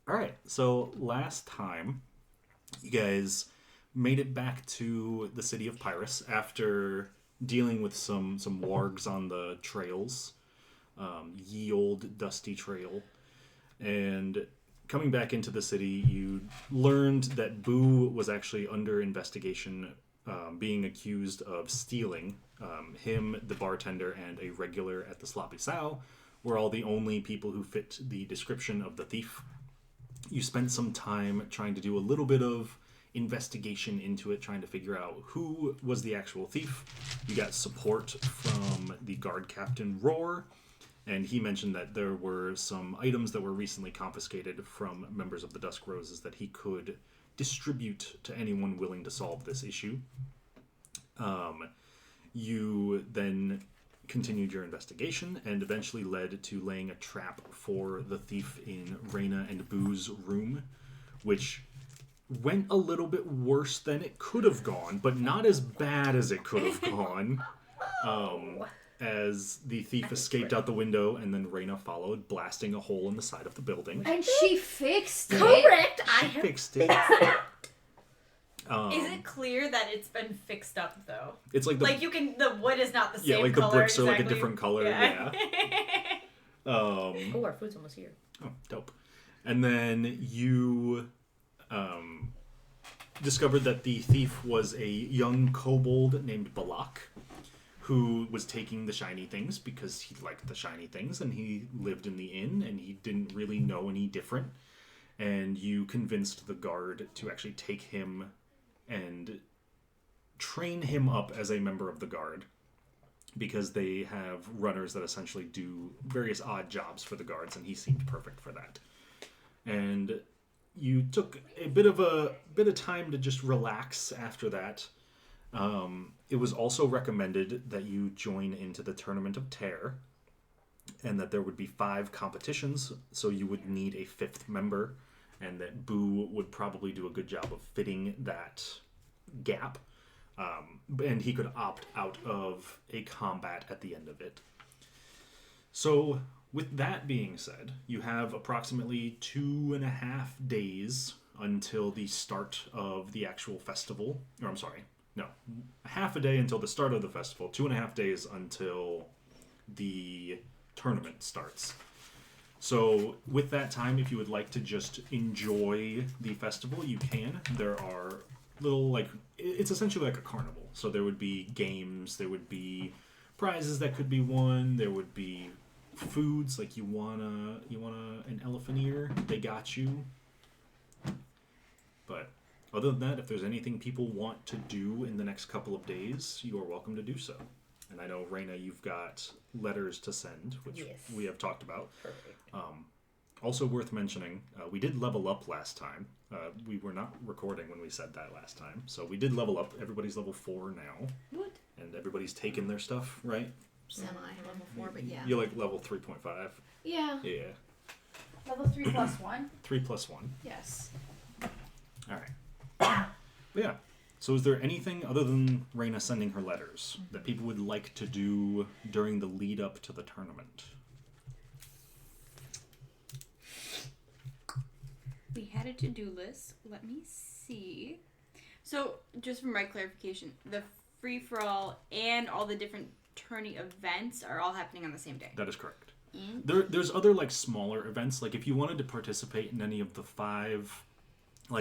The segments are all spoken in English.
All right. So last time, you guys made it back to the city of Pyrrhus after dealing with some wargs on the trails, ye old dusty trail, and coming back into the city, you learned that Boo was actually under investigation, being accused of stealing. Him, the bartender, and a regular at the Sloppy Sow were all the only people who fit the description of the thief. You spent some time trying to do a little bit of investigation into it, trying to figure out who was the actual thief. You got support from the guard captain, Roar, and he mentioned that there were some items that were recently confiscated from members of the Dusk Roses that he could distribute to anyone willing to solve this issue. You then continued your investigation and eventually led to laying a trap for the thief in Raina and Boo's room, which went a little bit worse than it could have gone, but not as bad as it could have gone. As the thief escaped out the window, and then Raina followed, blasting a hole in the side of the building. And she fixed it. Correct. She fixed it. Is it clear that it's been fixed up though? It's like the wood is not the same color. Yeah, like the bricks exactly. are like a different color. Yeah. Oh, our food's almost here. Oh, dope. And then you discovered that the thief was a young kobold named Balak, who was taking the shiny things because he liked the shiny things, and he lived in the inn, and he didn't really know any different. And you convinced the guard to actually take him and train him up as a member of the guard, because they have runners that essentially do various odd jobs for the guards, and he seemed perfect for that. And you took a bit of time to just relax after that. It was also recommended that you join into the Tournament of Terror, and that there would be 5 competitions, so you would need a 5th member, and that Boo would probably do a good job of fitting that gap. And he could opt out of a combat at the end of it. So, with that being said, you have approximately 2.5 days until the start of the actual festival. Or, I'm sorry, no, half a day until the start of the festival, 2.5 days until the tournament starts. So, with that time, if you would like to just enjoy the festival, you can. There are little, it's essentially like a carnival. So there would be games, there would be prizes that could be won, there would be foods, like you want an elephant ear, they got you. But other than that, if there's anything people want to do in the next couple of days, you are welcome to do so. And I know, Raina, you've got letters to send, which we have talked about. Perfect. Also worth mentioning, we did level up last time. We were not recording when we said that last time. So we did level up. Everybody's level 4 now. What? And everybody's taken their stuff, right? Semi level 4, but yeah. You're like level 3.5. Yeah. Yeah. Level 3 plus 1? 3 plus 1. Yes. Alright. But yeah. So is there anything other than Raina sending her letters that people would like to do during the lead up to the tournament? We had a to-do list. Let me see. So, just for my clarification, the free-for-all and all the different tourney events are all happening on the same day. That is correct. There's other smaller events. Like if you wanted to participate in any of the 5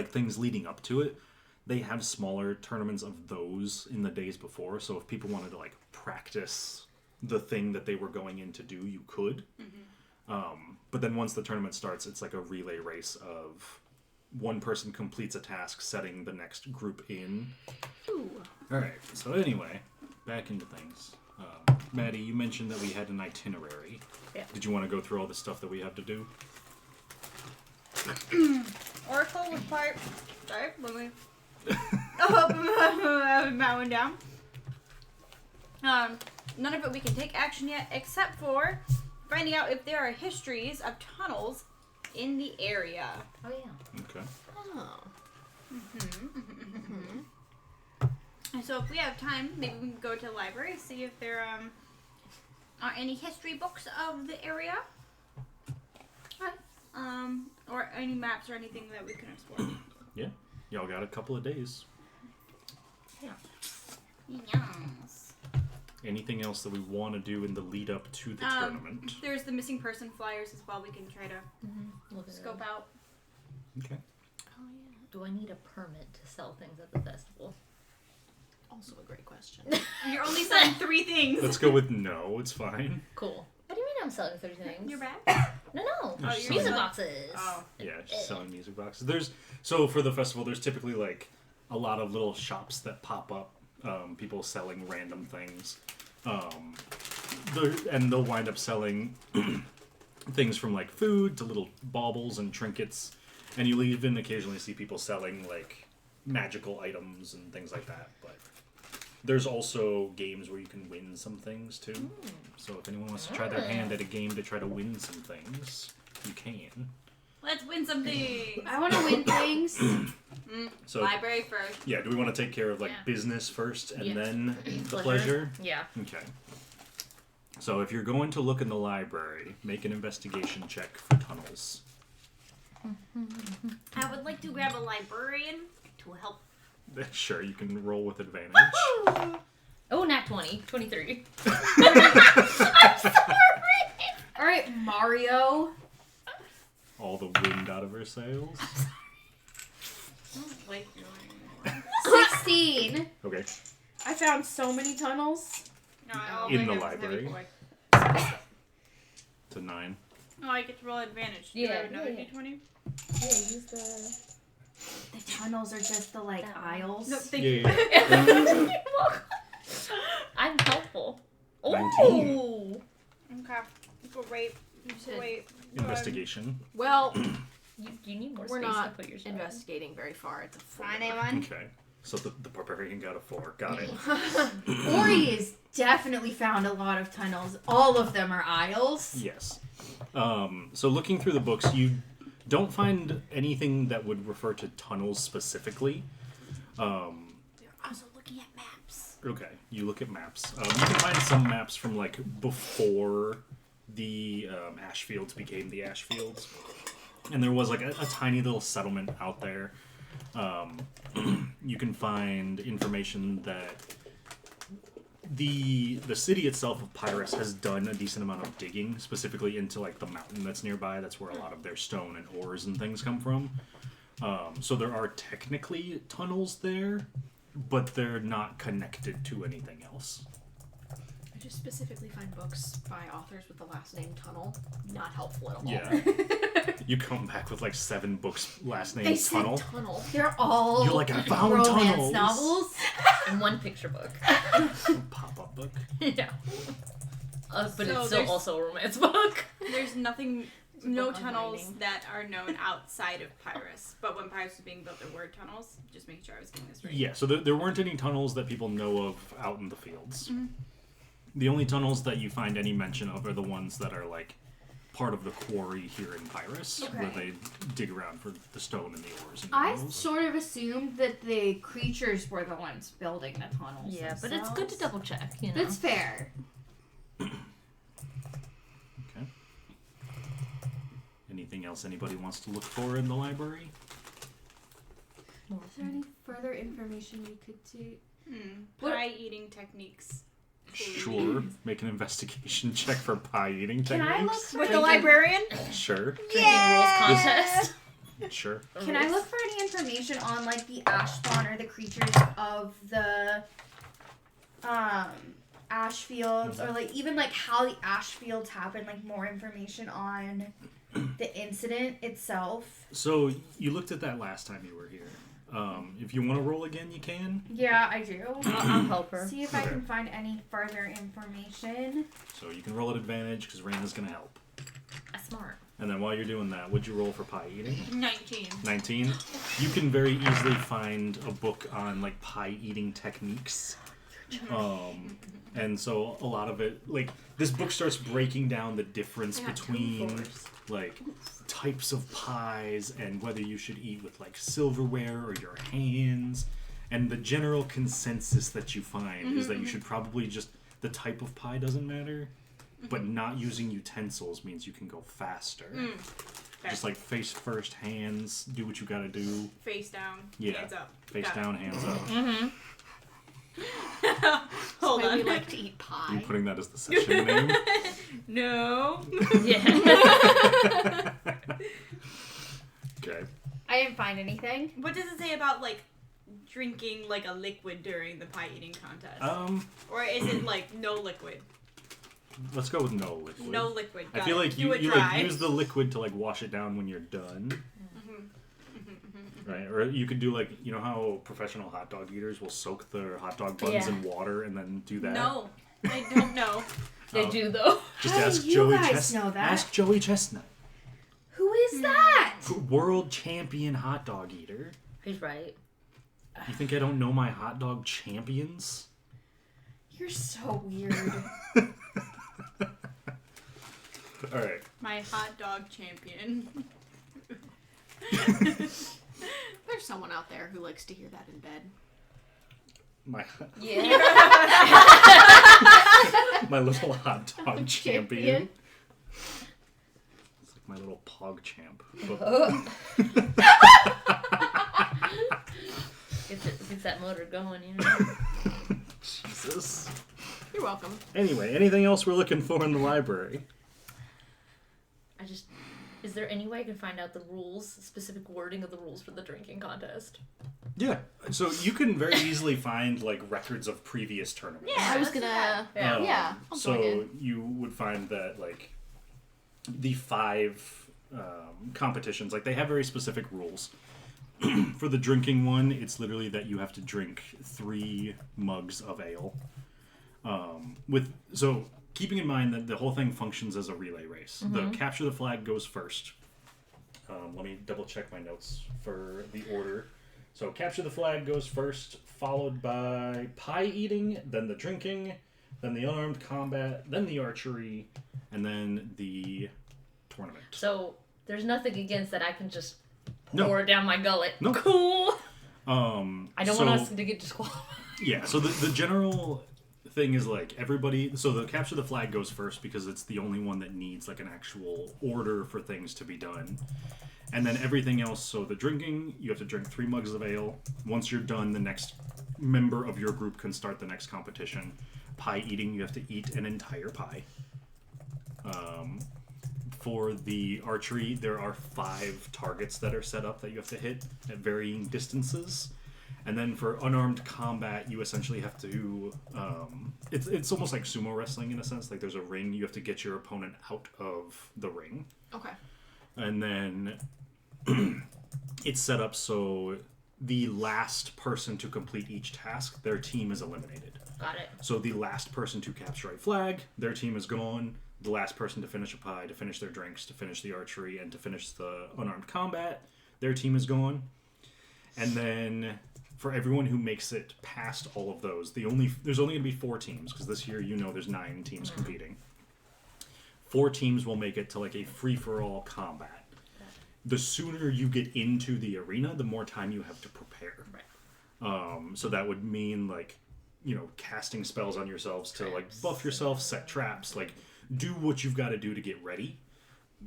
things leading up to it, they have smaller tournaments of those in the days before. So if people wanted to practice the thing that they were going in to do, you could. But then once the tournament starts, it's like a relay race of one person completes a task setting the next group in. Ooh. Alright, so anyway, back into things. Maddie, you mentioned that we had an itinerary. Yeah. Did you want to go through all the stuff that we have to do? Oracle was part... Sorry, let me... Oh, that one down. None of it we can take action yet, except for finding out if there are histories of tunnels in the area. Oh, yeah. Okay. Oh. And so if we have time, maybe we can go to the library, see if there are any history books of the area. Or any maps or anything that we can explore. Yeah. Y'all got a couple of days. Yes. Anything else that we want to do in the lead up to the tournament? There's the missing person flyers as well. We can try to Look at scope that. out. Okay. Oh yeah. Do I need a permit to sell things at the festival? Also a great question. You're only selling 3 things. Let's go with no. It's fine. Cool. What do you mean I'm selling 30 things? Your bag? No. Oh, you're Music selling- boxes. Oh. Yeah, just selling music boxes. So for the festival, there's typically like a lot of little shops that pop up. People selling random things. And they'll wind up selling things from like food to little baubles and trinkets. And you'll even occasionally see people selling like magical items and things like that. But there's also games where you can win some things too. So if anyone wants to try their hand at a game to try to win some things, you can. Let's win something. I want to win things. So Library first. yeah, do we want to take care of like Yeah. business first and Yes. then the pleasure? Yeah. Okay. So if you're going to look in the library, make an investigation check for tunnels. I would like to grab a librarian to help. Sure, you can roll with advantage. Oh, nat 20. 23. All right, Mario. All the wind out of her sails. Like, 16. Okay. I found so many tunnels. no, I'll In bring the up this heavy library. boy. To 9. Oh, I get to roll advantage. Do Yeah, I have another yeah. d20? Yeah, use the... The tunnels are just the like That one. aisles. No, thank Yeah, you. yeah. I'm helpful. 19. Ooh. Okay. Great. Wait. Investigation. Well, You need more we're space to not put your stuff. investigating very far. It's a 4. Fine, anyone? Okay. So the barbarian got a 4. Got it. Ori has definitely found a lot of tunnels. All of them are aisles. Yes. So looking through the books, you don't find anything that would refer to tunnels specifically. Also looking at maps. Okay, you look at maps. You can find some maps from like before the ash fields became the ash fields, and there was like a tiny little settlement out there. You can find information that the city itself of Pyrrhus has done a decent amount of digging, specifically into like the mountain that's nearby. That's where a lot of their stone and ores and things come from. So there are technically tunnels there, but they're not connected to anything else. I just specifically find books by authors with the last name Tunnel. Not helpful at all. Yeah. You come back with like 7 books, last name They said Tunnel. Tunnel. They're all You're like, I found romance tunnels. novels. And one picture book. Pop-up book. Yeah. But So it's still there's- also a romance book. There's nothing, a no book on tunnels mining. that are known outside of Pyrrhus. But when Pyrrhus was being built, there were tunnels. Just making sure I was getting this right. Yeah, so there weren't any tunnels that people know of out in the fields. The only tunnels that you find any mention of are the ones that are like part of the quarry here in Pyrrhus, where Okay. they dig around for the stone and the ores and I minerals. sort of assumed that the creatures were the ones building the tunnels. Yeah, but it's good to double check, you know. That's fair. Okay. Anything else anybody wants to look for in the library? Is there any further information we could do? What- Pie eating techniques. Sure. Make an investigation check for pie eating Can I look techniques. for With the librarian? Sure. Drinking rules contest. Sure. Can I look for any information on like the ash spawn or the creatures of the ash fields, or like even like how the ash fields happen? Like more information on the incident itself. So you looked at that last time you were here. If you want to roll again, you can. Yeah, I do. I'll help her. See if I Okay. can find any further information. So you can roll at advantage because Raina's going to help. That's smart. And then while you're doing that, what'd you roll for pie eating? 19. 19. You can very easily find a book on like pie eating techniques. And so a lot of it, like this book starts breaking down the difference I got 2 between 4s. like types of pies and whether you should eat with like silverware or your hands. And the general consensus that you find is that you should probably just, the type of pie doesn't matter, but not using utensils means you can go faster. Just like face first, hands, do what you gotta do. Face down, Yeah. hands up. Face Got it. down, hands up. Mm-hmm. Hold That's why on. we like to eat pie. You putting that as the session name? No. Yeah. Okay. I didn't find anything. What does it say about like drinking like a liquid during the pie eating contest? Or is it like no liquid? Let's go with no liquid. No liquid. I Got feel it. like Do you it like dry. use the liquid to like wash it down when you're done. Right, or you could do like, you know how professional hot dog eaters will soak their hot dog buns Yeah. in water and then do that? No, I don't know. They do though. Just How do ask you Joey guys Chestnut. know that? Ask Joey Chestnut. Who is that? World champion hot dog eater. He's right. You think I don't know my hot dog champions? You're so weird. All right. My hot dog champion. There's someone out there who likes to hear that in bed. My Yeah. my little hot dog champion. It's like my little pog champ. Gets that motor going, you know. Jesus. You're welcome. Anyway, anything else we're looking for in the library? Is there any way I can find out the rules, specific wording of the rules for the drinking contest? Yeah. So you can very easily find like records of previous tournaments. Yeah. I was let's do gonna. that. Yeah. I'll join So in. you would find that like the 5 competitions, like they have very specific rules. For the drinking one, it's literally that you have to drink 3 mugs of ale. So keeping in mind that the whole thing functions as a relay race. The capture the flag goes first. Let me double check my notes for the order. So capture the flag goes first, followed by pie eating, then the drinking, then the unarmed combat, then the archery, and then the tournament. So there's nothing against that. I can just No. pour it down my gullet. No. Cool. I don't so- want us to get disqualified. Yeah, so the general thing is like everybody, so the capture the flag goes first because it's the only one that needs like an actual order for things to be done. And then everything else, so the drinking, you have to drink 3 mugs of ale. Once you're done, the next member of your group can start the next competition. Pie eating, you have to eat an entire pie. For the archery, there are 5 targets that are set up that you have to hit at varying distances. And then for unarmed combat, you essentially have to... it's almost like sumo wrestling in a sense. Like there's a ring, you have to get your opponent out of the ring. Okay. And then it's set up so the last person to complete each task, their team is eliminated. Got it. So the last person to capture a flag, their team is gone. The last person to finish a pie, to finish their drinks, to finish the archery, and to finish the unarmed combat, their team is gone. And then for everyone who makes it past all of those, there's only going to be 4 teams, because this year, there's 9 teams competing. 4 teams will make it to like a free-for-all combat. The sooner you get into the arena, the more time you have to prepare. Right. So that would mean like, casting spells on yourselves to like buff yourself, set traps, like do what you've got to do to get ready.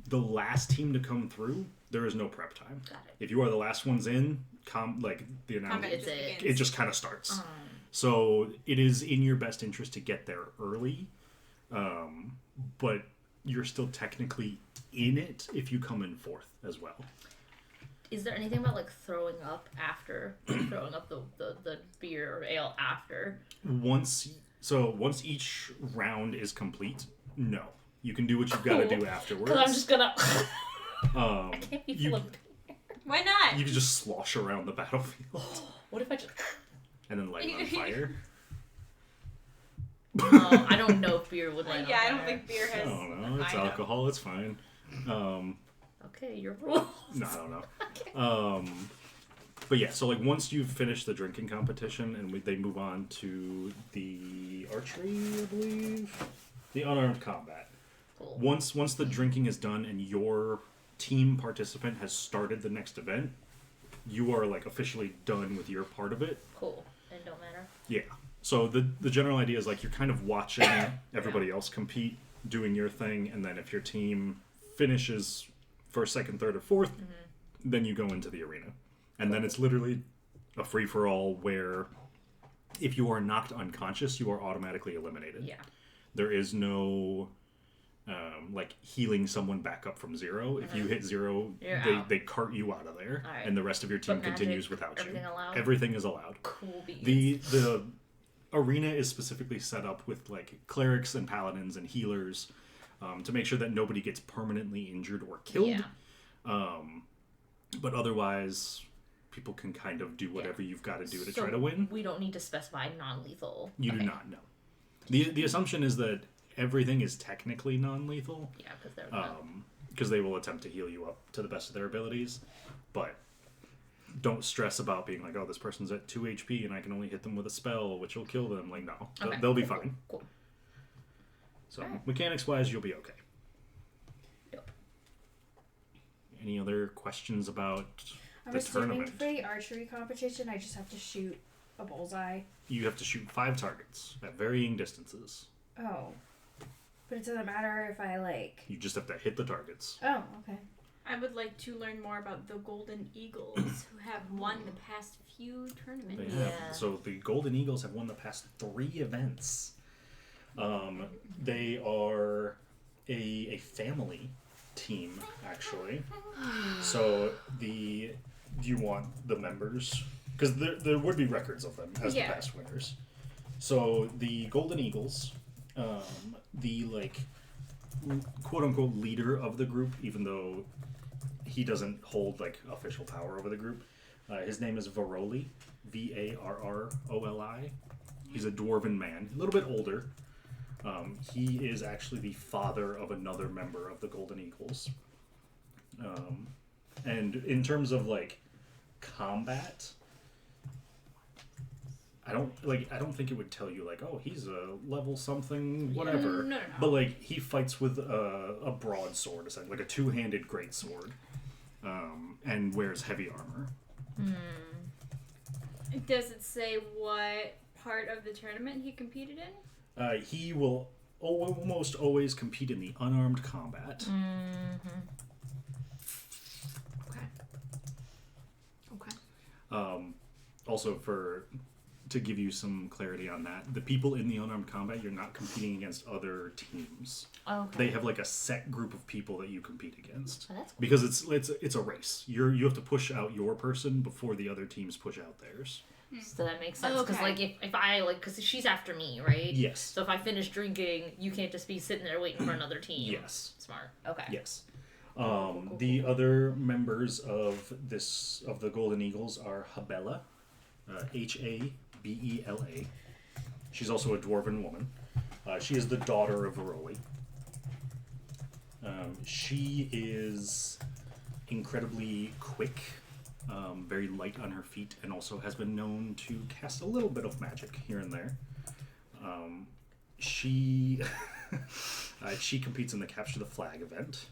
The last team to come through, there is no prep time. Got it. If you are the last ones in, the announcement, Combat just it it just kind of starts. So it is in your best interest to get there early, but you're still technically in it if you come in 4th as well. Is there anything about like throwing up after, throwing up the beer or ale after? Once each round is complete, no. You can do what you've got to do afterwards. Because I'm just gonna. Um, I can't be you- full of. Why not? You can just slosh around the battlefield What if I just? and then light it on fire. I don't know if beer would light on Yeah, I don't fire. think beer I has. don't know. It's I know. alcohol. It's fine. Okay, your rules. No, I don't know. But yeah, so like once you've finished the drinking competition and they move on to the archery, I believe, the unarmed combat. Cool. Once the drinking is done and your team participant has started the next event, you are like officially done with your part of it. Cool. And don't matter. Yeah. So the general idea is like you're kind of watching everybody else compete, doing your thing, and then if your team finishes first, second, third, or fourth, then you go into the arena. And then it's literally a free-for-all where if you are knocked unconscious, you are automatically eliminated. Yeah. There is no like healing someone back up from 0. If you hit 0, they cart you out of there, All right. and the rest of your team But magic, continues without everything you. allowed? Everything is allowed. Cool beans. The arena is specifically set up with like clerics and paladins and healers to make sure that nobody gets permanently injured or killed. Yeah. But otherwise, people can kind of do whatever you've got to do to So try to win. We don't need to specify non-lethal. You do not know. The assumption is that everything is technically non-lethal. Yeah, because they're Because they will attempt to heal you up to the best of their abilities. But don't stress about being like, oh, this person's at 2 HP and I can only hit them with a spell, which will kill them. Like, no. They'll be fine. Cool. So, mechanics-wise, you'll be okay. Yep. Any other questions about I'm the assuming tournament? for the archery competition, I just have to shoot a bullseye. You have to shoot 5 targets at varying distances. Oh. But it doesn't matter if I, like... You just have to hit the targets. Oh, okay. I would like to learn more about the Golden Eagles, who have won the past few tournaments. They have. Yeah. So the Golden Eagles have won the past 3 events. They are a family team, actually. So do you want the members? Because there would be records of them as the past winners. So the Golden Eagles, the like quote unquote leader of the group, even though he doesn't hold like official power over the group, his name is Varoli, Varroli. He's a dwarven man, a little bit older. He is actually the father of another member of the Golden Eagles. And in terms of like combat, I don't think it would tell you like, oh, he's a level something, whatever. No. But like he fights with a broadsword, essentially, like a 2-handed greatsword, and wears heavy armor. Does it say what part of the tournament he competed in? He will almost always compete in the unarmed combat. Okay. Also, to give you some clarity on that, the people in the unarmed combat, you're not competing against other teams. Okay. They have like a set group of people that you compete against. Oh, that's cool. Because it's a race. You have to push out your person before the other teams push out theirs. So that makes sense. Because, Okay. like, if I, like, because she's after me, right? Yes. So if I finish drinking, you can't just be sitting there waiting for another team. Yes. Smart. Okay. Yes. The other members of the Golden Eagles are Habella, Habela. She's also a dwarven woman. She is the daughter of Varoli. She is incredibly quick, very light on her feet, and also has been known to cast a little bit of magic here and there. She she competes in the Capture the Flag event.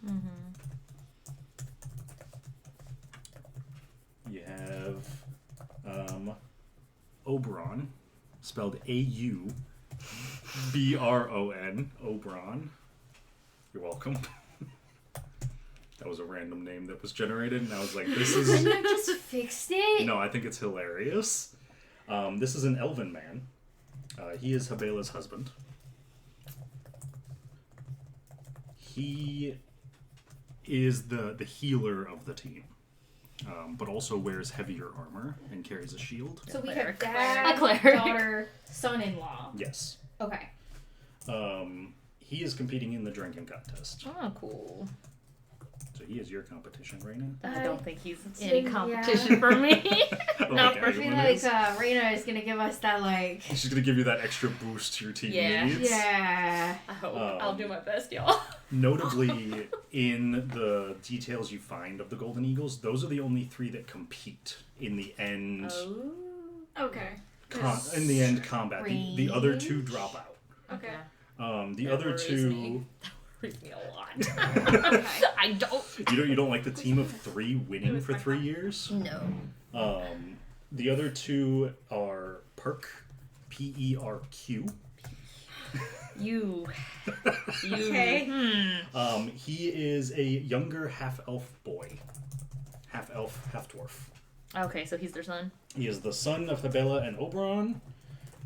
You have Oberon, spelled Aubron. Oberon. You're welcome. That was a random name that was generated, and I was like, this is... Couldn't I just fixed it? No, I think it's hilarious. This is an elven man. He is Habela's husband. He is the healer of the team, but also wears heavier armor and carries a shield. So we Cleric. have dad, A cleric. daughter, son-in-law. Yes. Okay. He is competing in the drinking contest. Oh, cool. So he is your competition, Raina? I don't think he's Yeah. any competition for me. Not Okay, for I feel everyone like is. Raina is gonna give us that, like... She's going to give you that extra boost your team Yeah. needs. Yeah. I hope. Um, I'll do my best, y'all. Notably, in the details you find of the Golden Eagles, those are the only 3 that compete in the end. Oh. Okay. In the end combat. The other 2 drop out. Okay. The That other worries 2. me. That worries me a lot. Okay. I don't. You don't like the team of 3 winning for 3 years? No. The other 2 are Perk, Perq. You. Okay. He is a younger half-elf boy. Half-elf, half-dwarf. Okay, so he's their son? He is the son of Habela and Oberon,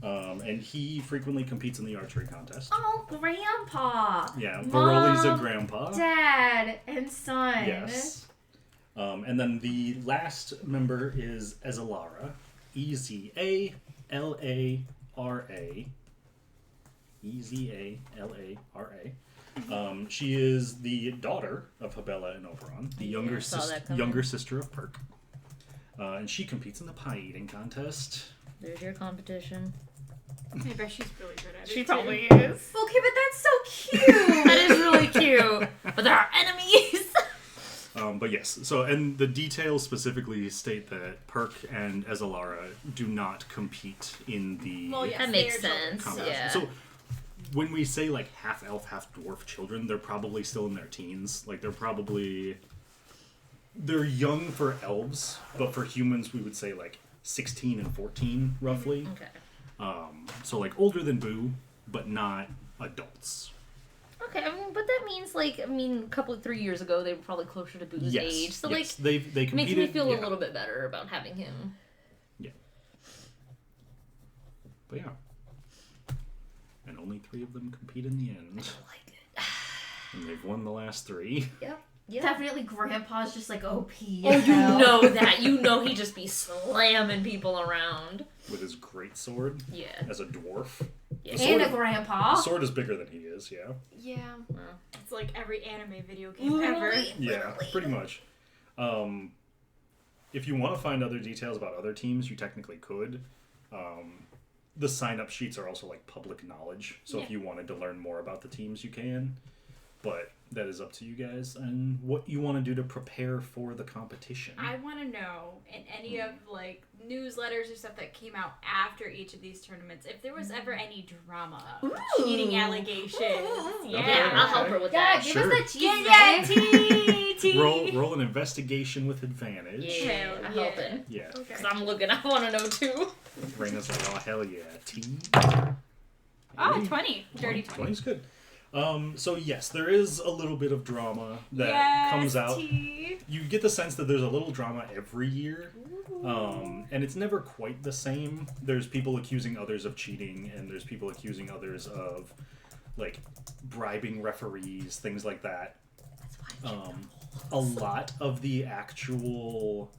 and he frequently competes in the archery contest. Oh, Grandpa. Yeah, Mom, Varoli's a grandpa. Dad and son. Yes. And then the last member is Ezalara. Ezalara. Ezalara. She is the daughter of Habela and Oberon, the younger sister of Perk. And she competes in the pie eating contest. There's your competition. I bet she's really good at it. She too. probably is. Okay, but that's so cute. That is really cute. But there are enemies. But yes, so, and the details specifically state that Perk and Ezalara do not compete in the Well, yes, That they makes are children. sense. contest. Yeah. So when we say like half elf, half dwarf children, they're probably still in their teens. Like they're young for elves, but for humans we would say like 16 and 14 roughly. Okay. So like older than Boo, but not adults. Okay, I mean, but that means, like, a 3 years ago, they were probably closer to Boo's Yes, age. So, yes. like, they makes competed, me feel yeah. a little bit better about having him. Yeah. But yeah. And only 3 of them compete in the end. I don't like it. And they've won the last 3. Yep. Yeah. Definitely Grandpa's just like OP. Oh, you know that. You know he'd just be slamming people around. With his great sword. Yeah. As a dwarf. Yeah. The And sword- a Grandpa. The sword is bigger than he is, yeah. Yeah. Well, It's like every anime video game ever. Yeah, pretty much. If you want to find other details about other teams, you technically could. The sign-up sheets are also like public knowledge, so if Yeah. you wanted to learn more about the teams, you can. But that is up to you guys and what you want to do to prepare for the competition. I want to know in any of like newsletters or stuff that came out after each of these tournaments if there was ever any drama, cheating allegations. yeah, I'll help her with Yeah, that. give Sure. us that cheese. Roll an investigation with advantage. Yeah, I'm Yeah. helping. Yeah. Okay. Because I'm looking, I want to know too. Raina's like, oh, hell yeah. T. Oh, 20. Dirty 20. 20's good. So yes, there is a little bit of drama that comes out. T. You get the sense that there's a little drama every year. And it's never quite the same. There's people accusing others of cheating, and there's people accusing others of, like, bribing referees, things like that. A lot of the actual,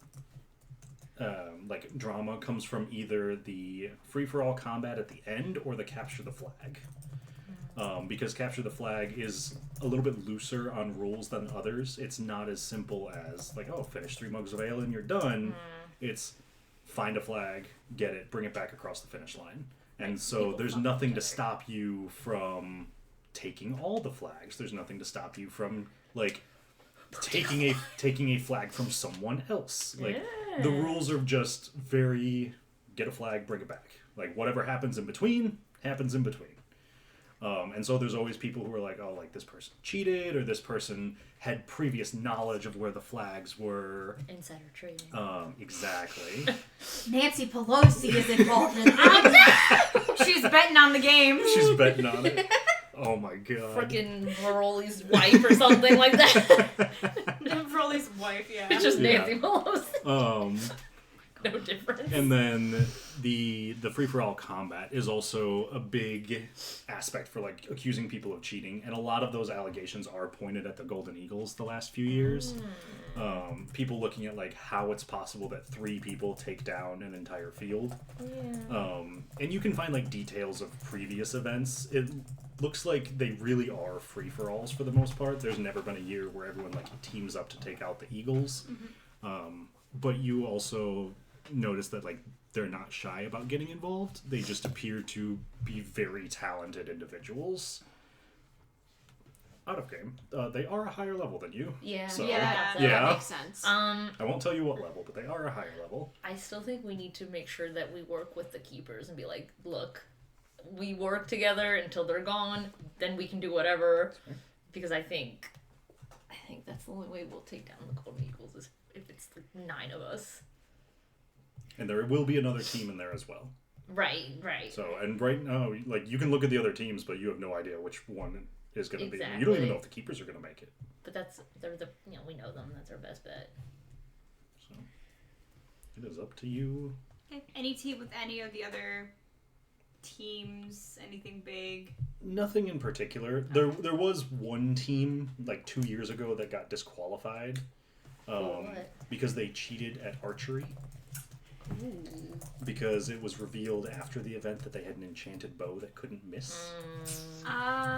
like, drama comes from either the free-for-all combat at the end or the capture the flag. Because capture the flag is a little bit looser on rules than others. It's not as simple as, like, oh, finish 3 mugs of ale and you're done. It's find a flag, get it, bring it back across the finish line. And so People there's fuck nothing each to other. stop you from taking all the flags. There's nothing to stop you from, like, taking a flag from someone else. Like, the rules are just very get a flag, bring it back. Like, whatever happens in between, happens in between. And so there's always people who are like, oh, like, this person cheated, or this person had previous knowledge of where the flags were. Insider trading. Exactly. Nancy Pelosi is involved in that. She's betting on the game. She's betting on it. Oh my god. Freaking Varoli's wife or something like that. Broly's wife, yeah. It's just Yeah. Nancy Pelosi. No difference. And then the free-for-all combat is also a big aspect for, like, accusing people of cheating, and a lot of those allegations are pointed at the Golden Eagles the last few years. People looking at, like, how it's possible that 3 people take down an entire field. And you can find, like, details of previous events. It looks like they really are free-for-alls for the most part. There's never been a year where everyone, like, teams up to take out the Eagles. But you also notice that, like, they're not shy about getting involved. They just appear to be very talented individuals. Out of game. They are a higher level than you. Yeah. So, Yeah, Yeah. that makes sense. I won't tell you what level, but they are a higher level. I still think we need to make sure that we work with the keepers and be like, look, we work together until they're gone, then we can do whatever. Because I think that's the only way we'll take down the Golden Eagles is if it's like 9 of us. And there will be another team in there as well. Right. So, and right now, like, you can look at the other teams, but you have no idea which one is going to be. You don't even know if the keepers are going to make it. But they're the we know them. That's our best bet. So, it is up to you. Okay. Any team with any of the other teams? Anything big? Nothing in particular. There was one team like 2 years ago that got disqualified because they cheated at archery. Ooh. Because it was revealed after the event that they had an enchanted bow that couldn't miss.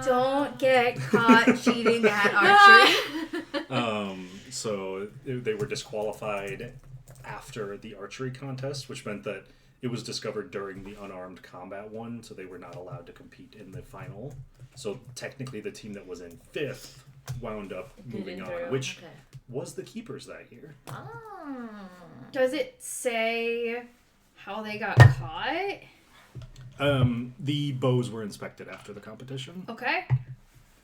Don't get caught cheating at archery. So they were disqualified after the archery contest, which meant that it was discovered during the unarmed combat one, so they were not allowed to compete in the final. So technically the team that was in 5th wound up moving on, which was the keepers that year. Does it say how they got caught? The bows were inspected after the competition. Okay.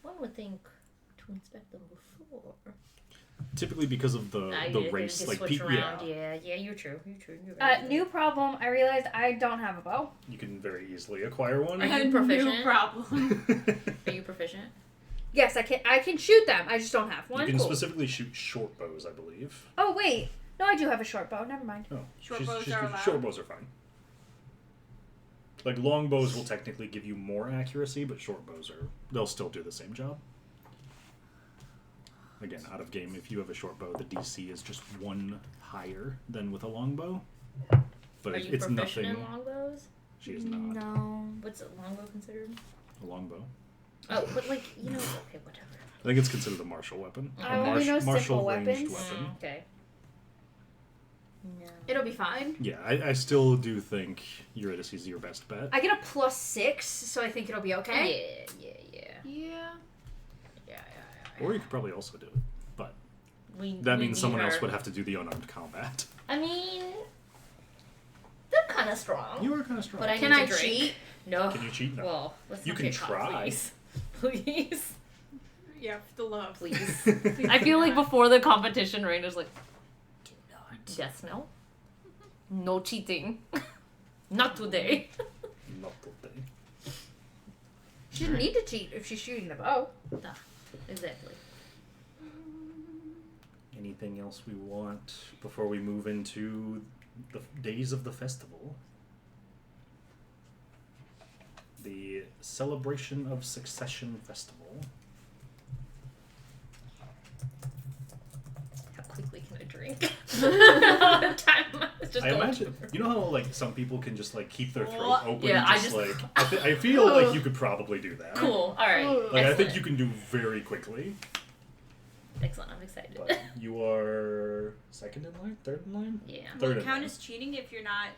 One would think to inspect them before. Typically because of the race, like switch around. Yeah, you're true. You're right. New problem. I realized I don't have a bow. You can very easily acquire one. Are you proficient? New problem. Are you proficient? Yes, I can. I can shoot them. I just don't have one. You can specifically shoot short bows, I believe. Oh wait, no, I do have a short bow. Never mind. Oh, Short bows are allowed? Short bows are fine. Like long bows will technically give you more accuracy, but short bows they'll still do the same job. Again, out of game, if you have a short bow, the DC is just 1 higher than with a longbow. But Are you it's proficient nothing. in longbows? She is not. No. What's a longbow considered? A longbow. Oh, but like okay, whatever. I think it's considered a martial weapon. I only know martial simple ranged weapons. weapon. Okay. No. It'll be fine. Yeah, I still do think Eurydice is your best bet. I get a +6, so I think it'll be okay. Yeah. Or you could probably also do it, but We that means need someone her. else would have to do the unarmed combat. I mean, they're kind of strong. You are kind of strong. But Can need I to drink. cheat? No. Can you cheat? No. Well, let's You not can get caught, try. please. Please. Yeah, for the love. Please. Please I do feel like not. before the competition, Raina's like, do not. Death no. No cheating. Not today. Not today. She doesn't need to cheat if she's shooting the bow. Exactly. Anything else we want before we move into the days of the festival? The Celebration of Succession Festival. How quickly can I drink? Time is just I going imagine, you know how like some people can just like keep their throat open Yeah, and just like I feel like you could probably do that. Cool. All right. Like I think Excellent. you can do very quickly. Excellent. I'm excited. But you are second in line, third in line. Yeah. Third Will it in count line. as cheating if you're not?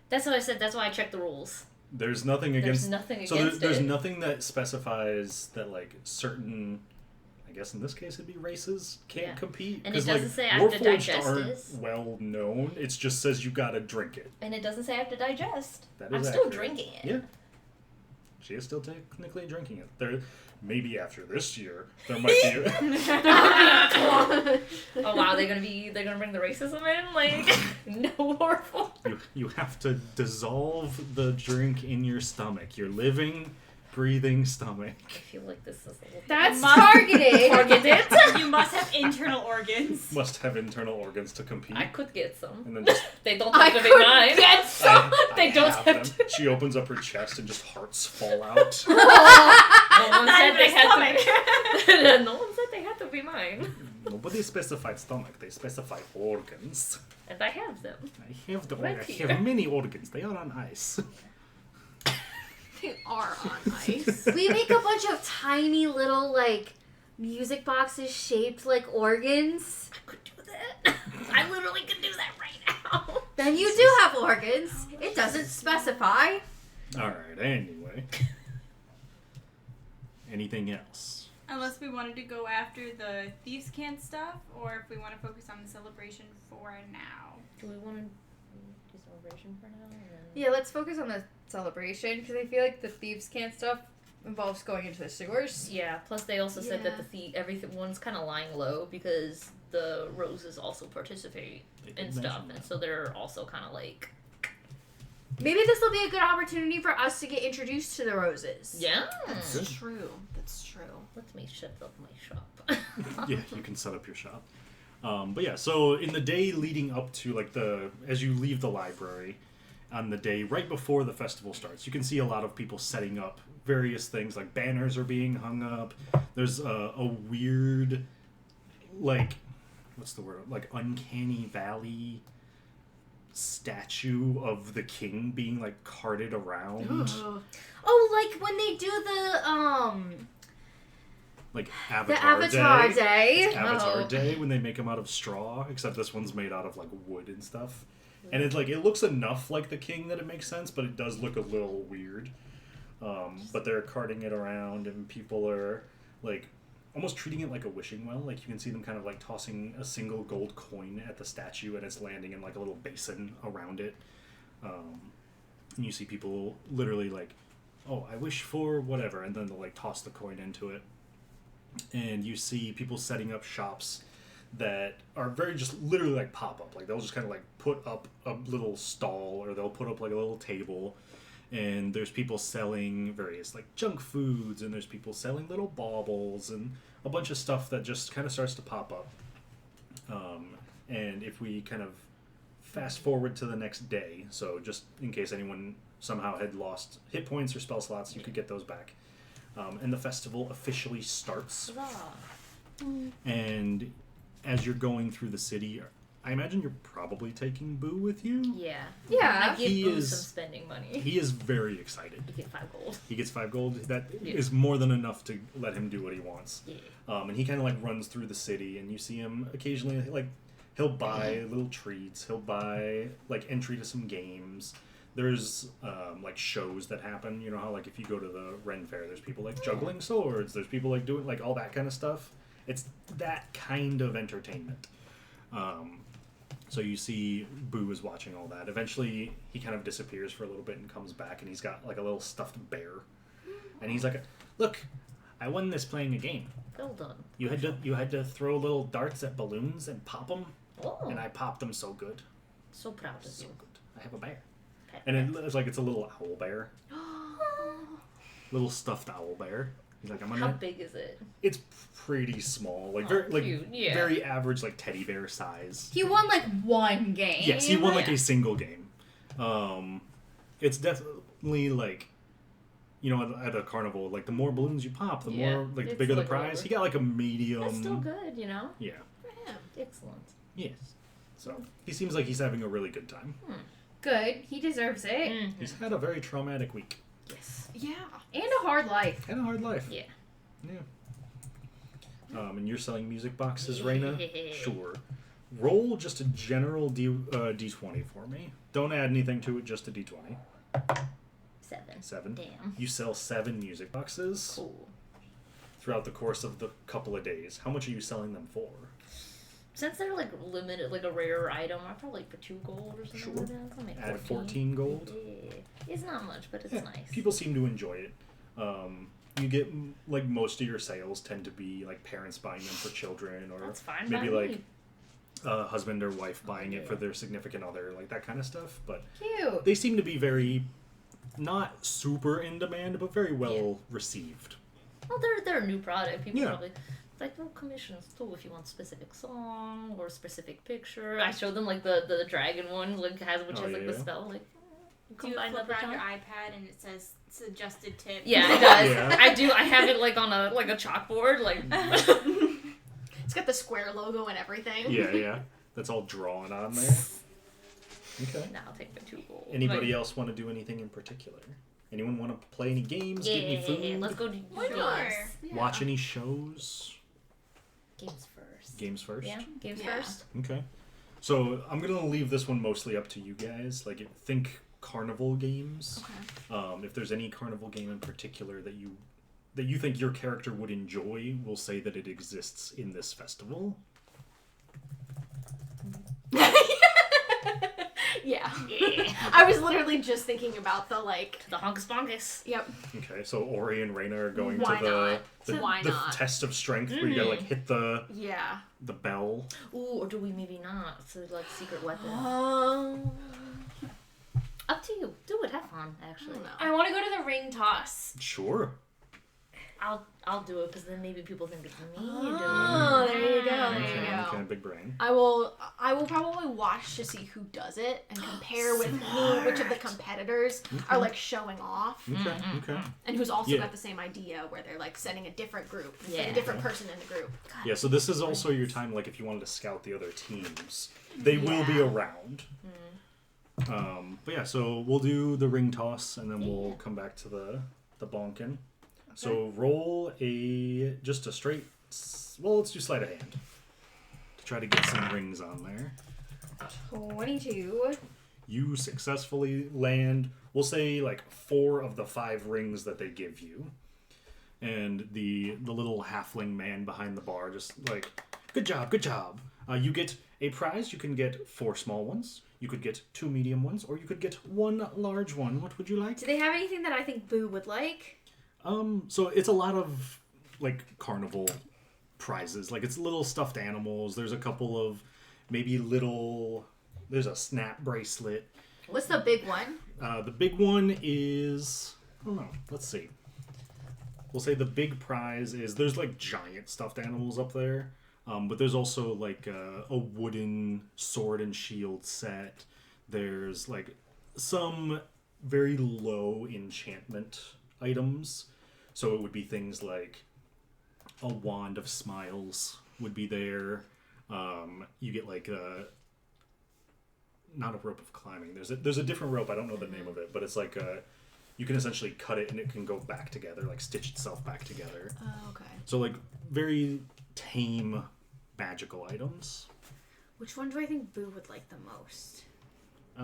That's what I said. That's why I checked the rules. There's nothing against. There's nothing So against there's it. nothing that specifies that like certain. I guess in this case it'd be races can't Yeah. compete And it because doesn't like say I have to Warforged digest aren't this. well known. It just says you gotta drink it. And it doesn't say I have to digest. That is I'm still accurate. drinking it. Yeah. She is still technically drinking it. There, maybe after this year, there might be. Oh wow, they're gonna bring the racism in? Like no Warforged. You have to dissolve the drink in your stomach. Your living, breathing stomach. I feel like this is a little That's Must- targeted. targeted. You must have internal organs. Must have internal organs to compete. I could get some. And then just They don't I have to be could mine. get some. They don't have have them. She opens up her chest and just hearts fall out. No one Not said even they a had stomach. to. No one said they had to be mine. Nobody specified stomach. They specified organs. And I have them. I have the Right I here. have many organs. They are on ice. They are on ice. We make a bunch of tiny little like music boxes shaped like organs. I could do that. I literally could do that right now. Then you do have organs. It doesn't specify. All right. Anyway. Anything else? Unless we wanted to go after the Thieves' Cant stuff, or if we want to focus on the celebration for now. Do we want to do celebration for now? And then... Yeah, let's focus on the celebration because I feel like the thieves' cant stuff involves going into the sewers. Yeah. Plus, they also said that Yeah. everyone's kind of lying low because the roses also participate They did and stuff, mention and that. so they're also kind of like Maybe this will be a good opportunity for us to get introduced to the roses. Yeah. That's true. That's true. Let me shut up my shop. Yeah, you can set up your shop. But yeah, so in the day leading up to like as you leave the library, on the day right before the festival starts, you can see a lot of people setting up various things, like banners are being hung up. There's a weird, like, what's the word? Like uncanny valley statue of the king being like carted around. Oh, like when they do the Like the Avatar Avatar Day. Day. It's Avatar Oh. Day when they make them out of straw, except this one's made out of like wood and stuff. And it's like it looks enough like the king that it makes sense, but it does look a little weird. But they're carting it around, and people are like almost treating it like a wishing well. Like you can see them kind of like tossing a single gold coin at the statue, and it's landing in like a little basin around it. And you see people literally like, "Oh, I wish for whatever," and then they'll like toss the coin into it. And you see people setting up shops that are very just literally like pop up. Like they'll just kind of like put up a little stall, or they'll put up like a little table, and there's people selling various like junk foods, and there's people selling little baubles and a bunch of stuff that just kind of starts to pop up. And if we kind of fast forward to the next day, so just in case anyone somehow had lost hit points or spell slots, you could get those back. And the festival officially starts. And as you're going through the city, I imagine you're probably taking Boo with you. Yeah. Yeah. I give He Boo is- some spending money. He is very excited. You get 5 gold. He gets 5 gold. That Yeah. is more than enough to let him do what he wants. Yeah. And he kind of like runs through the city, and you see him occasionally like he'll buy little treats. He'll buy like entry to some games. There's like shows that happen. You know how like if you go to the Ren Fair, there's people like juggling swords. There's people like doing like all that kind of stuff. It's that kind of entertainment. So you see Boo is watching all that. Eventually, he kind of disappears for a little bit and comes back, and he's got like a little stuffed bear. And he's like, "Look, I won this playing a game. Well done. You had to throw little darts at balloons and pop them, Oh. and I popped them so good, So proud of so you. good. I have a bear." Pet And bear. it's like it's a little owl bear, little stuffed owl bear. He's like, "I'm How gonna." big is it? It's pretty small, like Oh, very like cute, yeah. very average, like teddy bear size. He won like one game. Yes, he won like Yeah. a single game. It's definitely like, you know, at a carnival, like the more balloons you pop, the Yeah, more like the it's bigger the like prize. over. He got like a medium. That's still good, you know? Yeah. Yeah. Excellent. Yes. So he seems like he's having a really good time. Good. He deserves it. Mm. He's had a very traumatic week Yes. Yeah. And a hard life. and a hard life. Yeah. Yeah. And you're selling music boxes, Raina? Yeah. Sure. Roll just a general D20 for me. Don't add anything to it, just a D20. 7. 7. Damn. You sell 7 music boxes Cool. throughout the course of the couple of days. How much are you selling them for? Since they're like limited, like a rare item, I probably like for 2 gold or something Sure. like that. I'll make Add 14 gold? Yeah. It's not much, but it's Yeah, nice. People seem to enjoy it. You get, like, most of your sales tend to be, like, parents buying them for children, or That's fine maybe, by like, me. a husband or wife buying it for Yeah. their significant other, like, that kind of stuff. But Cute. they seem to be very, not super in demand, but very well received. Well, they're a new product. People Yeah. probably like, well, commissions too if you want specific song or specific picture. I showed them like the dragon one, like which Oh, has like the yeah. spell, like Do you combine flip that around your time. iPad and it says suggested tip? Yeah, it does. Yeah. I do. I have it like on a chalkboard, like. It's got the square logo and everything. Yeah. That's all drawn on there. Okay. Now I'll take the 2 gold. Anybody else want to do anything in particular? Anyone want to play any games? Yeah, Get any food? let's go do Why games. not? Yeah. Watch any shows? Games first. Games first? Yeah, games Yeah. first. Okay. So I'm going to leave this one mostly up to you guys. Like, think carnival games. Okay. If there's any carnival game in particular that you think your character would enjoy, we'll say that it exists in this festival. Yeah. Yeah. I was literally just thinking about the like. The honkus bonkus. Yep. Okay, so Ori and Raina are going Why to the Why the not? test of strength where you gotta like hit the Yeah. bell. Ooh, or do we maybe not? So like secret weapon. Up to you. Do it. Have fun, actually. I want to go to the ring toss. Sure. I'll do it because then maybe people think it's me. Oh, there you go. There you Okay, go. kind of big brain. I will probably watch to see who does it and compare with which of the competitors are like showing off, Okay. and who's also Yeah. got the same idea where they're like sending a different group, like Yeah. a different person in the group. Yeah, so this is also your time, like, if you wanted to scout the other teams. They will be around. But yeah, so we'll do the ring toss, and then we'll come back to the bonkin. So roll just a straight, well, let's do sleight of hand to try to get some rings on there. 22. You successfully land, we'll say, like 4 of the 5 rings that they give you. And the little halfling man behind the bar just like, good job. You get a prize. You can get 4 small ones. You could get 2 medium ones, or you could get 1 large one. What would you like? Do they have anything that I think Boo would like? So it's a lot of like carnival prizes. Like it's little stuffed animals. There's a couple of maybe there's a snap bracelet. What's the big one? The big one is, I don't know. Let's see. We'll say the big prize is there's like giant stuffed animals up there. But there's also like a wooden sword and shield set. There's like some very low enchantment items. So it would be things like a wand of smiles would be there. You get like not a rope of climbing. There's a different rope. I don't know the name of it, but it's like you can essentially cut it and it can go back together, like stitch itself back together. Oh, okay. So like very tame magical items. Which one do I think Boo would like the most? I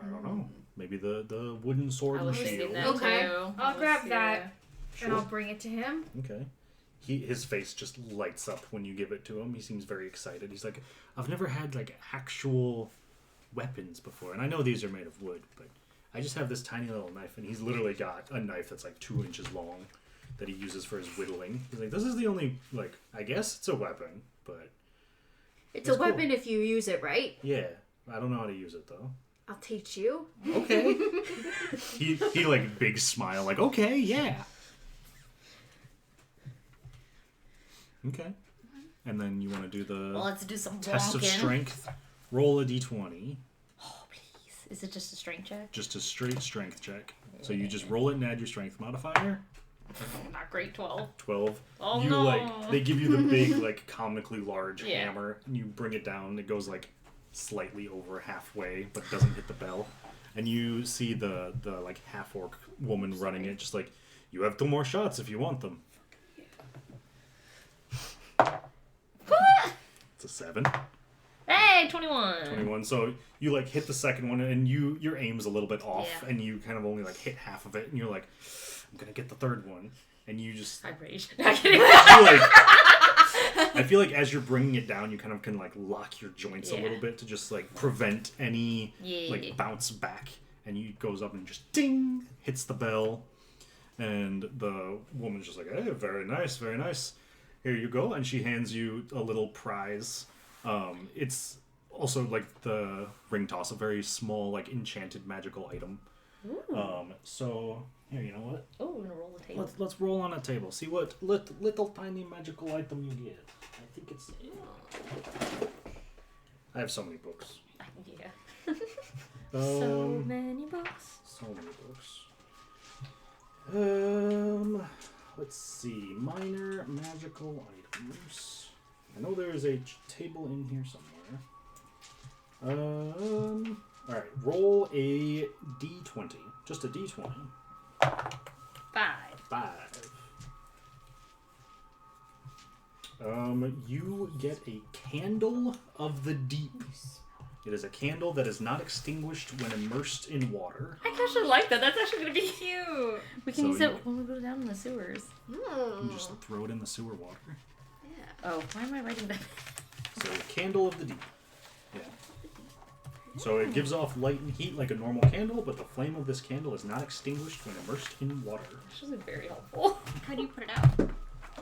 don't know. Maybe the wooden sword I and was shield. thinking that Okay. too. I'll grab that. Sure. And I'll bring it to him. Okay. His face just lights up when you give it to him. He seems very excited. He's like, I've never had like actual weapons before, and I know these are made of wood, but I just have this tiny little knife, and he's literally got a knife that's like 2 inches long that he uses for his whittling. He's like, this is the only, like, I guess it's a weapon, but It's a cool. weapon if you use it right. Yeah, I don't know how to use it though. I'll teach you. Okay. he like big smile, like, okay, yeah. Okay. And then you want to do the Well, let's do some test of bonking. strength. Roll a d20. Oh, please. Is it just a strength check? Just a straight strength check. So you just roll it and add your strength modifier. Not great. 12. 12. Oh, you no. like they give you the big like comically large Yeah. hammer and you bring it down and it goes like slightly over halfway but doesn't hit the bell. And you see the like half orc woman running it just like, you have 2 more shots if you want them. It's a 7. Hey, 21. 21. So you like hit the second one and your aim's a little bit off Yeah. and you kind of only like hit half of it and you're like, I'm gonna get the third one. And you just I rage. Not kidding. I feel like as you're bringing it down, you kind of can like lock your joints a Yeah. little bit to just like prevent any like bounce back. And you goes up and just ding, hits the bell, and the woman's just like, hey, very nice, very nice. Here you go, and she hands you a little prize. It's also like the ring toss, a very small like enchanted magical item. So here, you know what? Oh, we're gonna roll the table. Let's roll on a table. See what little tiny magical item you get. I think it's. I have so many books. Yeah. So many books. So many books. Let's see. Minor magical items. I know there is a table in here somewhere. All right. Roll a d20. Just a d20. 5. You get a candle of the deep. It is a candle that is not extinguished when immersed in water. I actually like that. That's actually gonna be Cute. We can So use you- it when we go down in the sewers. You just throw it in the sewer water. Oh, why am I writing that? So, candle of the deep. Yeah. So it gives off light and heat like a normal candle, but the flame of this candle is not extinguished when immersed in water. This is very helpful. How do you put it out?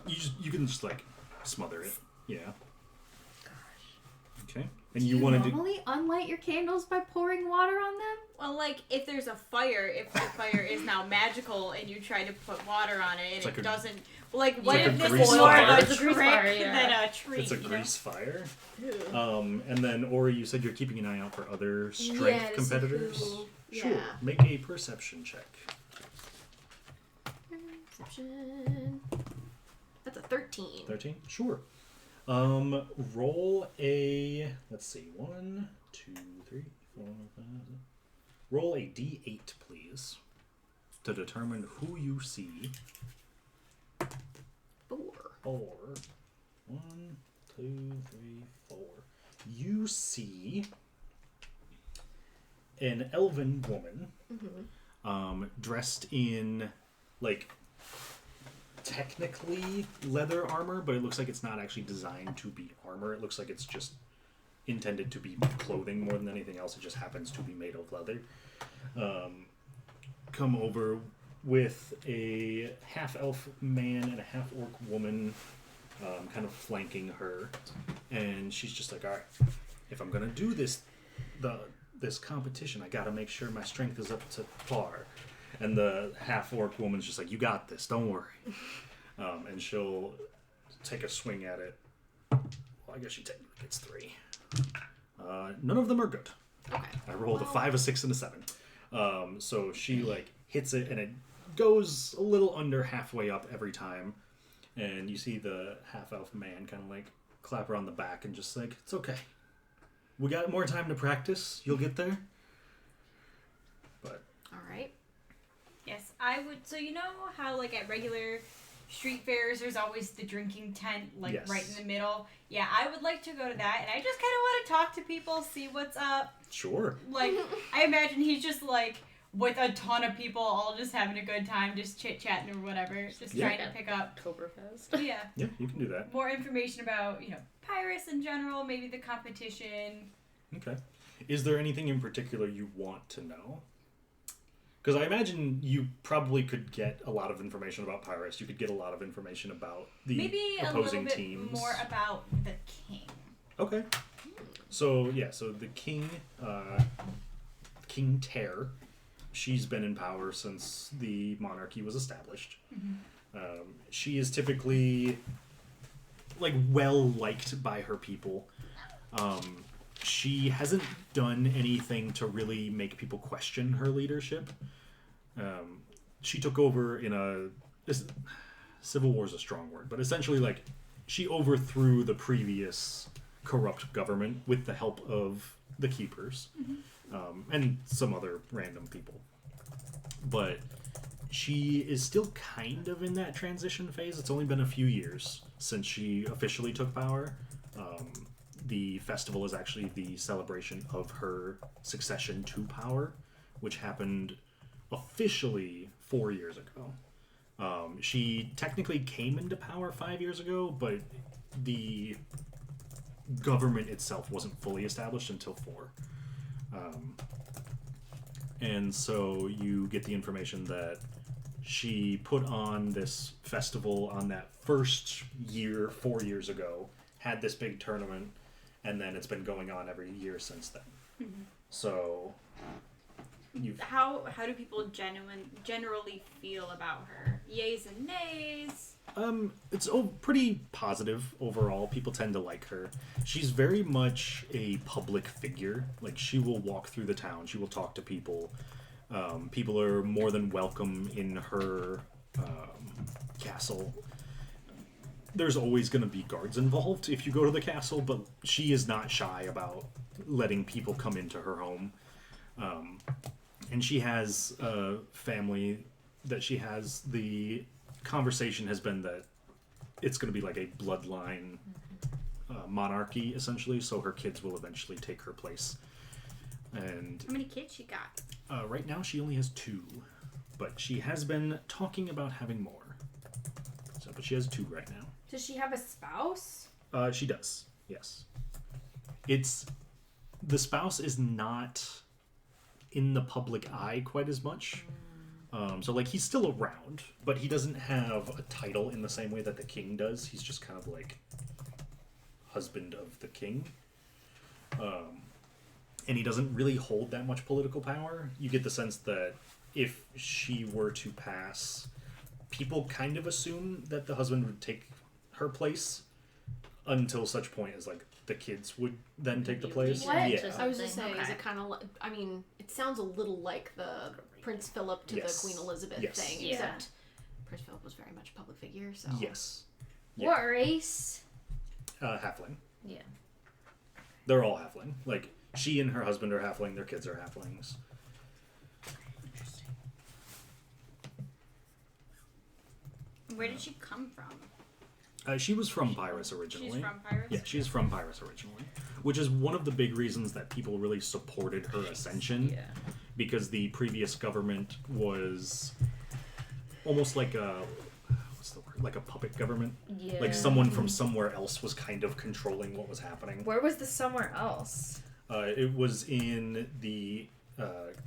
You can just like smother it. Yeah. Gosh. Okay. And Do you you wanted to. normally unlight your candles by pouring water on them? Well, like, if there's a fire, if the fire is now magical and you try to put water on it and like it a- doesn't... Like, what like if a this grease is more fire. of a It's a grease trick fire, yeah. than a treat? It's a you know? grease fire. And then, Ori, you said you're keeping an eye out for other strength Yeah, to see competitors. who- Sure. yeah. Make a perception check. Perception. That's a 13. 13? Sure. Roll a. Let's see. 1, 2, 3, 4, 5. Roll a d8, please, to determine who you see. 4. 4. 1, 2, 3, 4. You see an elven woman, dressed in, like, technically leather armor, but it looks like it's not actually designed to be armor. It looks like it's just intended to be clothing more than anything else. It just happens to be made of leather. Come over with a half-elf man and a half-orc woman kind of flanking her. And she's just like, all right, if I'm going to do this competition, I got to make sure my strength is up to par. And the half-orc woman's just like, you got this, don't worry. And she'll take a swing at it. Well, I guess she technically gets 3. None of them are good. Okay. I rolled a 5, a 6, and a 7. So she, like, hits it, and it goes a little under halfway up every time. And you see the half-elf man kind of, like, clap her on the back and just like, it's okay. We got more time to practice. You'll get there. But All right. Yes, I would. So you know how, like, at regular street fairs, there's always the drinking tent, like, Yes. right in the middle? Yeah, I would like to go to that, and I just kind of want to talk to people, see what's up. sure. Like, I imagine he's just, like, with a ton of people, all just having a good time, just chit-chatting or whatever, just Yeah. trying to pick up, Oktoberfest. yeah, Yeah, you can do that. more information about, you know, Pyrus in general, maybe the competition. Okay. Is there anything in particular you want to know? Because I imagine you probably could get a lot of information about Pyrus. You could get a lot of information about the Maybe a little opposing bit teams. more about the king. Okay. So the king, King Ter, she's been in power since the monarchy was established. She is typically, like, well liked by her people. She hasn't done anything to really make people question her leadership. She took over in civil war is a strong word, but essentially, like, she overthrew the previous corrupt government with the help of the keepers and some other random people. But she is still kind of in that transition phase. It's only been a few years since she officially took power. The festival is actually the celebration of her succession to power, which happened officially 4 years ago. She technically came into power 5 years ago, but the government itself wasn't fully established until 4. And so you get the information that she put on this festival on that first year, 4 years ago, had this big tournament, and then it's been going on every year since then. So How do people generally feel about her? Yays and nays? it's pretty positive overall. People tend to like her. She's very much a public figure. Like, she will walk through the town. She will talk to people. People are more than welcome in her castle. There's always going to be guards involved if you go to the castle, but she is not shy about letting people come into her home. And she has a family that she has. The conversation has been that it's going to be like a bloodline monarchy, essentially, so her kids will eventually take her place. And How many kids she got? right now she only has 2, but she has been talking about having more. So, but she has 2 right now. Does she have a spouse? She does, yes. The spouse is not in the public eye quite as much. So, like, he's still around, but he doesn't have a title in the same way that the king does. He's just kind of like husband of the king. And he doesn't really hold that much political power. You get the sense that if she were to pass, people kind of assume that the husband would take her place until such point as like the kids would then take the place. What? Yeah. I was just saying, is Okay. it kind of like, I mean, it sounds a little like the Prince Philip to Yes. the Queen Elizabeth Yes. thing, Yeah. except Prince Philip was very much a public figure, so. Yes. Yeah. What race? Halfling. Yeah. They're all halfling. Like, she and her husband are halfling, their kids are halflings. Where did she come from? She was from Pyrus originally. She's from Pyrus? Yeah, she's from Pyrus originally. Which is one of the big reasons that people really supported her ascension. Yeah. Because the previous government was almost like a... What's the word? Like a puppet government. Yeah. Like someone from somewhere else was kind of controlling what was happening. Where was the somewhere else? It was in the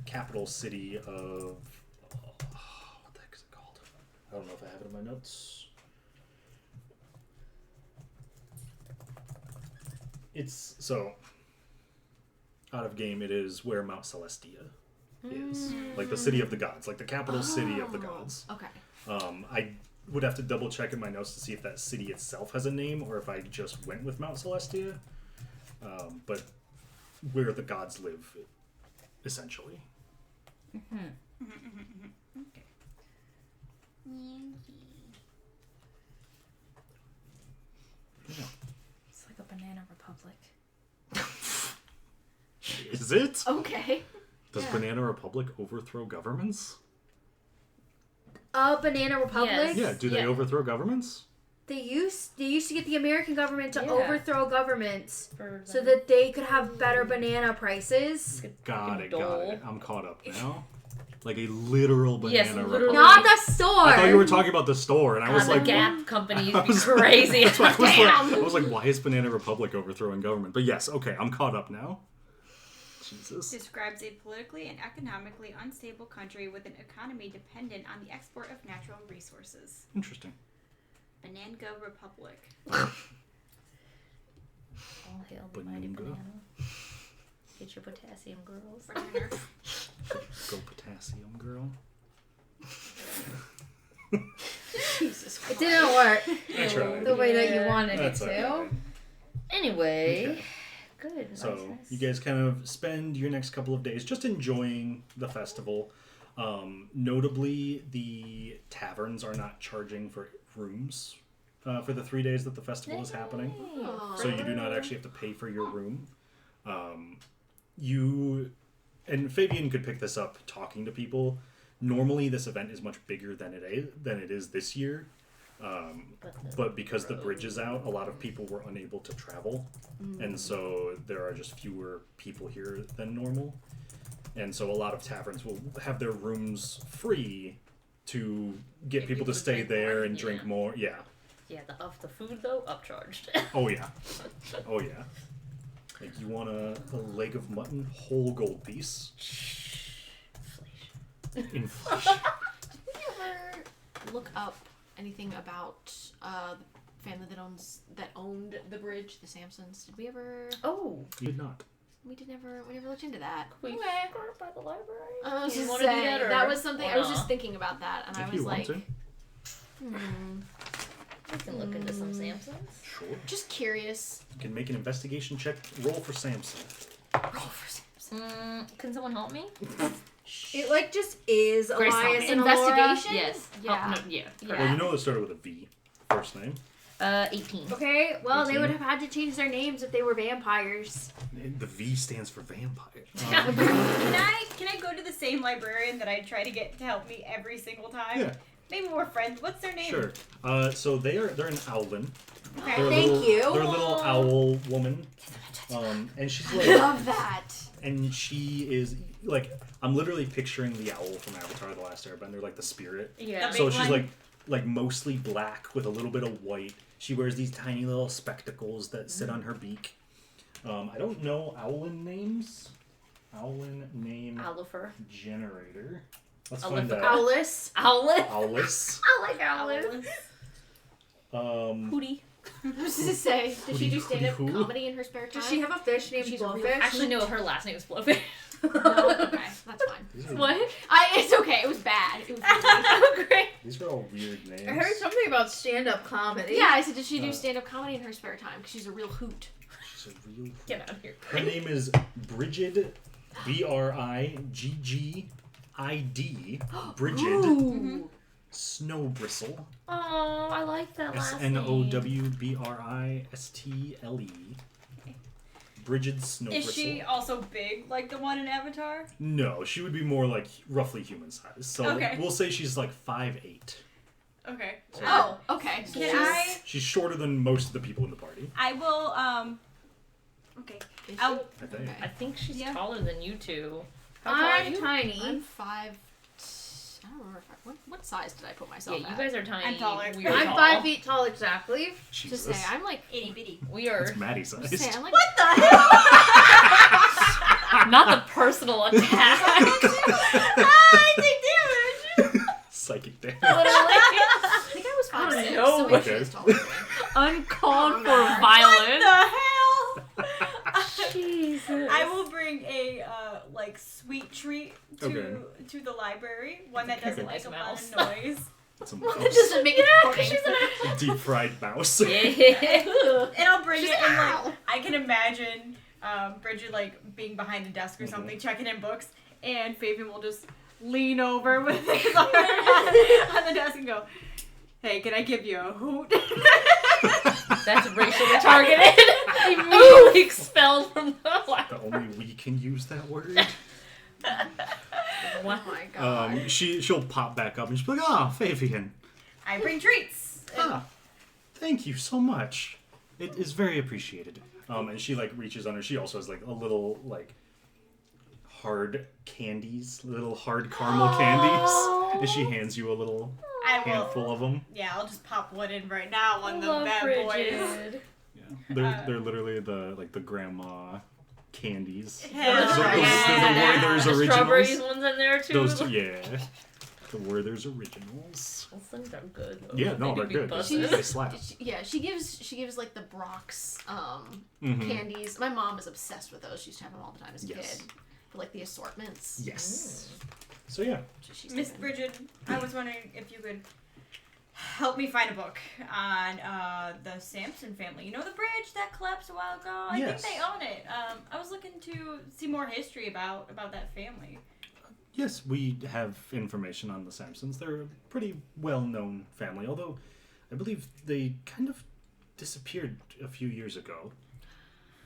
capital city of... what the heck is it called? I don't know if I have it in my notes. It's... So... Out of game, it is where Mount Celestia is. Like the city of the gods. Like the capital city of the gods. Okay. I would have to double check in my notes to see if that city itself has a name or if I just went with Mount Celestia. But where the gods live, essentially. Okay. Yeah. It's like a banana republic. Is it? Okay. Does Yeah. Banana Republic overthrow governments? Banana Republic? Yes. Yeah, do they Yeah. overthrow governments? They used to get the American government to Yeah. overthrow governments For so that they could have better banana prices. Got it, got dole. it. I'm caught up now. Like a literal Banana Yes, Republic. literally. Not the store. I thought you were talking about the store, and I was the like, Gap company I would be was- crazy. That's why Damn. I was like, why is Banana Republic overthrowing government? But yes, okay, I'm caught up now. Jesus. Describes a politically and economically unstable country with an economy dependent on the export of natural resources. Interesting. Bananga Republic. All hail the mighty Banana. banana. Get your potassium, girls. Banana. Go potassium, girl. Jesus It Christ. didn't work I tried. the way that you wanted it That's to. okay. Anyway, Okay. good. So nice. you guys kind of spend your next couple of days just enjoying the festival. Notably, the taverns are not charging for rooms for the 3 days that the festival is happening. Aw. So you do not actually have to pay for your room. You and Favyon could pick this up talking to people. Normally, this event is much bigger than it is this year. But because the bridge is out, a lot of people were unable to travel, and so there are just fewer people here than normal. And so a lot of taverns will have their rooms free to get people to stay drink there more, and drink yeah. more. Yeah. Yeah, the food though upcharged. Oh yeah. Oh yeah. Like you want a leg of mutton, whole gold piece. Inflation. Did we ever look up anything about the family that owned the bridge, the Sampsons? Did we ever? Oh, You did not. We never looked into that. we Anyway. go by the library. I was You just wanna do saying, that, that or- was something or I was not? just thinking about that, and I If was you want like, to. We can look into some Samsons. Sure. just curious. You can make an investigation check. Roll for Samson. Roll for Samson. Can someone help me? It like just is Grace, help Elias me. and Alora. Investigation? Yes. Yeah. Oh, no, yeah. Well, you know it started with a V. First name. 18. Okay, well they 18. would have had to change their names if they were vampires. The V stands for vampire. Can I go to the same librarian that I try to get to help me every single time? Yeah. Maybe we're friends. What's their name? Sure. So they're an owlin. Okay. They're a Thank little, you. They're a little owl woman. And she's I like, love that. and she is like, I'm literally picturing the owl from Avatar: The Last Airbender, like the spirit. Yeah. The So big she's one? like mostly black with a little bit of white. She wears these tiny little spectacles that sit on her beak. I don't know owlin names. Owlin name Owlifer. generator. Let's Owlifer. find out. Owlus. Owlet. Owlis. I like Owlus. Hootie. I was gonna say, does she do stand-up Who? comedy in her spare time? Does she have a fish named She's a real- Blowfish? Actually, no, her last name is Blowfish. No, okay, that's fine. What? It's okay. It was bad. It was really Great. These are all weird names. I heard something about stand-up comedy. Yeah, I said, does she do stand-up comedy in her spare time? Because she's a real hoot. She's a real... Get out of here. Her name is Brigid, Brigid, Brigid Ooh. Snowbristle, Oh, I like that last Snowbristle. Brigid Snowbristle. Is she also big like the one in Avatar? No, she would be more like roughly human size. So Okay. we'll say she's like 5'8". Okay. Oh, okay. Can I? She's shorter than most of the people in the party. I will. Okay. Is I'll- she? I think. I think she's Yeah. taller than you two. How tall are I'm you? tiny. I'm 5. I don't remember what size did I put myself Yeah, you at? guys are tiny. I'm taller. We are I'm tall. 5 feet tall exactly. Jesus. Just say I'm like Itty bitty. We are It's Maddie just sized. say I'm like What the hell? not the personal attack. I take damage. Psychic damage. I think I was 5'6", no. so maybe Okay. she's taller than me. Uncalled for What violence. the hell? Jesus. I will bring a like sweet treat to Okay. the library. One that doesn't Like make a a lot mouse. of noise. It's a It mouse. doesn't make it pudding. Deep fried mouse. Yeah. And I'll bring She's it and ow. like I can imagine Bridget like being behind a desk or something, checking in books, and Favyon will just lean over with his arm on the desk and go, "Hey, can I give you a hoot?" That's racially targeted. Immediately expelled from the lab. The only we can use that word. Oh my god. She'll pop back up and she'll be like, "Ah, Favyon. I bring treats. Ah, thank you so much. It is very appreciated." And she like reaches under. She also has like a little like hard candies, little hard caramel candies, and she hands you a little I will. handful of them. Yeah, I'll just pop one in right now on the Love bad boys. Bridget. Yeah, they're literally the grandma candies. Hell Those are yeah. the Werther's The originals. strawberries ones in there too. Those two, yeah. The Werther's originals. Those things are good. Though. Yeah, no, They they're do good. be They busted. slap. She gives like the Brock's Mhm. candies. My mom is obsessed with those. She used to have them all the time as a Yes. kid. For like the assortments. Yes. So yeah. She's Miss given. Bridget, I was wondering if you could help me find a book on the Sampson family. You know the bridge that collapsed a while ago? I Yes. think they own it. I was looking to see more history about that family. Yes, we have information on the Sampsons. They're a pretty well-known family, although I believe they kind of disappeared a few years ago.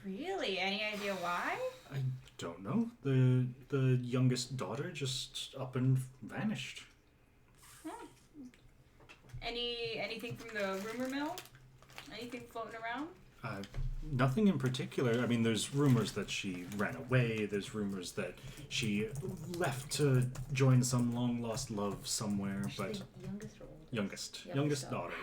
Really? Any idea why? I don't know. The youngest daughter just up and vanished. Anything from the rumor mill? Anything floating around? Nothing in particular. I mean, there's rumors that she ran away. There's rumors that she left to join some long-lost love somewhere. But The youngest or oldest? youngest Youngest daughter.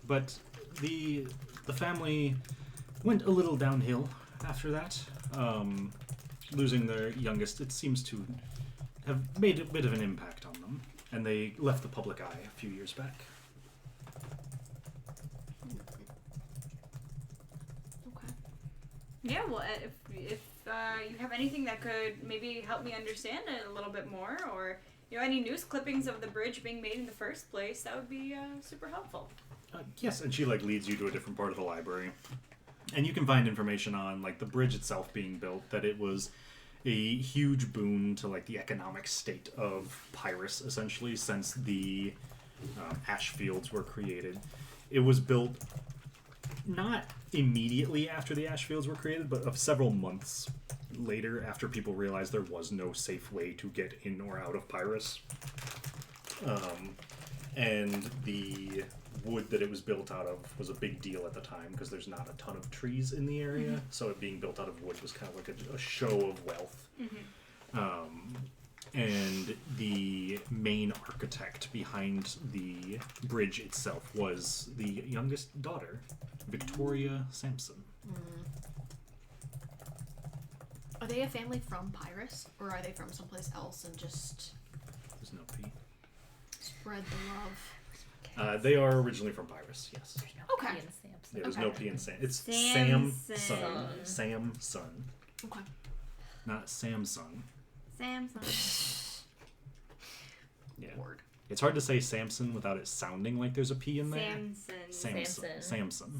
But the family went a little downhill after that. Losing their youngest, it seems to have made a bit of an impact on them, and they left the public eye a few years back. Okay. Yeah, well, if you have anything that could maybe help me understand it a little bit more, or any news clippings of the bridge being made in the first place, that would be super helpful. Yes, and she leads you to a different part of the library, and you can find information on the bridge itself being built. That it was a huge boon to the economic state of Pyrus, essentially, since the ash fields were created. It was built not immediately after the ash fields were created, but of several months later, after people realized there was no safe way to get in or out of Pyrus. And the wood that it was built out of was a big deal at the time because there's not a ton of trees in the area, so it being built out of wood was kind of like a show of wealth. And the main architect behind the bridge itself was the youngest daughter, Victoria Sampson. Are they a family from Pyrus, or are they from someplace else and just? There's no P. Spread the love. They are originally from Pyrus, yes. Okay. Ian Sampson. Yeah, there's Okay. no P in Sam. It's Samson. Samson. Samson. Okay. Not Samsung. Samson. Yeah. Word. It's hard to say Samson without it sounding like there's a P in there. Samson. Samson. Samson,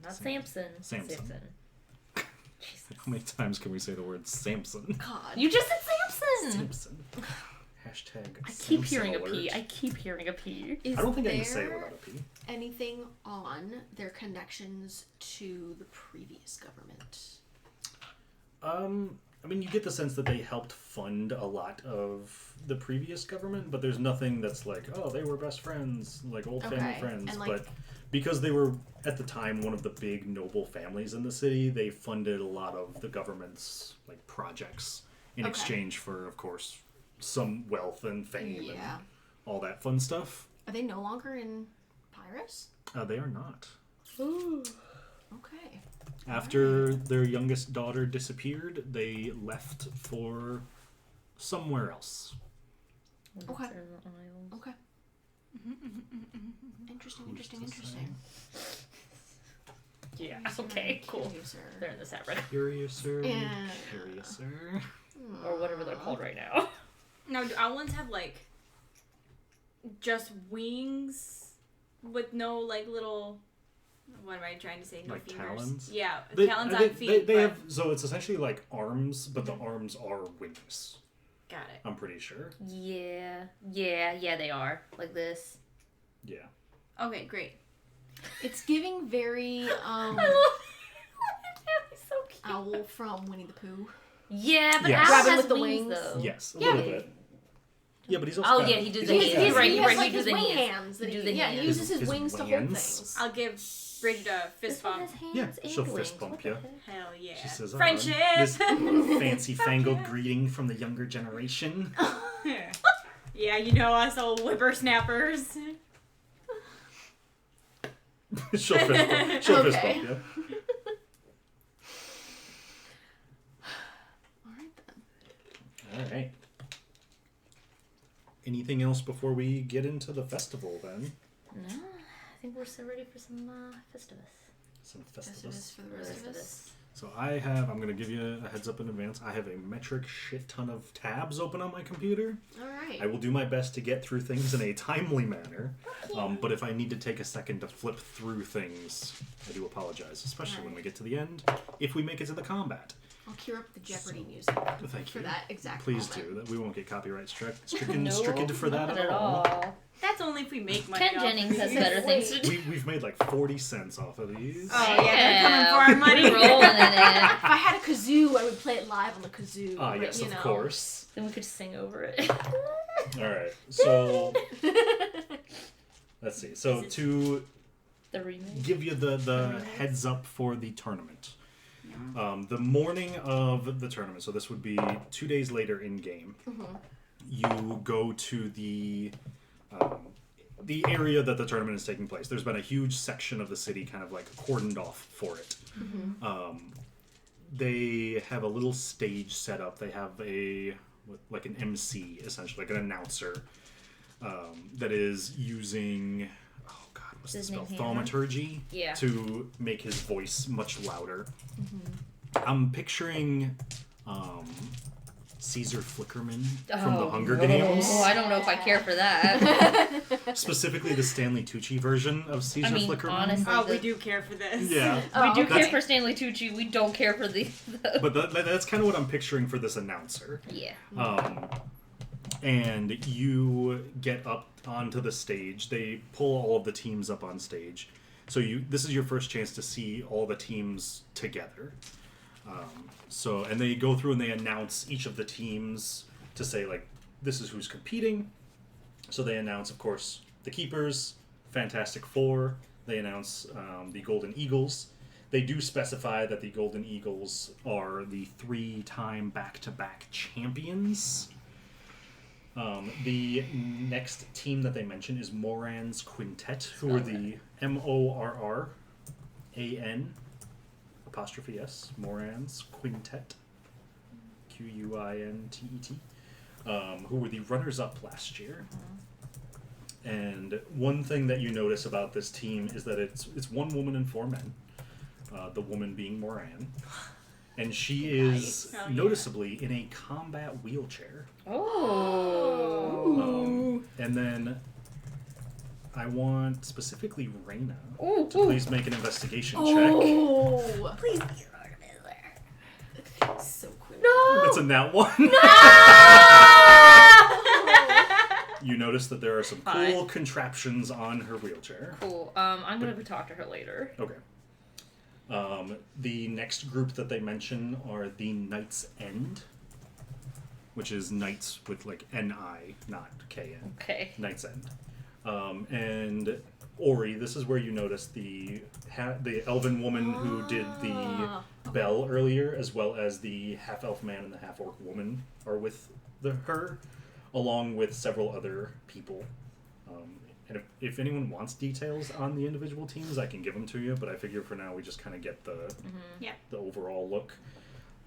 not Samson. Samson. How many times can we say the word Samson? God. You just said Samson. Samson. Hashtag I keep Samson hearing alert. a P. I keep hearing a P. Is I don't think I there can say it without a P. anything on their connections to the previous government? I mean, you get the sense that they helped fund a lot of the previous government, but there's nothing that's like, oh, they were best friends, like old family Okay, friends. and, like- But because they were, at the time, one of the big noble families in the city, they funded a lot of the government's like projects in Okay. exchange for, of course, some wealth and fame Yeah. and all that fun stuff. Are they no longer in Pyrus? They are not. Okay. After their youngest daughter disappeared, they left for somewhere else. Okay. Wizard Isles. Okay. Interesting. Who's to say? Yeah. Okay. Cool. They're in the subreddit Curiouser, Yeah. curiouser. or whatever they're called right now. Now, do owlins have like just wings with no like little? What am I trying to say? No Like fingers. talons? Yeah, They, talons they, on feet. they but... have, so it's essentially like arms, but the arms are wings. Got it. I'm pretty sure. Yeah, they are like this. Yeah. Okay, great. It's giving very I love it. So cute. owl from Winnie the Pooh. Yeah, but Yes. Owl Rabbit has with the wings, wings. though. Yes, a Yeah. little bit. Yeah, but he's also Oh got- yeah, he does he's the also hands. got- You're right. He You're has right. like He does his the wing hands. hands. That Do he, the yeah, he hands. uses his His wings to hold hands. things. I'll give Bridget a fist This one bump. has hands Yeah, and she'll wings. fist bump What the you. heck? Hell yeah. She says, Friendship. This fancy fangled Friendship. greeting from the younger generation. Yeah, you know us old whippersnappers. She'll fist bump. She'll fist Okay. bump you. Alright then. All right. Anything else before we get into the festival then? No, I think we're so ready for some Festivus. Some Festivus festivus. for the rest of us. So I'm going to give you a heads up in advance. I have a metric shit ton of tabs open on my computer. Alright. I will do my best to get through things in a timely manner. But if I need to take a second to flip through things, I do apologize, especially when we get to the end, if we make it to the combat. I'll cue up the Jeopardy music Thank for you. that exact Please moment. do. That we won't get copyright stricken No, for that not at all. That's only if we make money. Ken off Jennings of has these. better things to do. We've made like 40 cents off of these. Oh yeah, they're coming for our money. We're rolling in it. If I had a kazoo, I would play it live on the kazoo. Ah, but, yes, you of know. course. Then we could sing over it. All right. So let's see. So to The remake. give you the heads up for the tournament. The morning of the tournament, so this would be 2 days later in game, you go to the area that the tournament is taking place. There's been a huge section of the city kind of like cordoned off for it. They have a little stage set up. They have like an MC, essentially, like an announcer, that is using... What's the His spell? name Hammer? Thaumaturgy Yeah. to make his voice much louder. I'm picturing Caesar Flickerman from the Hunger Games. Oh, I don't know if I care for that. Specifically the Stanley Tucci version of Caesar I mean, Flickerman. honestly, Oh, we do care for this. Yeah. we do That's- care for Stanley Tucci. We don't care for the But that's kind of what I'm picturing for this announcer. yeah. And you get up onto the stage. They pull all of the teams up on stage. So this is your first chance to see all the teams together. And they go through and they announce each of the teams to say, like, this is who's competing. So they announce, of course, the Keepers, Fantastic Four. They announce the Golden Eagles. They do specify that the Golden Eagles are the 3-time back-to-back champions. The next team that they mention is Moran's Quintet, who are the MORRAN''S Moran's Quintet, Quintet. who were the runners-up last year. And one thing that you notice about this team is that it's 1 woman and 4 men. The woman being Moran. And she is Hell yeah. noticeably in a combat wheelchair. Oh. And then I want specifically Raina Ooh, to please make an investigation check. Oh, Please be an organizer. so cool. No. That's a nat 1. You notice that there are some cool Hi. contraptions on her wheelchair. Cool. I'm gonna go talk to her later. Okay. The next group that they mention are the Knight's End, which is knights with like N-I, not K-N. Okay. Knight's End. And Ori, this is where you notice the elven woman who did the bell earlier, as well as the half-elf man and the half-orc woman are with her, along with several other people. And if anyone wants details on the individual teams, I can give them to you, but I figure for now we just kind of get the overall look.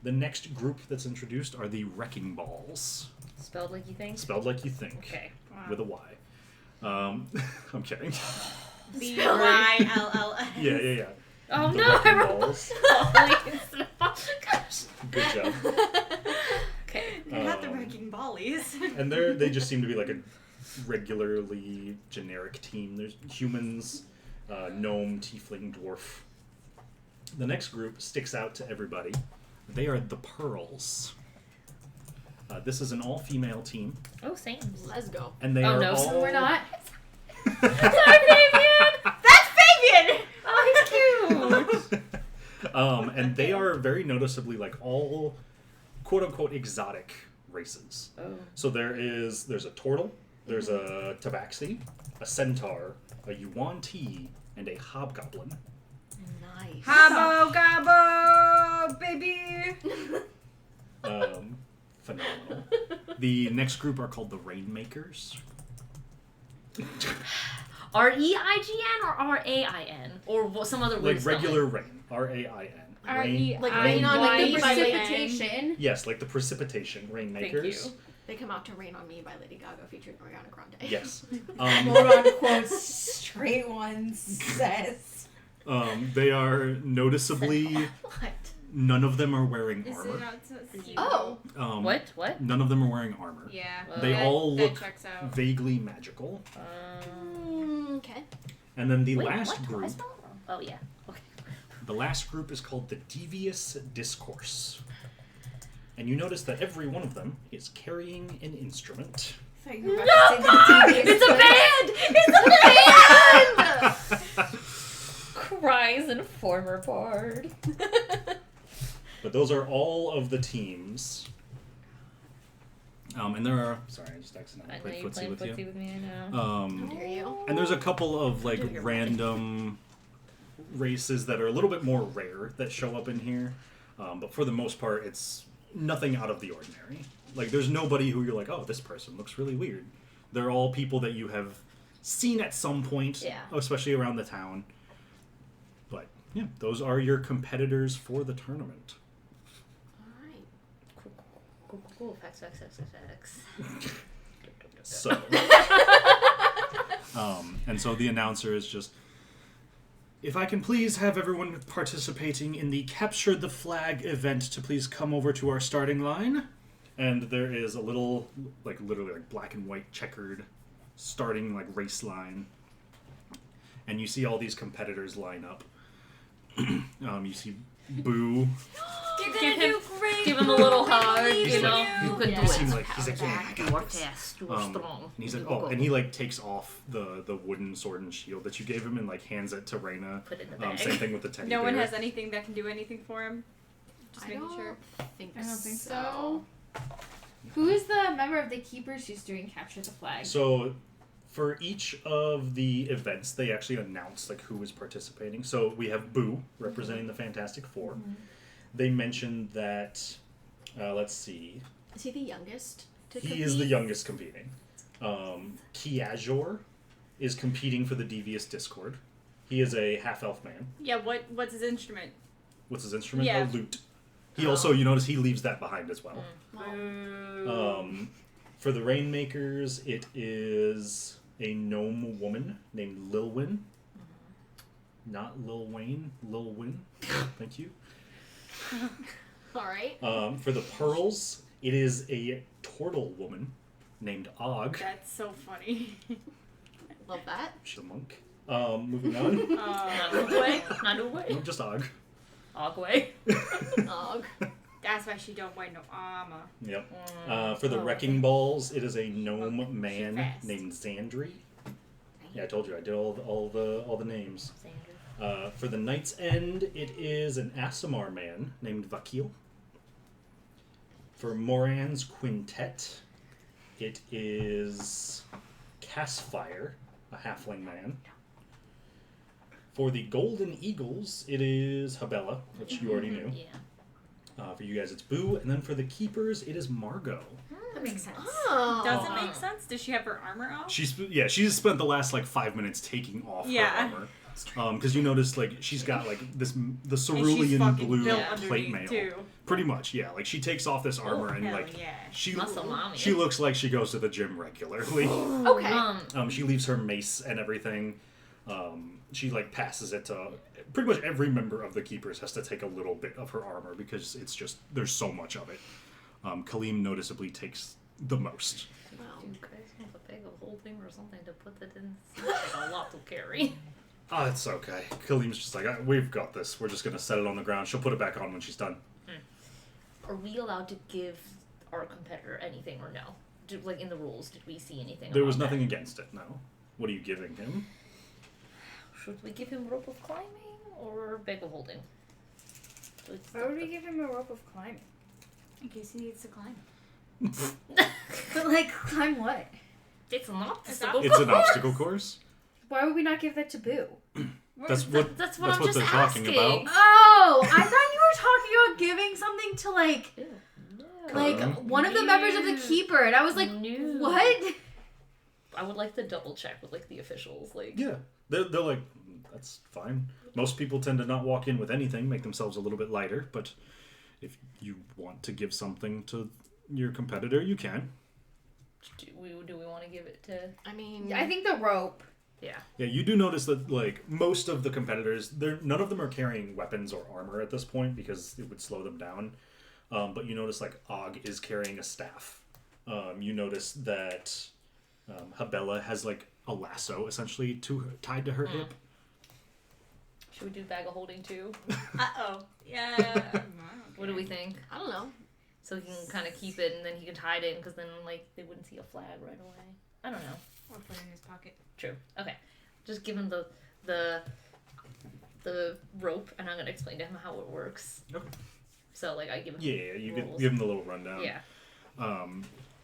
The next group that's introduced are the Wrecking Balls. Spelled like you think? Spelled like you think. Okay. With a Y. I'm kidding. B-Y-L-L-S. Yeah. Oh The no! I Wrecking wrote Balls. Gosh. Good job. Okay. They're not the wrecking ballies. And they just seem to be like a regularly generic team. There's humans, gnome, tiefling, dwarf. The next group sticks out to everybody. They are the Pearls. This is an all-female team, Oh, same. Let's go. and they Oh, are no, all... So we're not. Sorry, Fabian! That's Favyon! Oh, he's cute! And they are very noticeably like all quote-unquote exotic races. Oh. So there's a turtle, there's a tabaxi, a centaur, a yuan-ti, and a hobgoblin. Nice. Habbo gobbo, baby! Phenomenal. The next group are called the Rainmakers. R-E-I-G-N or R-A-I-N? Or some other weird Like spelling? regular rain. R-A-I-N. R-E-I-N. Like rain on Like me the by Lena. precipitation. Yes, like the precipitation. Rainmakers. you. They come out to Rain on Me by Lady Gaga featuring Ariana Grande. Yes. Quote unquote straight ones says. They are noticeably... What? None of them are wearing Is it armor. not so Oh. What? None of them are wearing armor. Yeah. They that- all that look checks out. vaguely magical. Okay. And then the Wait, last what? group... I spelled it wrong. Oh, yeah. Okay. The last group is called the Devious Discourse. And you notice that every one of them is carrying an instrument. So you were about to say the devious It's a twist. band! It's a band! Cries and former bard. But those are all of the teams. And there are... Sorry, I just accidentally I know played you're footsie playing with footsie you. with me, I know. How dare you? And there's a couple of like Dude, you're random races that are a little bit more rare that show up in here. But for the most part, it's nothing out of the ordinary. Like, there's nobody who you're like, oh, this person looks really weird. They're all people that you have seen at some point, Yeah. especially around the town. But, yeah, those are your competitors for the tournament. Alright. Cool. Facts. So, and so the announcer is just, if I can please have everyone participating in the Capture the Flag event to please come over to our starting line. And there is a little, like, literally, like, black and white checkered starting, like, race line. And you see all these competitors line up. You see Boo. You're Give gonna him- do great. Give him a little hug, He's you like- know. he- You could he do seems it. like, he's like, yeah, I got You are this. fast. You are strong. And he's like, You oh, go. and he like takes off the wooden sword and shield that you gave him and like hands it to Raina. Put it in the bag. Same thing with the teddy No bear. one has anything that can do anything for him. Just I making don't sure. think I don't think so. so. Who is the member of the Keepers who's doing Capture the Flag? So for each of the events, they actually announce like who is participating. So we have Boo representing the Fantastic Four. They mentioned that. Let's see. Is he the youngest to He compete? is the youngest competing. Kiajor is competing for the Devious Discord. He is a half-elf man. Yeah, what's his instrument? What's his instrument? Yeah. A lute. He also, you notice he leaves that behind as well. Well, Boo. For the Rainmakers, it is a gnome woman named Lilwyn. Not Lil Wayne, Lil Wyn. Thank you. All right. For the Pearls, it is a turtle woman named Og. That's so funny. Love that. She's a monk. Moving on. Not Uwe. Not No, Uwe. just Og. Ogway. Og. That's why she don't wear no armor. Yep. For the Wrecking Balls, it is a gnome man fast. named Xandri. Yeah, I told you I did all the names. For the Knight's End, it is an Aasimar man named Vakil. For Moran's Quintet, it is Cassfire, a halfling man. For the Golden Eagles, it is Habella, which you already knew. Yeah. For you guys, it's Boo. And then for the Keepers, it is Margot. That makes sense. Oh. Does it make sense? Does she have her armor off? She's spent the last like 5 minutes taking off her armor. Because you notice like she's got like the cerulean blue plate mail. Too. Pretty much, yeah. Like she takes off this armor and hell like yeah. Muscle mommy. she looks like she goes to the gym regularly. Okay. She leaves her mace and everything. She like passes it to pretty much every member of the Keepers has to take a little bit of her armor because it's just there's so much of it. Kaleem noticeably takes the most. Do you guys have a bag of holding or something to put that in? It's like a lot to carry. Oh, it's okay. Kaleem's just like, we've got this. We're just gonna set it on the ground. She'll put it back on when she's done. Are we allowed to give our competitor anything or no? Like in the rules, did we see anything? There was about nothing that? against it, no. What are you giving him? Should we give him rope of climbing or bag of holding? Why would we give him a rope of climbing? In case he needs to climb. But like, climb what? It's an obstacle. It's an obstacle course. Why would we not give that to Boo? That's what That's what I'm just they're talking asking. about. Oh, I thought you were talking about giving something to like No. one of the members of the Keeper, and I was like, No. what? I would like to double check with like the officials. Like, Yeah. They're like, that's fine. Most people tend to not walk in with anything, make themselves a little bit lighter, but if you want to give something to your competitor, you can. do we want to give it to? I mean, I think the rope. Yeah. Yeah, you do notice that like most of the competitors, none of them are carrying weapons or armor at this point because it would slow them down. But you notice like Og is carrying a staff. You notice that Habella has like a lasso essentially tied to her hip. Should we do bag of holding too? Uh-oh. Yeah. What do we think? I don't know. So he can kind of keep it and then he can hide it because then like they wouldn't see a flag right away. I don't know. Or put it in his pocket. True. Okay. Just give him the rope and I'm gonna explain to him how it works. Okay. So like I give him You rules. could give him the little rundown. Yeah.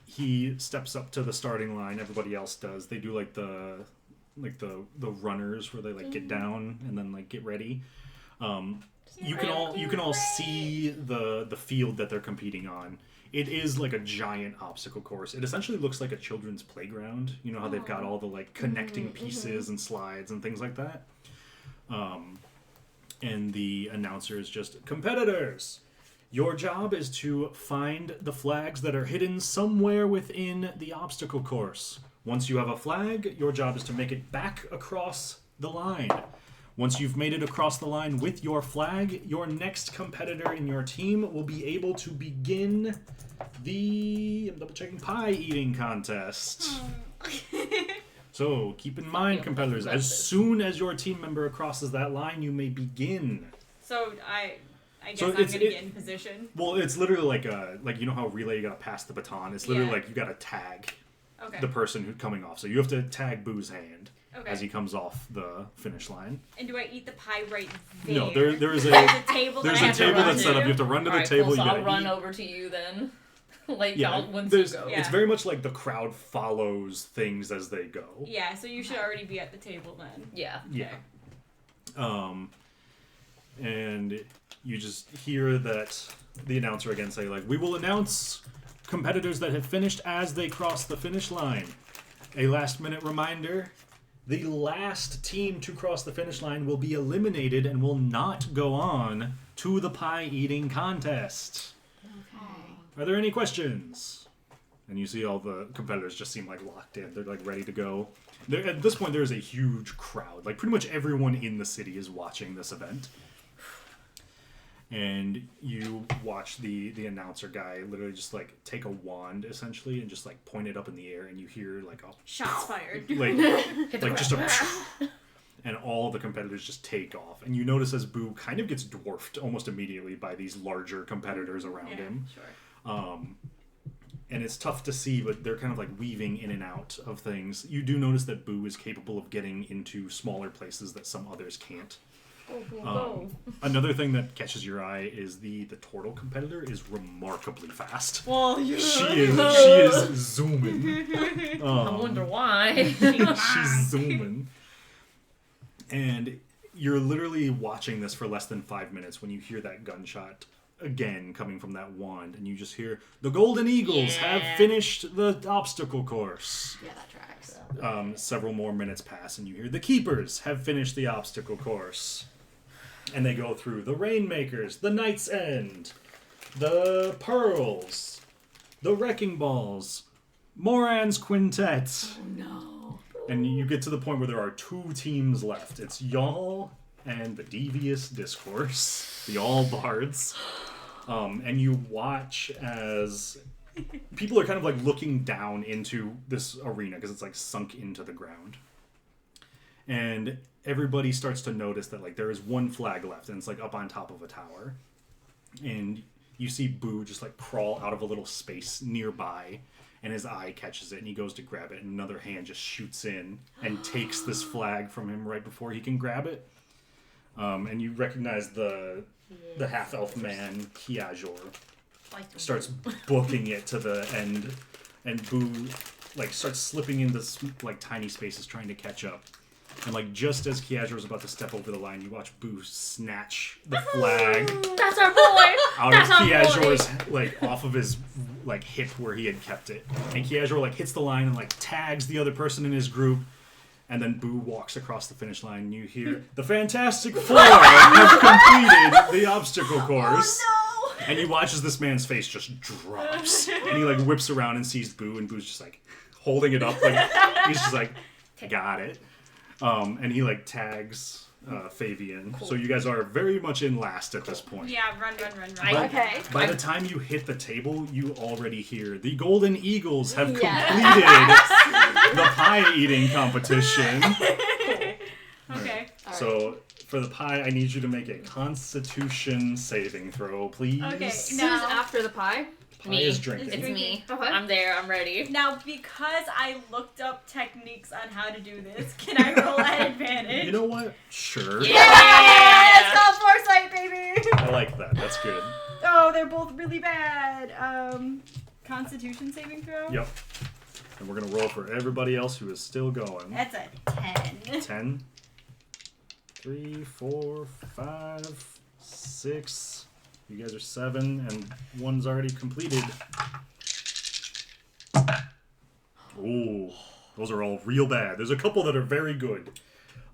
He steps up to the starting line. Everybody else does. They do like the runners where they like get down and then like get ready. You can all see the field that they're competing on. It is like a giant obstacle course. It essentially looks like a children's playground. You know how they've got all the like connecting pieces and slides and things like that. And the announcer is just, competitors, your job is to find the flags that are hidden somewhere within the obstacle course. Once you have a flag, your job is to make it back across the line. Once you've made it across the line with your flag, your next competitor in your team will be able to begin the, I'm double checking, pie eating contest. So keep in mind, competitors, as soon as your team member crosses that line, you may begin. So I guess So I'm gonna it's- get in position. Well, it's literally like you know how relay you gotta pass the baton. It's literally Yeah. like you gotta tag Okay. the person who's coming off. So you have to tag Boo's hand Okay. as he comes off the finish line. And do I eat the pie right there? No, there is a There's a table. there's that I a have to table run that's set to? up. You have to run to the Alright, table. cool, so You I'll gotta run eat. over to you then. Like Yeah, once you go. Yeah. It's very much like the crowd follows things as they go. Yeah, so you should already be at the table then. Yeah. Yeah. And you just hear that the announcer again say, like, we will announce competitors that have finished as they cross the finish line. A last-minute reminder, the last team to cross the finish line will be eliminated and will not go on to the pie-eating contest. Okay. Are there any questions? And you see all the competitors just seem like locked in. They're like ready to go. At this point, there's a huge crowd. Like pretty much everyone in the city is watching this event. And you watch the announcer guy literally just like take a wand essentially and just like point it up in the air, and you hear like a Shots fired. like just a and all the competitors just take off. And you notice as Boo kind of gets dwarfed almost immediately by these larger competitors around him. Sure. And it's tough to see, but they're kind of like weaving in and out of things. You do notice that Boo is capable of getting into smaller places that some others can't. Another thing that catches your eye is the turtle competitor is remarkably fast. Well, she is zooming. I wonder why. She's zooming. And you're literally watching this for less than 5 minutes when you hear that gunshot again coming from that wand, and you just hear the Golden Eagles have finished the obstacle course. Yeah, that tracks. Several more minutes pass, and you hear the Keepers have finished the obstacle course. And they go through the Rainmakers, the Knight's End, the Pearls, the Wrecking Balls, Moran's Quintet. Oh, no. And you get to the point where there are 2 teams left. It's y'all and the Devious Discourse, the All Bards. And you watch as people are kind of like looking down into this arena because it's like sunk into the ground. And everybody starts to notice that like there is one flag left, and it's like up on top of a tower. And you see Boo just like crawl out of a little space nearby, and his eye catches it, and he goes to grab it, and another hand just shoots in and takes this flag from him right before he can grab it. And you recognize the half-elf man, Kiajor, starts booking it to the end, and Boo like starts slipping into like tiny spaces trying to catch up. And like just as Kiajor is about to step over the line, you watch Boo snatch the flag That's our boy. out That's of our Kiajor's boy. like off of his like hip where he had kept it. And Kiajor like hits the line and like tags the other person in his group. And then Boo walks across the finish line, and you hear the Fantastic Four have completed the obstacle course. Oh, no! And you watch as this man's face just drops, and he like whips around and sees Boo, and Boo's just like holding it up, like he's just like, got it. And he like tags Favyon. Cool. So you guys are very much in last at this point. Yeah, run. But Okay. by the time you hit the table, you already hear the Golden Eagles have completed the pie eating competition. Okay. So for the pie, I need you to make a Constitution saving throw, please. Okay, Who's now after the pie? Pie Me. is drinking. It's me. Okay. I'm there. I'm ready. Now, because I looked up techniques on how to do this, can I roll at advantage? You know what? Sure. Yeah. Let's go foresight, baby! I like that. That's good. Oh, they're both really bad. Constitution saving throw? Yep. And we're going to roll for everybody else who is still going. That's a 10. 10. 3, 4, 5, 6. You guys are 7, and one's already completed. Ooh, those are all real bad. There's a couple that are very good.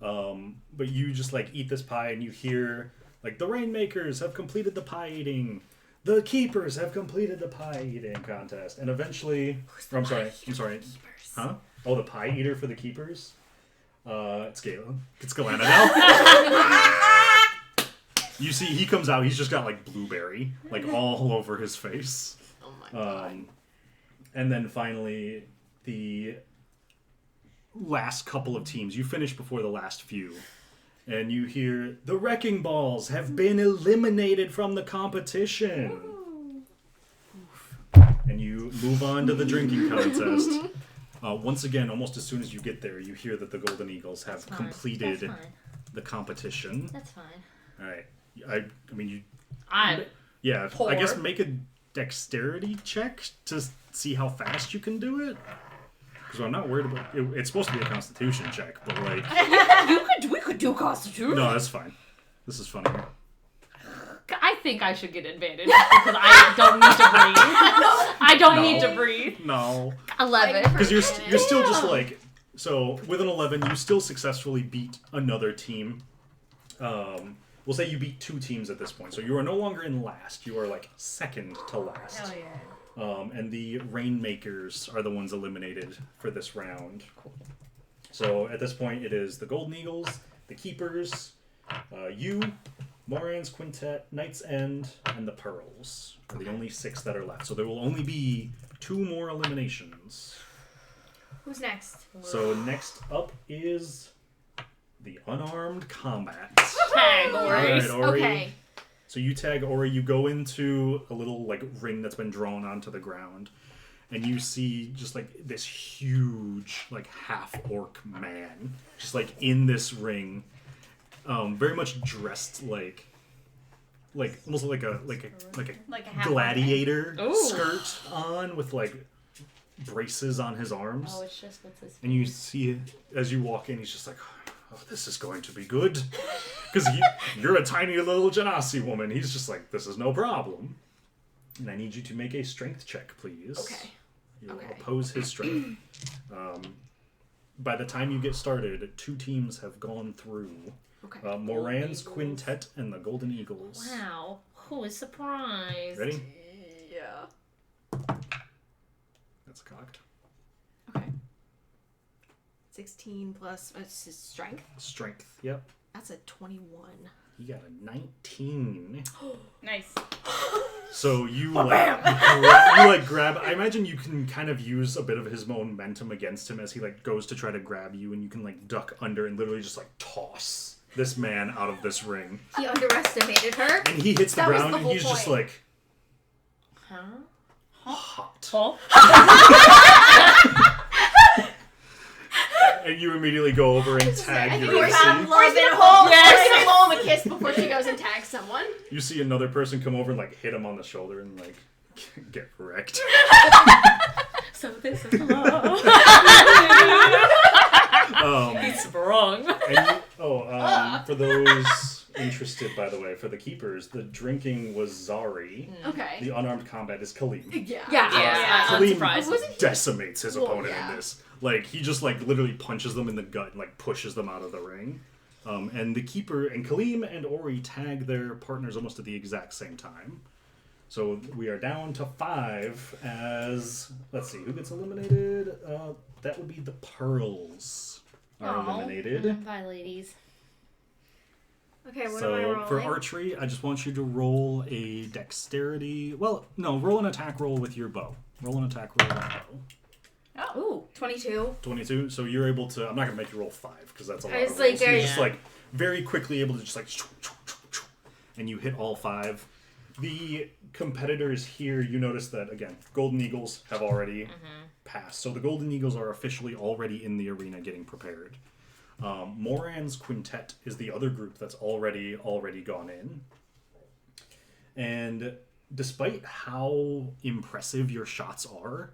But you just like eat this pie, and you hear like the Rainmakers have completed the pie eating. The Keepers have completed the pie eating contest, and eventually, I'm sorry. Huh? Oh, the pie eater for the Keepers. It's Galen. It's Galena now. You see, he comes out. He's just got like blueberry, like all over his face. Oh my god. And then finally, the last couple of teams. You finish before the last few. And you hear, the Wrecking Balls have been eliminated from the competition. And you move on to the drinking contest. Once again, almost as soon as you get there, you hear that the Golden Eagles have completed the competition. That's fine. All right. I mean, you... I'm Yeah, poor. I guess make a dexterity check to see how fast you can do it. Because I'm not worried about it. It's supposed to be a constitution check, but like... We could do Constitution. No, that's fine. This is funny. I think I should get advantage because I don't need to breathe. I don't need to breathe. No. 11. Because you're still just like... So, with an 11, you still successfully beat another team. We'll say you beat 2 teams at this point. So you are no longer in last. You are like second to last. Hell And the Rainmakers are the ones eliminated for this round. Cool. So at this point, it is the Golden Eagles, the Keepers, you, Moran's Quintet, Knight's End, and the Pearls are the only 6 that are left. So there will only be 2 more eliminations. Who's next? So next up is the Unarmed Combat. Tag, All Ori. right, Ori. Okay. So you tag Ori, you go into a little like ring that's been drawn onto the ground, and you see just like this huge like half-orc man just like in this ring, very much dressed like almost like a half gladiator Ooh. skirt on with like braces on his arms. Oh, it's just what's his And you see, as you walk in, he's just like, oh, this is going to be good. Because you're a tiny little Genasi woman. He's just like, this is no problem. And I need you to make a strength check, please. Okay. You'll Okay. oppose his strength. By the time you get started, 2 teams have gone through. Okay. Moran's Eagles. Quintet and the Golden Eagles. Wow. Who is surprised? Ready? Yeah. That's cocked. Okay. 16 plus what's his strength? Strength, yep. That's a 21. He got a 19. Nice. So you like grab. I imagine you can kind of use a bit of his momentum against him as he like goes to try to grab you, and you can like duck under and literally just like toss this man out of this ring. He underestimated her. And he hits the That was ground the and whole he's just point. like Huh? hot. Oh. And you immediately go over and tag I think Eurydice. love and hold. Yes. Blow him a kiss before she goes and tags someone. You see another person come over and like hit him on the shoulder and like get wrecked. So this is love. He's wrong. And for those interested, by the way, for the Keepers, the drinking was Zari. Okay. The unarmed combat is Kaleem. Yeah. Yeah, I'm Kaleem surprised. Wasn't he? decimates his Well, opponent yeah. in this. Like, he just, like, literally punches them in the gut and, like, pushes them out of the ring. And the Keeper and Kaleem and Ori tag their partners almost at the exact same time. So we are down to 5 as, let's see, who gets eliminated? That would be the Pearls are Aw. eliminated. Bye, ladies. Okay, what am I So rolling? for archery, I just want you to roll a dexterity. Well, no, roll an attack roll with your bow. Roll an attack roll with your bow. Ooh. 22. 22. So you're able to. I'm not gonna make you roll 5 because that's a lot. It's Of like rolls. You're a- just like very quickly able to just like, and you hit all 5. The competitors here, you notice that again, Golden Eagles have already passed. So the Golden Eagles are officially already in the arena getting prepared. Moran's Quintet is the other group that's already gone in. And despite how impressive your shots are,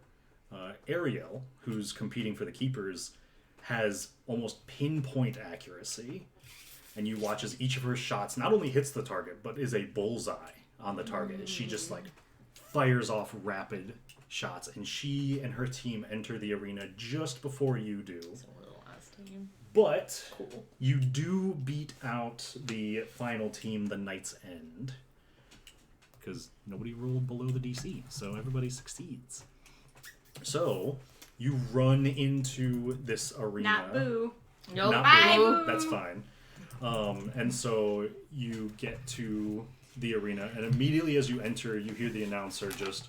Ariel, who's competing for the Keepers, has almost pinpoint accuracy. And you watch as each of her shots not only hits the target, but is a bullseye on the target. She just like fires off rapid shots, and she and her team enter the arena just before you do. But you do beat out the final team, the Knight's End, because nobody rolled below the DC, so everybody succeeds. So you run into this arena. Not boo. Nope. Not Bye, boo. boo. That's fine. And so you get to the arena, and immediately as you enter, you hear the announcer just,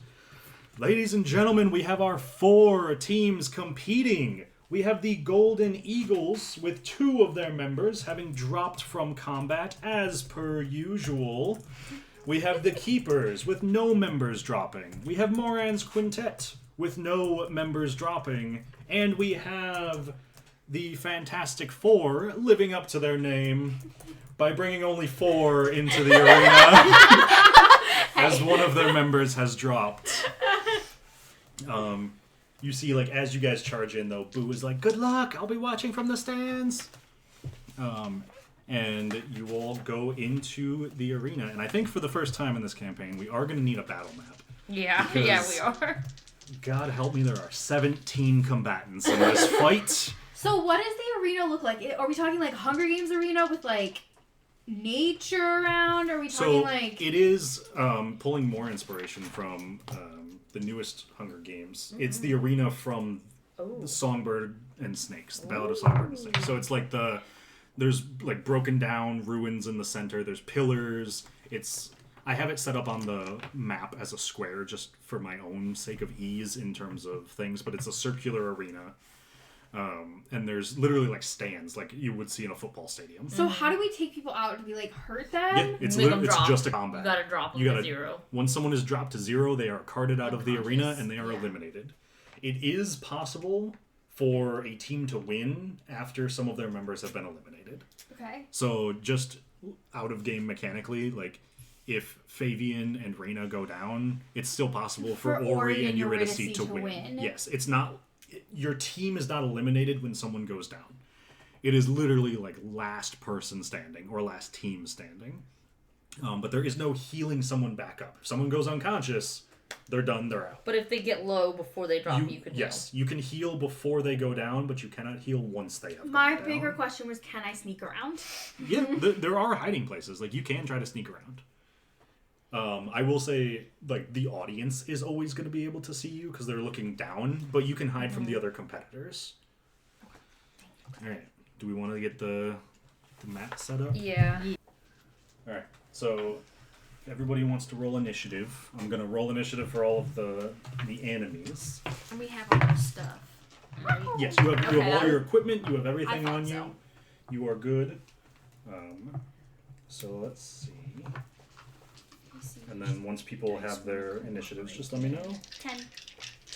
"Ladies and gentlemen, we have our 4 teams competing. We have the Golden Eagles with 2 of their members having dropped from combat as per usual. We have the Keepers with no members dropping. We have Moran's Quintet with no members dropping. And we have the Fantastic Four living up to their name by bringing only 4 into the arena as one of their members has dropped." You see, like, as you guys charge in, though, Boo is like, "Good luck, I'll be watching from the stands." And you all go into the arena. And I think for the first time in this campaign, we are going to need a battle map. Yeah, Because- yeah, we are. God help me, there are 17 combatants in this fight. So what does the arena look like? Are we talking like Hunger Games arena with like nature around? Are we talking So like... it is pulling more inspiration from the newest Hunger Games. It's the arena from Oh. Songbird and Snakes, the Ballad of Songbird and Snakes. So it's like there's like broken down ruins in the center. There's pillars. I have it set up on the map as a square just for my own sake of ease in terms of things, but it's a circular arena. And there's literally like stands like you would see in a football stadium. So how do we take people out? Do we like hurt them? Yeah, it's Make 'em it's drop. just a combat. You gotta drop them You to gotta- 0. Once someone is dropped to 0, they are carted out of the arena Unconscious. and they are Yeah. eliminated. It is possible for a team to win after some of their members have been eliminated. Okay. So just out of game mechanically, like if Favyon and Raina go down, it's still possible for Ori and Eurydice to win. Yes, it's not. Your team is not eliminated when someone goes down. It is literally like last person standing or last team standing. But there is no healing someone back up. If someone goes unconscious, they're done. They're out. But if they get low before they drop, you can heal. Yes, you can heal before they go down, but you cannot heal once they have My gone bigger down. question was, can I sneak around? Yeah, there are hiding places. Like you can try to sneak around. I will say, like the audience is always going to be able to see you because they're looking down, but you can hide from the other competitors. All right. Do we want to get the map set up? Yeah. All right. So if everybody wants to roll initiative, I'm going to roll initiative for all of the enemies. And we have all our stuff. Right? Yes, you have Okay. all your equipment. You have I everything thought on you. so. You are good. So let's see. And then once people have their initiatives, just let me know. 10.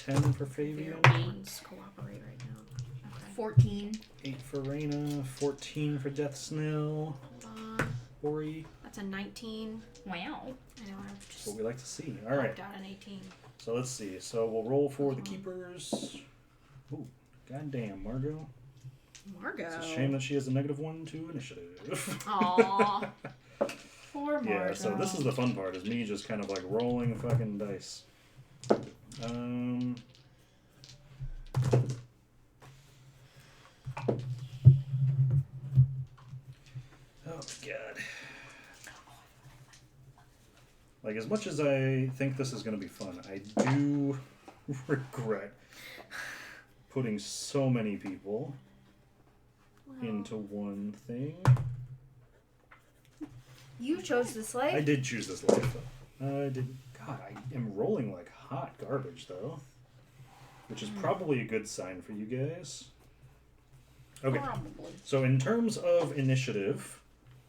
10 for Favyon, Let's cooperate right now. Okay. 14. 8 for Raina, 14 for Death Snail, Hold on. Ori. That's a 19. Wow. I know, I've That's just what we like to see. All right. got an 18. So let's see. So we'll roll for the keepers. Ooh, goddamn, Margot. Margot. It's a shame that she has a -1 to initiative. Aww. Poor Margo. Yeah, so this is the fun part, is me just kind of like rolling fucking dice. Oh god. Like, as much as I think this is going to be fun, I do regret putting so many people into one thing. You chose this life? I did choose this life, though. I did. God, I am rolling like hot garbage, though. Which is probably a good sign for you guys. Okay. Probably. So, in terms of initiative,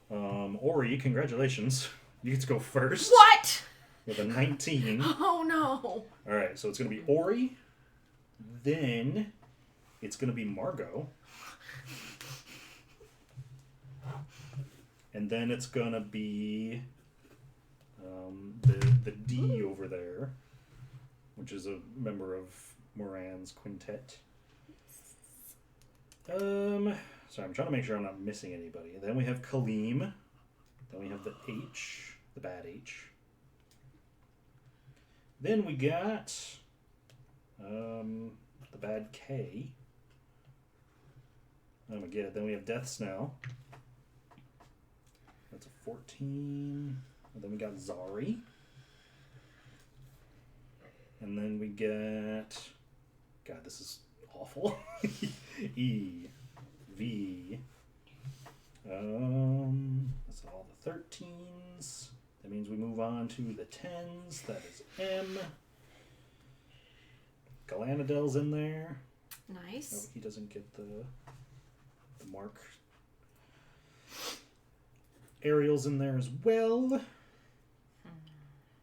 Ori, congratulations. You get to go first. What? With a 19. Oh no. Alright, so it's going to be Ori. Then, it's going to be Margot. And then it's going to be the D over there, which is a member of Moran's quintet. Sorry, I'm trying to make sure I'm not missing anybody. Then we have Kaleem. Then we have the H, the bad H. Then we got the bad K. Oh my god. Then we have Death Snail. That's a 14. And then we got Zari. And then we got... God, this is awful. E. V. That's all the 13s. That means we move on to the 10s. That is M. Galanadel's in there. Nice. Oh, he doesn't get the mark. Ariel's in there as well.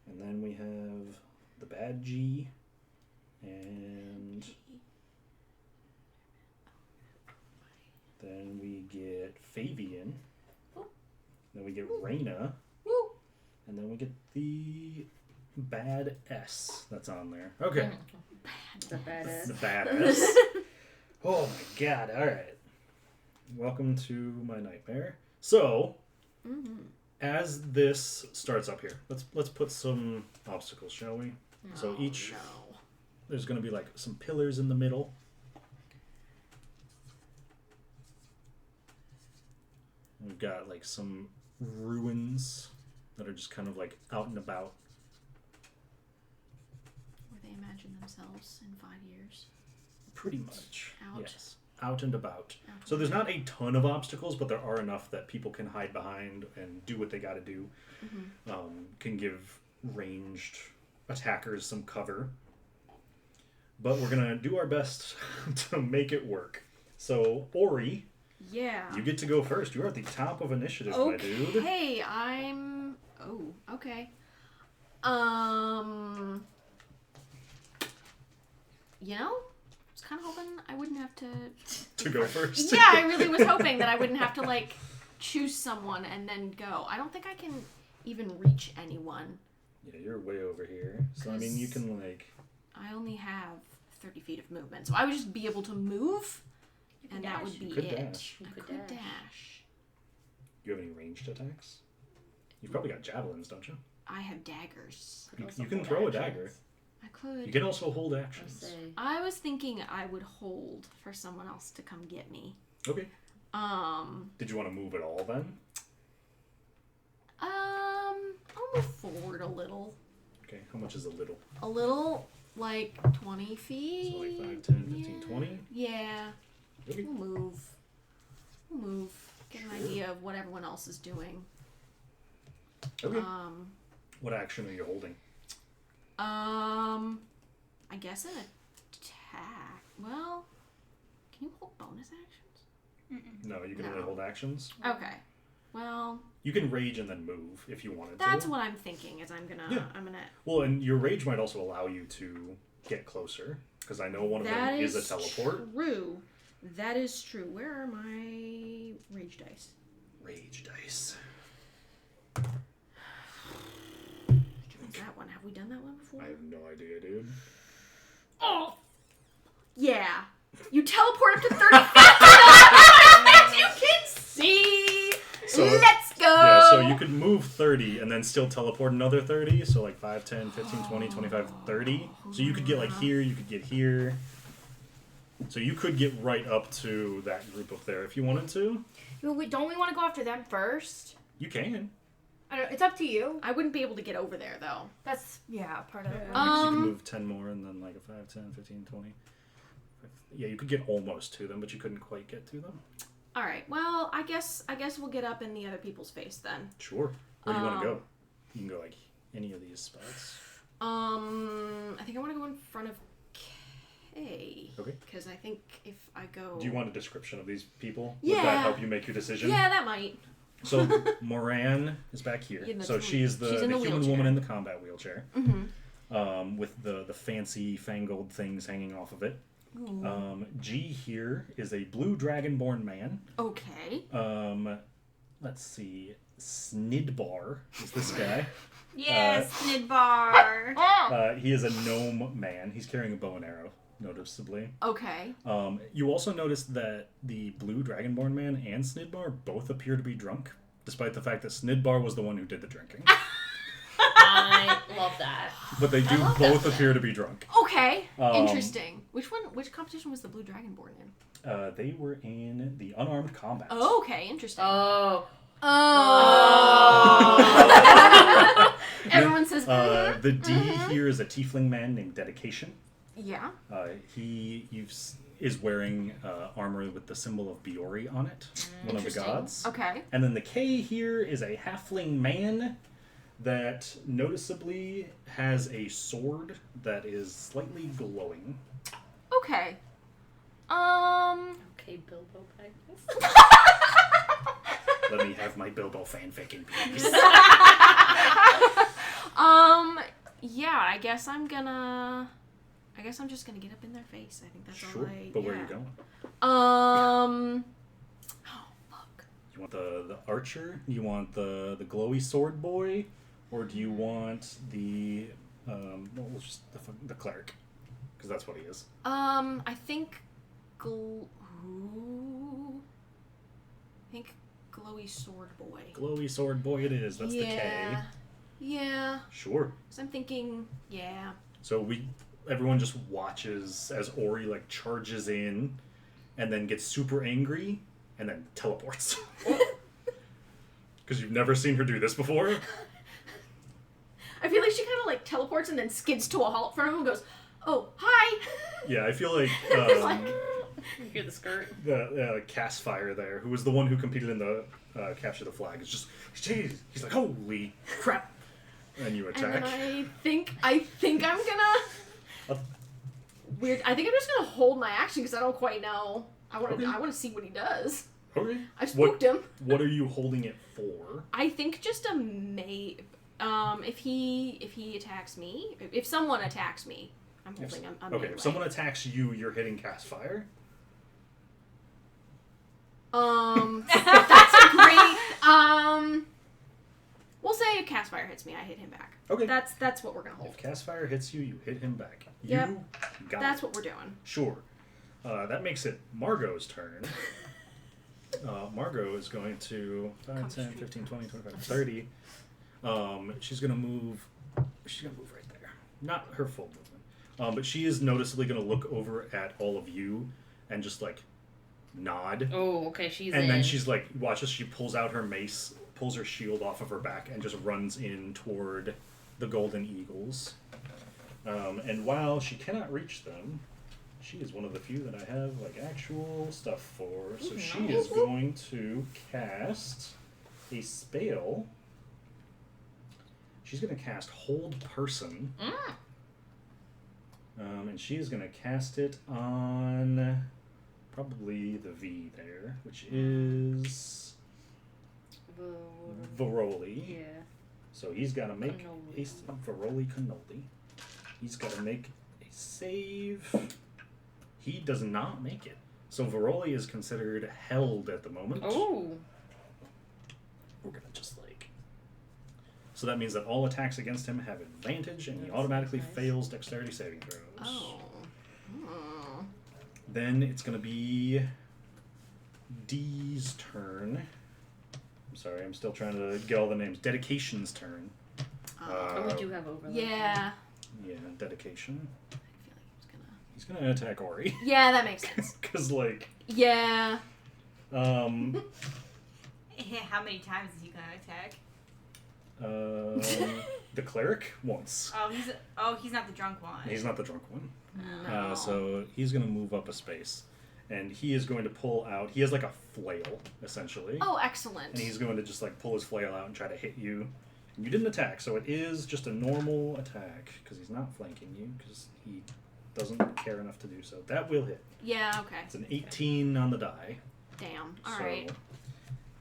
And then we have the bad G. And then we get Favyon. Then we get Raina. Woo. And then we get the bad S that's on there. Okay. The badass. The bad S. Oh my god. Alright. Welcome to my nightmare. So, as this starts up here, let's put some obstacles, shall we? So each... No. There's going to be like some pillars in the middle. We've got like some ruins that are just kind of like out and about. Were they imagine themselves in 5 years? Pretty much. Out. Yes. Out and about. Out So there's not a ton of obstacles, but there are enough that people can hide behind and do what they got to do. Can give ranged attackers some cover. But we're going to do our best to make it work. So, Ori, Yeah. you get to go first. You're at the top of initiative, my dude. Okay, I'm... Oh, okay. You know, I was kind of hoping I wouldn't have to... To go first. Yeah, I really was hoping that I wouldn't have to, like, choose someone and then go. I don't think I can even reach anyone. Yeah, you're way over here. So, I mean, you can, like... I only have 30 feet of movement, so I would just be able to move, and that would be You could it. dash. I could dash. You have any ranged attacks? You've probably got javelins, don't you? I have daggers. You can throw a dagger. I could. You can also hold actions. I was thinking I would hold for someone else to come get me. Okay. Did you want to move at all then? I'll move forward a little. Okay, how much is a little? A little, like 20 feet. So like 5, 10, 15, 20? Yeah. Okay. We'll move. Get an idea of what everyone else is doing. Okay. What action are you holding? I guess an attack. Well, can you hold bonus actions? No, you can only hold actions. Okay. Well, You can rage and then move if you wanted that's to. what I'm thinking. Is I'm gonna. Well, and your rage might also allow you to get closer, because I know one of them is a teleport. True. That is true. Where are my rage dice? Rage dice. What's that one? Have we done that one before? I have no idea, dude. Oh! Yeah. You teleport up to 30 feet! As you can see! So, Let's go! Yeah, so you could move 30 and then still teleport another 30. So like 5, 10, 15, 20, 25, 30. So you could get like here, you could get here. So you could get right up to that group up there if you wanted to. Don't we want to go after them first? You can. I don't. It's up to you. I wouldn't be able to get over there, though. That's part of it. You can move 10 more and then like a 5, 10, 15, 20. Yeah, you could get almost to them, but you couldn't quite get to them. All right. Well, I guess we'll get up in the other people's face then. Sure. Where do you want to go? You can go like any of these spots. I think I want to go in front of Kay. Okay. Because I think if I go... Do you want a description of these people? Yeah. Would that help you make your decision? Yeah, that might. So Moran is back here. Yeah, So she's the human wheelchair. woman in the combat wheelchair. Mm-hmm. With the fancy fangled things hanging off of it. G here is a blue dragonborn man. Okay. Let's see. Snidbar is this guy. Yes, Snidbar. He is a gnome man. He's carrying a bow and arrow, noticeably. Okay. You also notice that the blue dragonborn man and Snidbar both appear to be drunk, despite the fact that Snidbar was the one who did the drinking. I love that. But they do both appear to be drunk. Okay. Interesting. Which competition was the Blue Dragonborn in? They were in the unarmed combat. Oh, okay. Interesting. Oh. Everyone says. The D here is a tiefling man named Dedication. Yeah. He is wearing armor with the symbol of Biori on it, one of the gods. Okay. And then the K here is a halfling man that noticeably has a sword that is slightly glowing. Okay. Okay, Bilbo Baggins. Let me have my Bilbo fanfic in peace. Yeah, I guess I'm just gonna get up in their face. I think that's all Sure, but where are you going? Oh, fuck. You want the archer? You want the glowy sword boy? Or do you want the just the cleric? Because that's what he is. I think glowy sword boy. Glowy sword boy it is. That's the K. Yeah. Sure. So I'm thinking, yeah. So everyone just watches as Ori like charges in and then gets super angry and then teleports. Because you've never seen her do this before. I feel like she kind of like teleports and then skids to a halt in front of him and goes, Oh, hi! Yeah, I feel like You hear the skirt? the cast fire there, who was the one who competed in the capture the flag, is just he's like, holy crap, and you attack. And then I think I'm gonna weird. I think I'm just gonna hold my action because I don't quite know. I want to see what he does. Okay. I spooked him. What are you holding it for? I think just a if he attacks me, if someone attacks me, I'm holding him. Okay, if someone attacks you, you're hitting cast fire. That's a great. We'll say if cast fire hits me, I hit him back. Okay. That's what we're gonna hold. If cast fire hits you, you hit him back. Yep. You got That's it. what we're doing. Sure. That makes it Margot's turn. Margot is going to 5, 10, 15, 20, 25, 30. She's going to move. She's going to move right there. Not her full movement. But she is noticeably going to look over at all of you and just like nod. Oh, okay, she's and in. then she's like, watch as she pulls out her mace, pulls her shield off of her back, and just runs in toward the Golden Eagles. And while she cannot reach them, she is one of the few that I have like actual stuff for. So she is going to cast a spell. She's going to cast Hold Person. And she is going to cast it on probably the V there, which is Varoli. Yeah. So he's got to make Cannoli. a Varoli Cannoli. He's got to make a save. He does not make it. So Varoli is considered held at the moment. Oh. We're going to just like... So that means that all attacks against him have advantage, and he automatically fails dexterity saving throws. Oh. Then it's going to be Dee's turn. I'm sorry, I'm still trying to get all the names. Dedication's turn. Oh, we do have overlap. Yeah. Yeah, Dedication. I feel like He's going to attack Ori. Yeah, that makes sense. Because, like... Yeah. How many times is he gonna attack? The cleric once. He's not the drunk one. He's not the drunk one. No. So he's going to move up a space. And he is going to pull out... He has like a flail, essentially. Oh, excellent. And he's going to just like pull his flail out and try to hit you. And you didn't attack, so it is just a normal attack. Because he's not flanking you. Because he doesn't care enough to do so. That will hit. Yeah, okay. It's an 18 on the die. Damn. So Alright.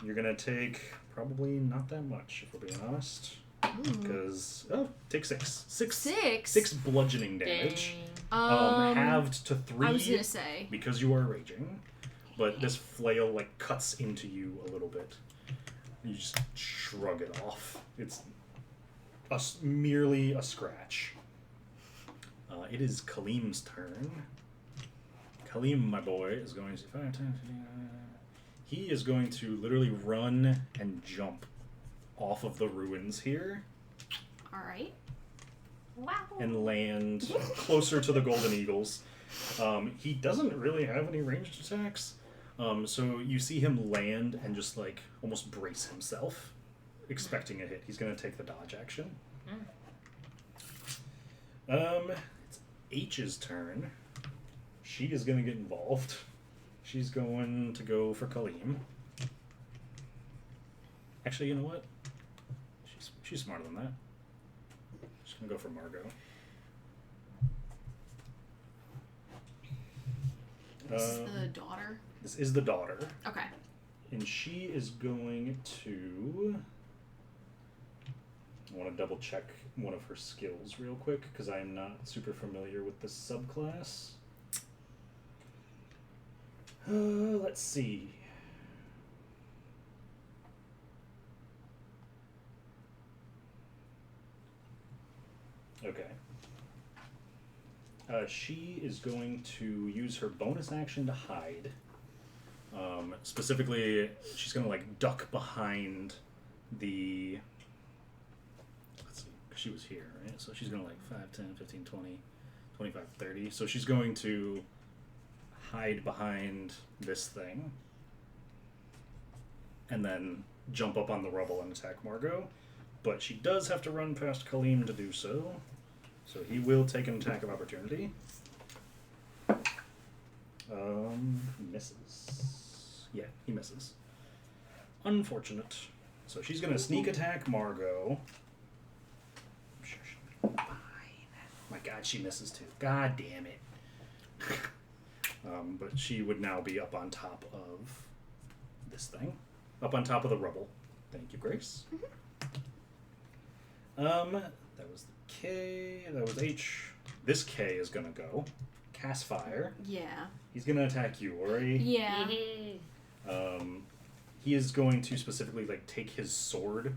you're going to take probably not that much, if we're being honest. Because... Oh, take 6. 6 bludgeoning damage. Halved to 3 I was gonna say. because you are raging. But this flail like cuts into you a little bit. You just shrug it off. It's merely a scratch. It is Kalim's turn. Kalim, my boy, is going to... 5, 10, 15, he is going to literally run and jump off of the ruins here. Alright. Wow. And land closer to the Golden Eagles. He doesn't really have any ranged attacks. So you see him land and just like almost brace himself, expecting a hit. He's going to take the dodge action. It's H's turn. She is going to get involved. She's going to go for Kalim. Actually, you know what? She's smarter than that. She's going to go for Margot. This is the daughter? This is the daughter. Okay. And she is going to... I want to double check one of her skills real quick, because I am not super familiar with this subclass. Let's see. Okay. She is going to use her bonus action to hide. Specifically, she's going to like duck behind the... Let's see, 'cause she was here, right? So she's going to like 5, 10, 15, 20, 25, 30. So she's going to hide behind this thing. And then jump up on the rubble and attack Margot. But she does have to run past Kalim to do so. So he will take an attack of opportunity. Misses. Yeah, he misses. Unfortunate. So she's gonna sneak attack Margot. I'm sure she'll be fine. My God, she misses too. God damn it. But she would now be up on top of this thing. Up on top of the rubble. Thank you, Grace. That was the K. That was H. This K is gonna go. Cast fire. Yeah. He's gonna attack you, Ori. Yeah. He is going to specifically like take his sword,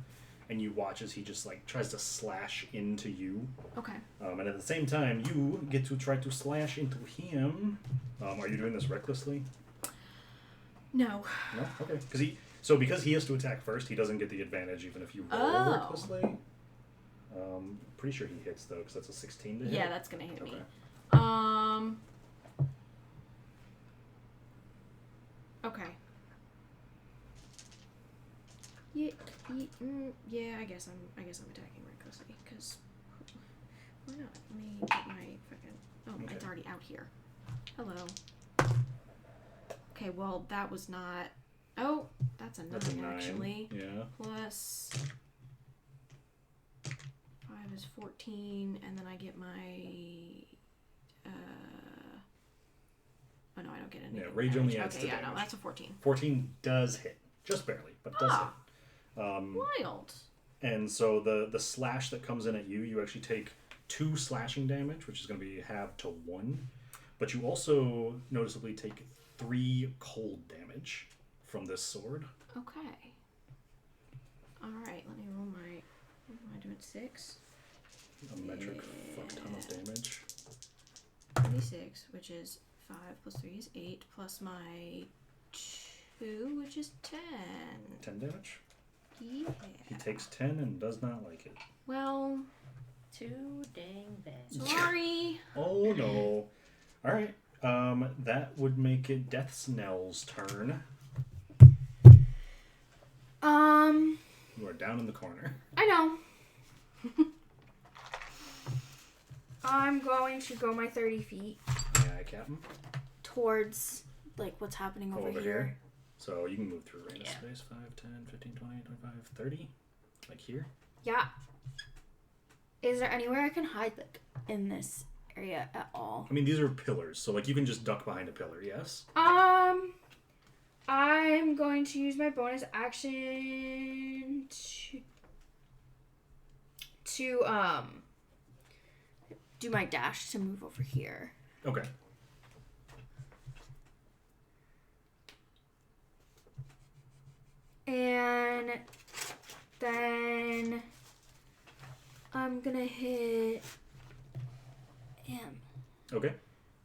and you watch as he just like tries to slash into you. Okay. And at the same time, you get to try to slash into him. Are you doing this recklessly? No. No. Okay. Because he has to attack first, he doesn't get the advantage even if you roll recklessly. Pretty sure he hits though, because that's a 16 to hit. Yeah, that's gonna hit me. Okay. Yeah, I guess I'm attacking recklessly, because why not? Let me get my fucking... Oh, Okay. It's already out here. Hello. Okay, well, that was not... Oh, that's a 9, That's a 9. actually. Yeah. Plus 5 is 14, and then I get my... Oh, no, I don't get any. Yeah, rage only adds okay, to yeah, damage. no, that's a 14. 14 does hit. Just barely, but does hit. Wild. And so the slash that comes in at you, you actually take 2 slashing damage, which is going to be halved to 1. But you also noticeably take 3 cold damage from this sword. Okay. Alright, let me roll my... What am I doing? 6? A metric fuck ton of damage. 36, which is 5 plus 3 is 8, plus my 2, which is 10. 10 damage? Yeah. He takes 10 and does not like it. Well, Too dang bad. sorry. Oh no. Alright. That would make it Death Snell's turn. You are down in the corner. I know. I'm going to go my 30 feet Yeah, Captain. towards, like, what's happening over here. So you can move through Raina's Yeah. space. 5, 10, 15, 20, 25, 30. Like here. Yeah. Is there anywhere I can hide, like, in this area at all? I mean, these are pillars, so like you can just duck behind a pillar, yes? I'm going to use my bonus action to do my dash to move over here. Okay. And then I'm gonna hit him. Okay.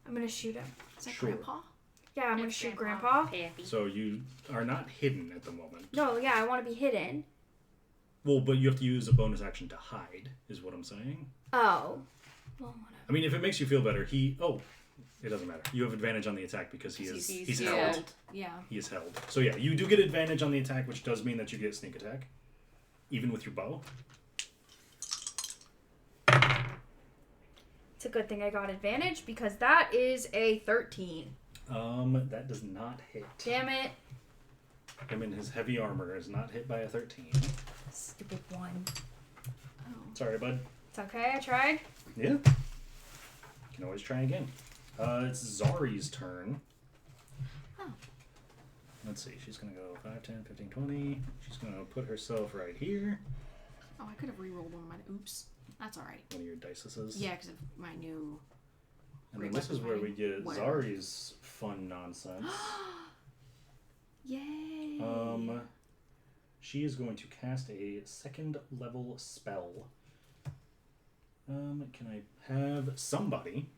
I'm gonna shoot him. Is that Sure. Grandpa? Yeah, I'm gonna shoot Grandpa. Pappy. So you are not hidden at the moment. No, yeah, I want to be hidden. Well, but you have to use a bonus action to hide, is what I'm saying. Oh. Well, whatever. I mean, if it makes you feel better, it doesn't matter. You have advantage on the attack because he's held. Yeah. He is held. So yeah, you do get advantage on the attack, which does mean that you get sneak attack, even with your bow. It's a good thing I got advantage because that is a 13. That does not hit. Damn it. Him in his heavy armor is not hit by a 13. Stupid one. Oh. Sorry, bud. It's okay, I tried. Yeah. You can always try again. It's Zari's turn. Oh. Let's see. She's going to go 5, 10, 15, 20. She's going to put herself right here. Oh, I could have re-rolled one of mine. Oops. That's alright. One of your dices. Yeah, because of my new... And then this is where we get Whatever. Zari's fun nonsense. Yay! She is going to cast a 2nd level spell. Can I have somebody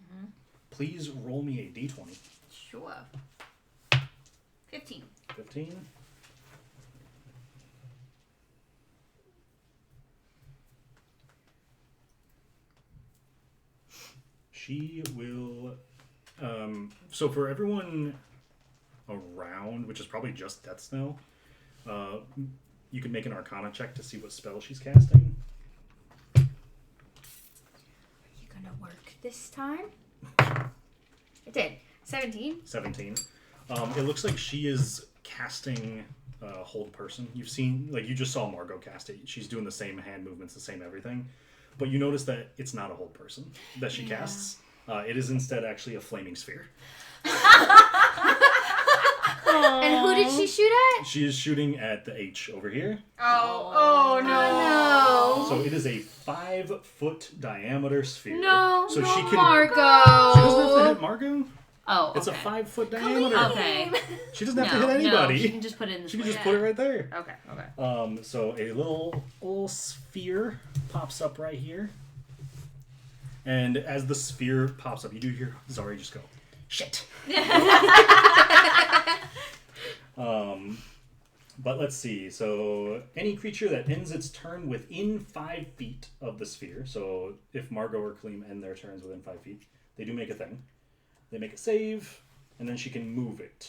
please roll me a d20? Sure. 15. 15. She will. So for everyone around, which is probably just Death Snow, you can make an Arcana check to see what spell she's casting. You gonna work this time. It did. 17. 17. It looks like she is casting Hold Person. You've seen, like, you just saw Margot cast it. She's doing the same hand movements, the same everything. But you notice that it's not a Hold Person that she casts. It is instead actually a flaming sphere. And who did she shoot at? She is shooting at the H over here. Oh no. Oh, So it is a 5-foot diameter sphere. no. So No, she can. Margot. She doesn't have to hit Margot. Oh, It's a okay. 5-foot diameter. Okay. She doesn't have to hit anybody. No, she can just put it in the She can sphere. just put it right there. Okay, okay. So a little sphere pops up right here. And as the sphere pops up, you do hear Zari just go, shit. But let's see. So any creature that ends its turn within 5 feet of the sphere. So if Margot or Kaleem end their turns within 5 feet, they do make a thing. They make a save, and then she can move it.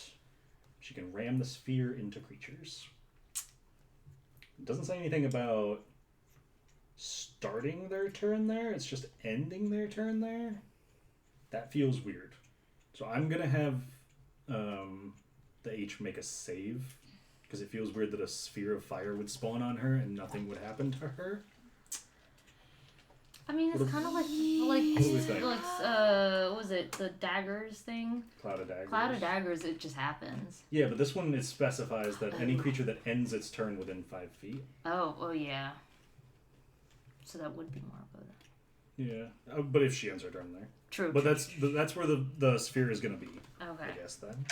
She can ram the sphere into creatures. It doesn't say anything about starting their turn there. It's just ending their turn there. That feels weird. So I'm going to have the H make a save, because it feels weird that a sphere of fire would spawn on her and nothing would happen to her. I mean, it's What kind of like What do we think? what was it, the daggers thing? Cloud of Daggers. Cloud of daggers, it just happens. Yeah, but this one, it specifies that any creature that ends its turn within 5 feet. Oh yeah. So that would be Margot then. Yeah, but if she ends her turn there. True. But that's where the sphere is going to be, Okay. I guess, then.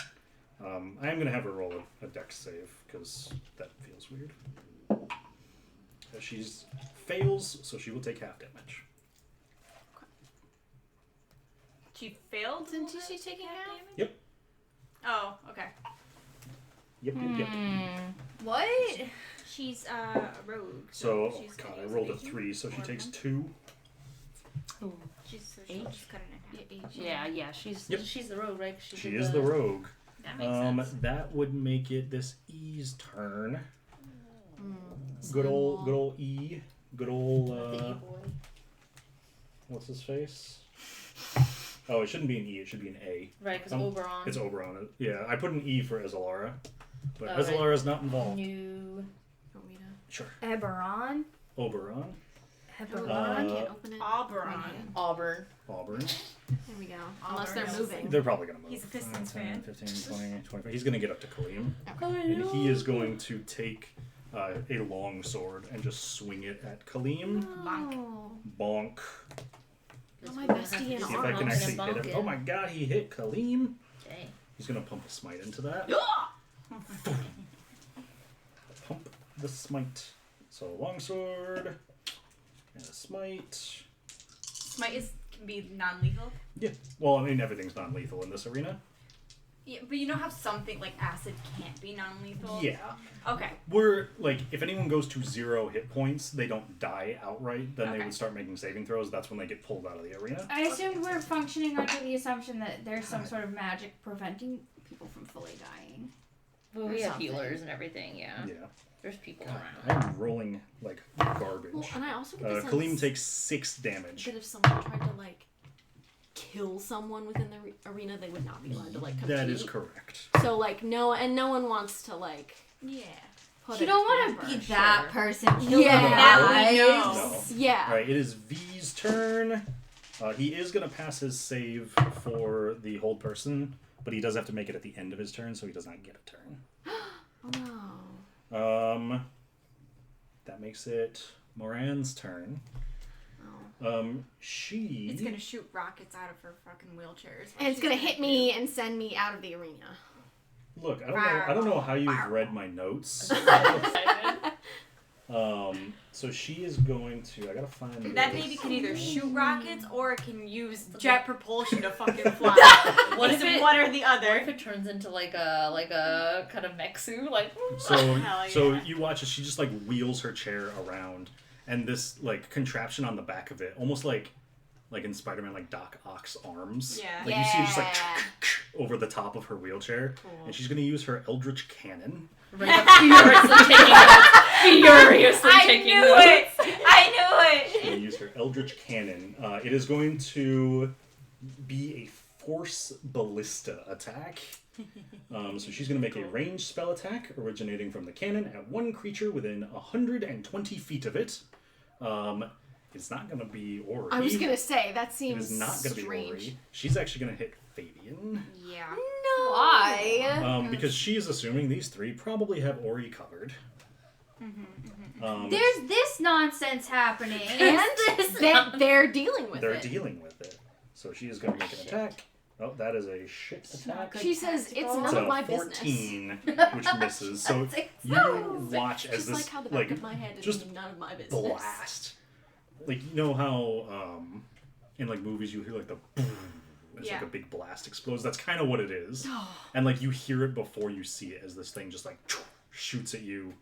I am going to have her roll a dex save, because that feels weird. She fails, so she will take half damage. She failed? Isn't she taking half? Yep. Oh, okay. Yep. What? She's a rogue. So, she's God, gonna I use rolled a evasion 3, so she or takes gun. 2. She's H? just cut it in half. Yeah, she's Yep. she's the rogue, right? She is the rogue. That makes sense. That would make it this E's turn. Mm. Good old E. Good old, The E-boy. what's his face? Oh, it shouldn't be an E, it should be an A. Right, because Um, Oberon. It's Oberon. Yeah, I put an E for Ezalara, but Alright. Ezalara's not involved. New. Want me to? Sure. Eberron. Oberon. Eberron. I can't open it. Auberon. Right hand. Auburn. Auburn. There we go. Unless they're Auburn. moving. They're probably going to move. He's a Pistons 10, fan. 15, 20, 25. He's going to get up to Kaleem. Okay. And he is going to take a long sword and just swing it at Kaleem. Oh. Bonk. Oh, my bestie in See if I can arms. actually hit him. Oh my god, he hit Kaleem. Dang. He's going to pump a smite into that. Pump the smite. So longsword and a smite. Smite can be non-lethal. Yeah. Well, I mean, everything's non-lethal in this arena. Yeah, but you know how something like acid can't be non-lethal? Yeah. Okay. We're, like, if anyone goes to 0 hit points, they don't die outright, then they Okay. would start making saving throws. That's when they get pulled out of the arena. I assumed we're functioning under the assumption that there's some sort of magic preventing people from fully dying. Well, Or we have something. healers and everything, yeah. Yeah. There's people God, around. I'm rolling like garbage. Well, and I also get the sense Kaleem takes 6 damage. that if someone tried to like kill someone within the arena, they would not be allowed to like compete. That is correct. So like no one wants to like put You a don't want to camper. be that Sure. person. Kill Yeah. the That we know. guys. Yeah. Alright, it is V's turn. He is going to pass his save for the hold person, but he does have to make it at the end of his turn, so he does not get a turn. Oh no. That makes it Moran's turn. She... It's gonna shoot rockets out of her fucking wheelchairs. And it's gonna hit me and send me out of the arena. Look, I don't know how you've read my notes. So she is going to... I gotta find That this. baby can either shoot rockets or it can use jet propulsion to fucking fly. What It's if it? one or the What if other? it turns into like a kind of mech suit, like? So, Hell so yeah. you watch as she just like wheels her chair around, and this like contraption on the back of it, almost like in Spider-Man, like Doc Ock's arms. Yeah. Like you see it just like Yeah. over the top of her wheelchair, and she's gonna use her Eldritch Cannon. Right, furiously taking notes. Furiously taking notes. I knew it! She's gonna use her Eldritch Cannon. It is going to be a force ballista attack. So she's going to make a ranged spell attack originating from the cannon at one creature within 120 feet of it. It's not going to be Ori. I was gonna say that It seems is not going to be strange. Ori. She's actually going to hit Favyon. Yeah. No. Why? Because she's assuming these three probably have Ori covered. There's this nonsense happening. And they're dealing with They're it. dealing with it. So she is going to make an attack. Oh, that is a shit attack. She says it's none It's of a my business. 14, which misses. So you watch as Just this like how the back of my head is just none of my business. blast. Like, you know how in like movies you hear like the boom, it's like a big blast explodes. That's kind of what it is. And like you hear it before you see it as this thing just like shoots at you,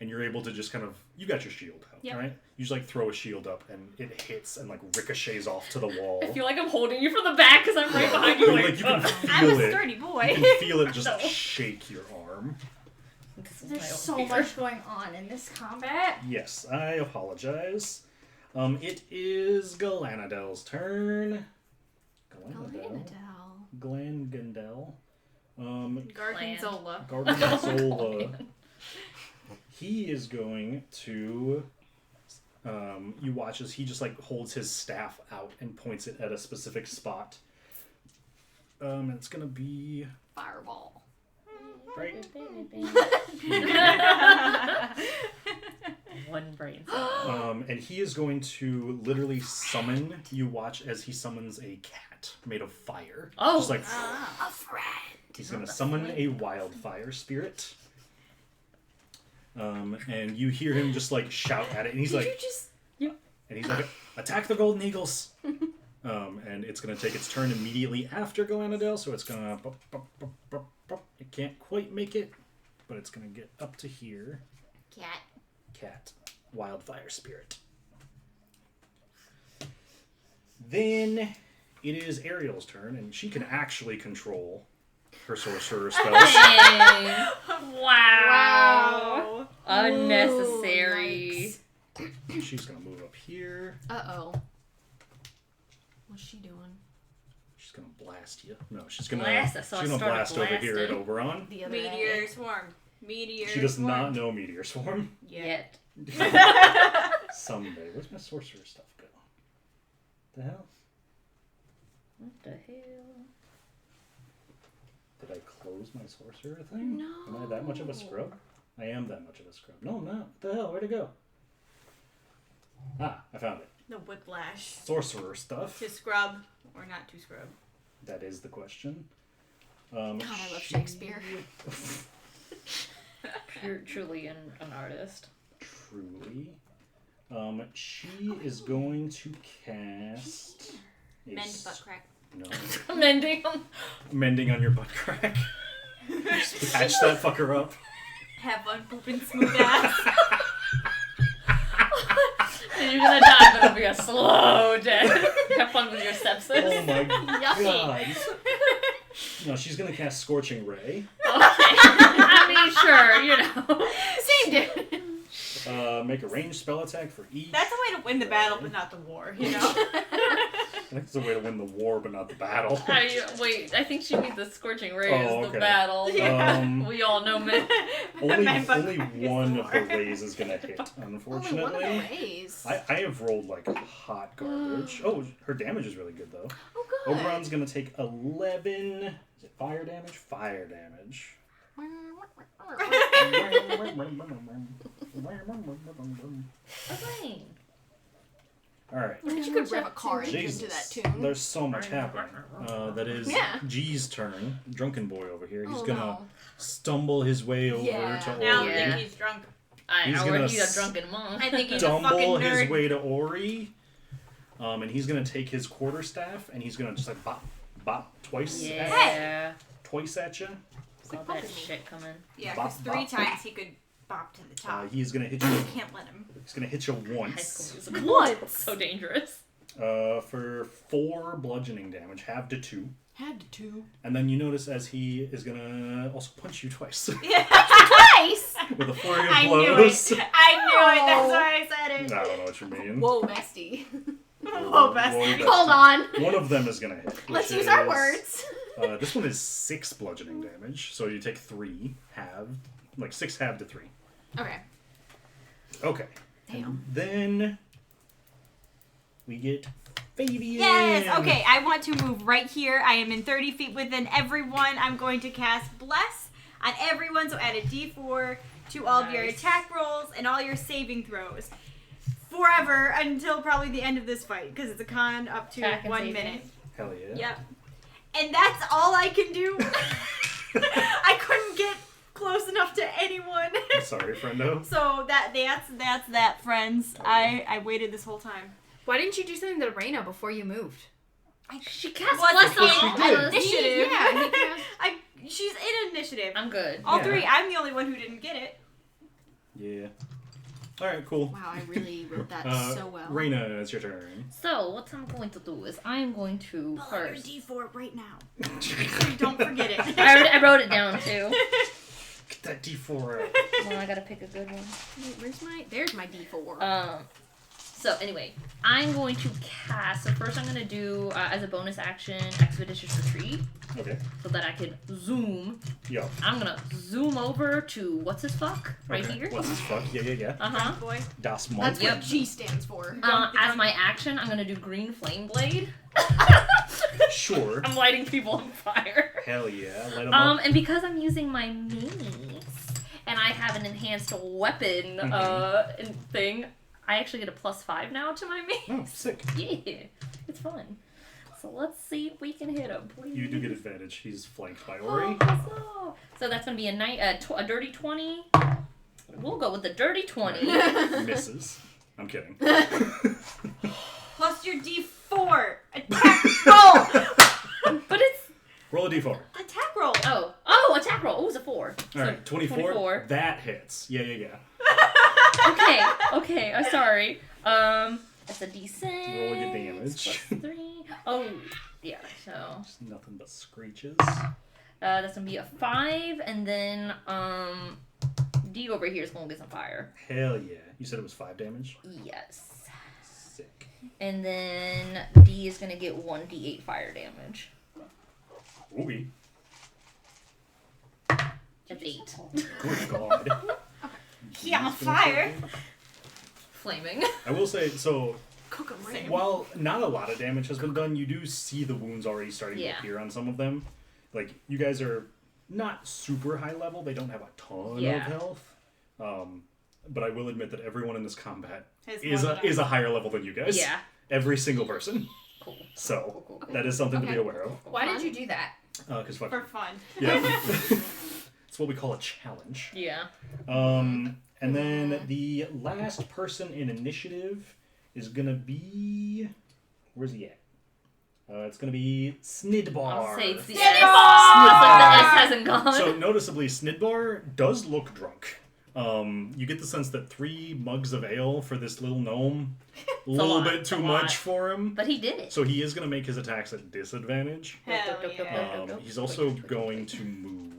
and you're able to just kind of, you got your shield out, right? You just like throw a shield up and it hits and like ricochets off to the wall. I feel like I'm holding you from the back because I'm right behind you. But, Like, like, you can I'm feel a it. sturdy boy. You can feel it just No. shake your arm. There's so much going on in this combat. Yes, I apologize. It is Galanadel's turn. Glangandel. Gargonzola. Gargonzola. He is going to. You watch as he just like holds his staff out and points it at a specific spot. And it's gonna be Fireball. right. One brain. And he is going to literally summon. You watch as he summons a cat made of fire. Oh. Just like A friend. he's gonna summon a wildfire spirit. And you hear him just like shout at it, and he's Did like, you just... and he's like, attack the golden eagles. And it's gonna take its turn immediately after Galanadel, so it's gonna. It can't quite make it, but it's gonna get up to here. Cat. Wildfire spirit. Then it is Ariel's turn, and she can actually control her sorcerer spells. Dang. Wow. Wow. Unnecessary. Yikes. She's gonna move up here. Uh-oh. What's she doing? She's gonna blast you. No, she's gonna Blast us, so she's I gonna started blast over here at blasting. Oberon. The other Meteor way. swarm. Meteor She does swarm. not know Meteor Swarm. Yet. Someday. Where's my sorcerer stuff go? The hell? What the hell? Did I close my sorcerer thing? No. Am I that much of a scrub? I am that much of a scrub. No, I'm not. What the hell? Where'd it go? Ah, I found it. The whiplash. Sorcerer stuff. To scrub or not to scrub? That is the question. God, I love Shakespeare. Truly an artist. Truly. She is going to cast... a Mend s- butt crack. No. Mending them. Mending on your butt crack. Just patch that fucker up. Have fun pooping smooth ass. And you're gonna die, but it'll be a slow death. Have fun with your sepsis. Oh my Yucky. god. No, she's gonna cast Scorching Ray. I mean, sure, you know. Same difference. Make a ranged spell attack for each. That's a way to win the battle, but not the war, you know? I think it's a way to win the war, but not the battle. Wait, I think she means the scorching rays, Oh, the okay. battle. Um, We all know men. only Men butt only crack is one the of the war. rays is gonna hit, Only unfortunately. one of the rays. I have rolled like hot garbage. Oh, her damage is really good though. Oh, good. Oberon's gonna take 11. Is it fire damage? Fire damage. Okay. Alright. You could rev a car engine to that Jesus. tune. There's so much happening. That is Yeah. G's turn. Drunken boy over here. He's Oh, gonna no. stumble his way over Yeah. to Now I Ori. Yeah. think he's drunk. He's Or gonna he's a drunken monk. I think he's a fucking Stumble nerd. his way to Ori. And he's gonna take his quarterstaff and he's gonna just like bop twice Yeah. twice at you. Saw that shit coming. Yeah, because Bop, 3 bop. times he could bop to the top. He's gonna hit you. You can't let him. He's gonna hit you High once. School Musical. What? So dangerous. For 4 bludgeoning damage, half to 2. Had to. And then you notice as he is gonna also punch you twice Twice! with a flurry of I knew blows. it. I knew it. That's why I said it. I don't know what you mean. Whoa, bestie. Whoa, bestie. Hold on. One of them is gonna hit. Let's which use our is- words. This one is 6 bludgeoning damage, so you take 3 halved, like 6 halved to 3. Okay. Okay. Damn. And then we get Favyon. Yes. Okay. I want to move right here. I am in 30 feet within everyone. I'm going to cast Bless on everyone. So add a D4 to all of your attack rolls and all your saving throws. Forever until probably the end of this fight, because it's a con up to Attack and 1 saving. minute. Hell yeah. Yep. And that's all I can do. I couldn't get close enough to anyone. Sorry, friendo. So that's that, friends. I waited this whole time. Why didn't you do something to Raina before you moved? She cast Well, bless that's on what all she of did. us. Initiative. Yeah, he cast. She's in initiative. I'm good. All Yeah. 3. I'm the only one who didn't get it. Yeah. Alright, cool. Wow, I really wrote that so well. Raina, it's your turn. So what I'm going to do is I'm going to Pull out your first. D4 right now. So don't forget it. I wrote it down too. Get that D4 out. Well, I gotta pick a good one. Wait, there's my D4. So anyway, I'm going to cast. So first, I'm gonna do as a bonus action Expeditious Retreat, Okay. so that I can zoom. Yo. I'm gonna zoom over to what's his fuck right Okay. here. What's this fuck? Yeah. Uh huh. Boy. Das That's Month. what G stands for. As my action, I'm gonna do Green Flame Blade. Sure. I'm lighting people on fire. Hell yeah. Light 'em up. And because I'm using my mace and I have an enhanced weapon thing, I actually get a +5 now to my mace. Oh, sick. Yeah, it's fun. So let's see if we can hit him. Please. You do get advantage. He's flanked by Ori. So that's gonna be a dirty 20. We'll go with the dirty 20. Misses. I'm kidding. Plus your D4. Attack roll. But it's Roll a D4. Attack roll. attack roll. Oh, it was a 4. All right, 24. 24. That hits. Yeah. Okay. I'm sorry. That's a D6. Roll your damage. +3. Oh, yeah. So Just nothing but screeches. that's gonna be a 5, and then D over here is gonna get some fire. Hell yeah. You said it was 5 damage? Yes. Sick. And then D is gonna get 1d8 fire damage. Oogie. That's 8. Good God. He on fire. Flaming. I will say, so Cook 'em right. while not a lot of damage has been done, you do see the wounds already starting to Yeah. appear on some of them. Like, you guys are not super high level. They don't have a ton Yeah. of health. But I will admit that everyone in this combat Has is more a than is a higher level than you guys. Yeah. Every single person. Cool. So Cool. that is something to be Okay. aware of. Why did you do that? Because fuck. For fun. Yeah. It's what we call a challenge. Yeah. And then the last person in initiative is gonna be. Where's he at? It's gonna be Snidbar. I'll say it's the S. Snidbar! It's like the S hasn't gone. So noticeably, Snidbar does look drunk. You get the sense that 3 mugs of ale for this little gnome, a little lot, bit it's too a lot. much for him. But he did it. So he is gonna make his attacks at disadvantage. Hell yeah. He's also going to move.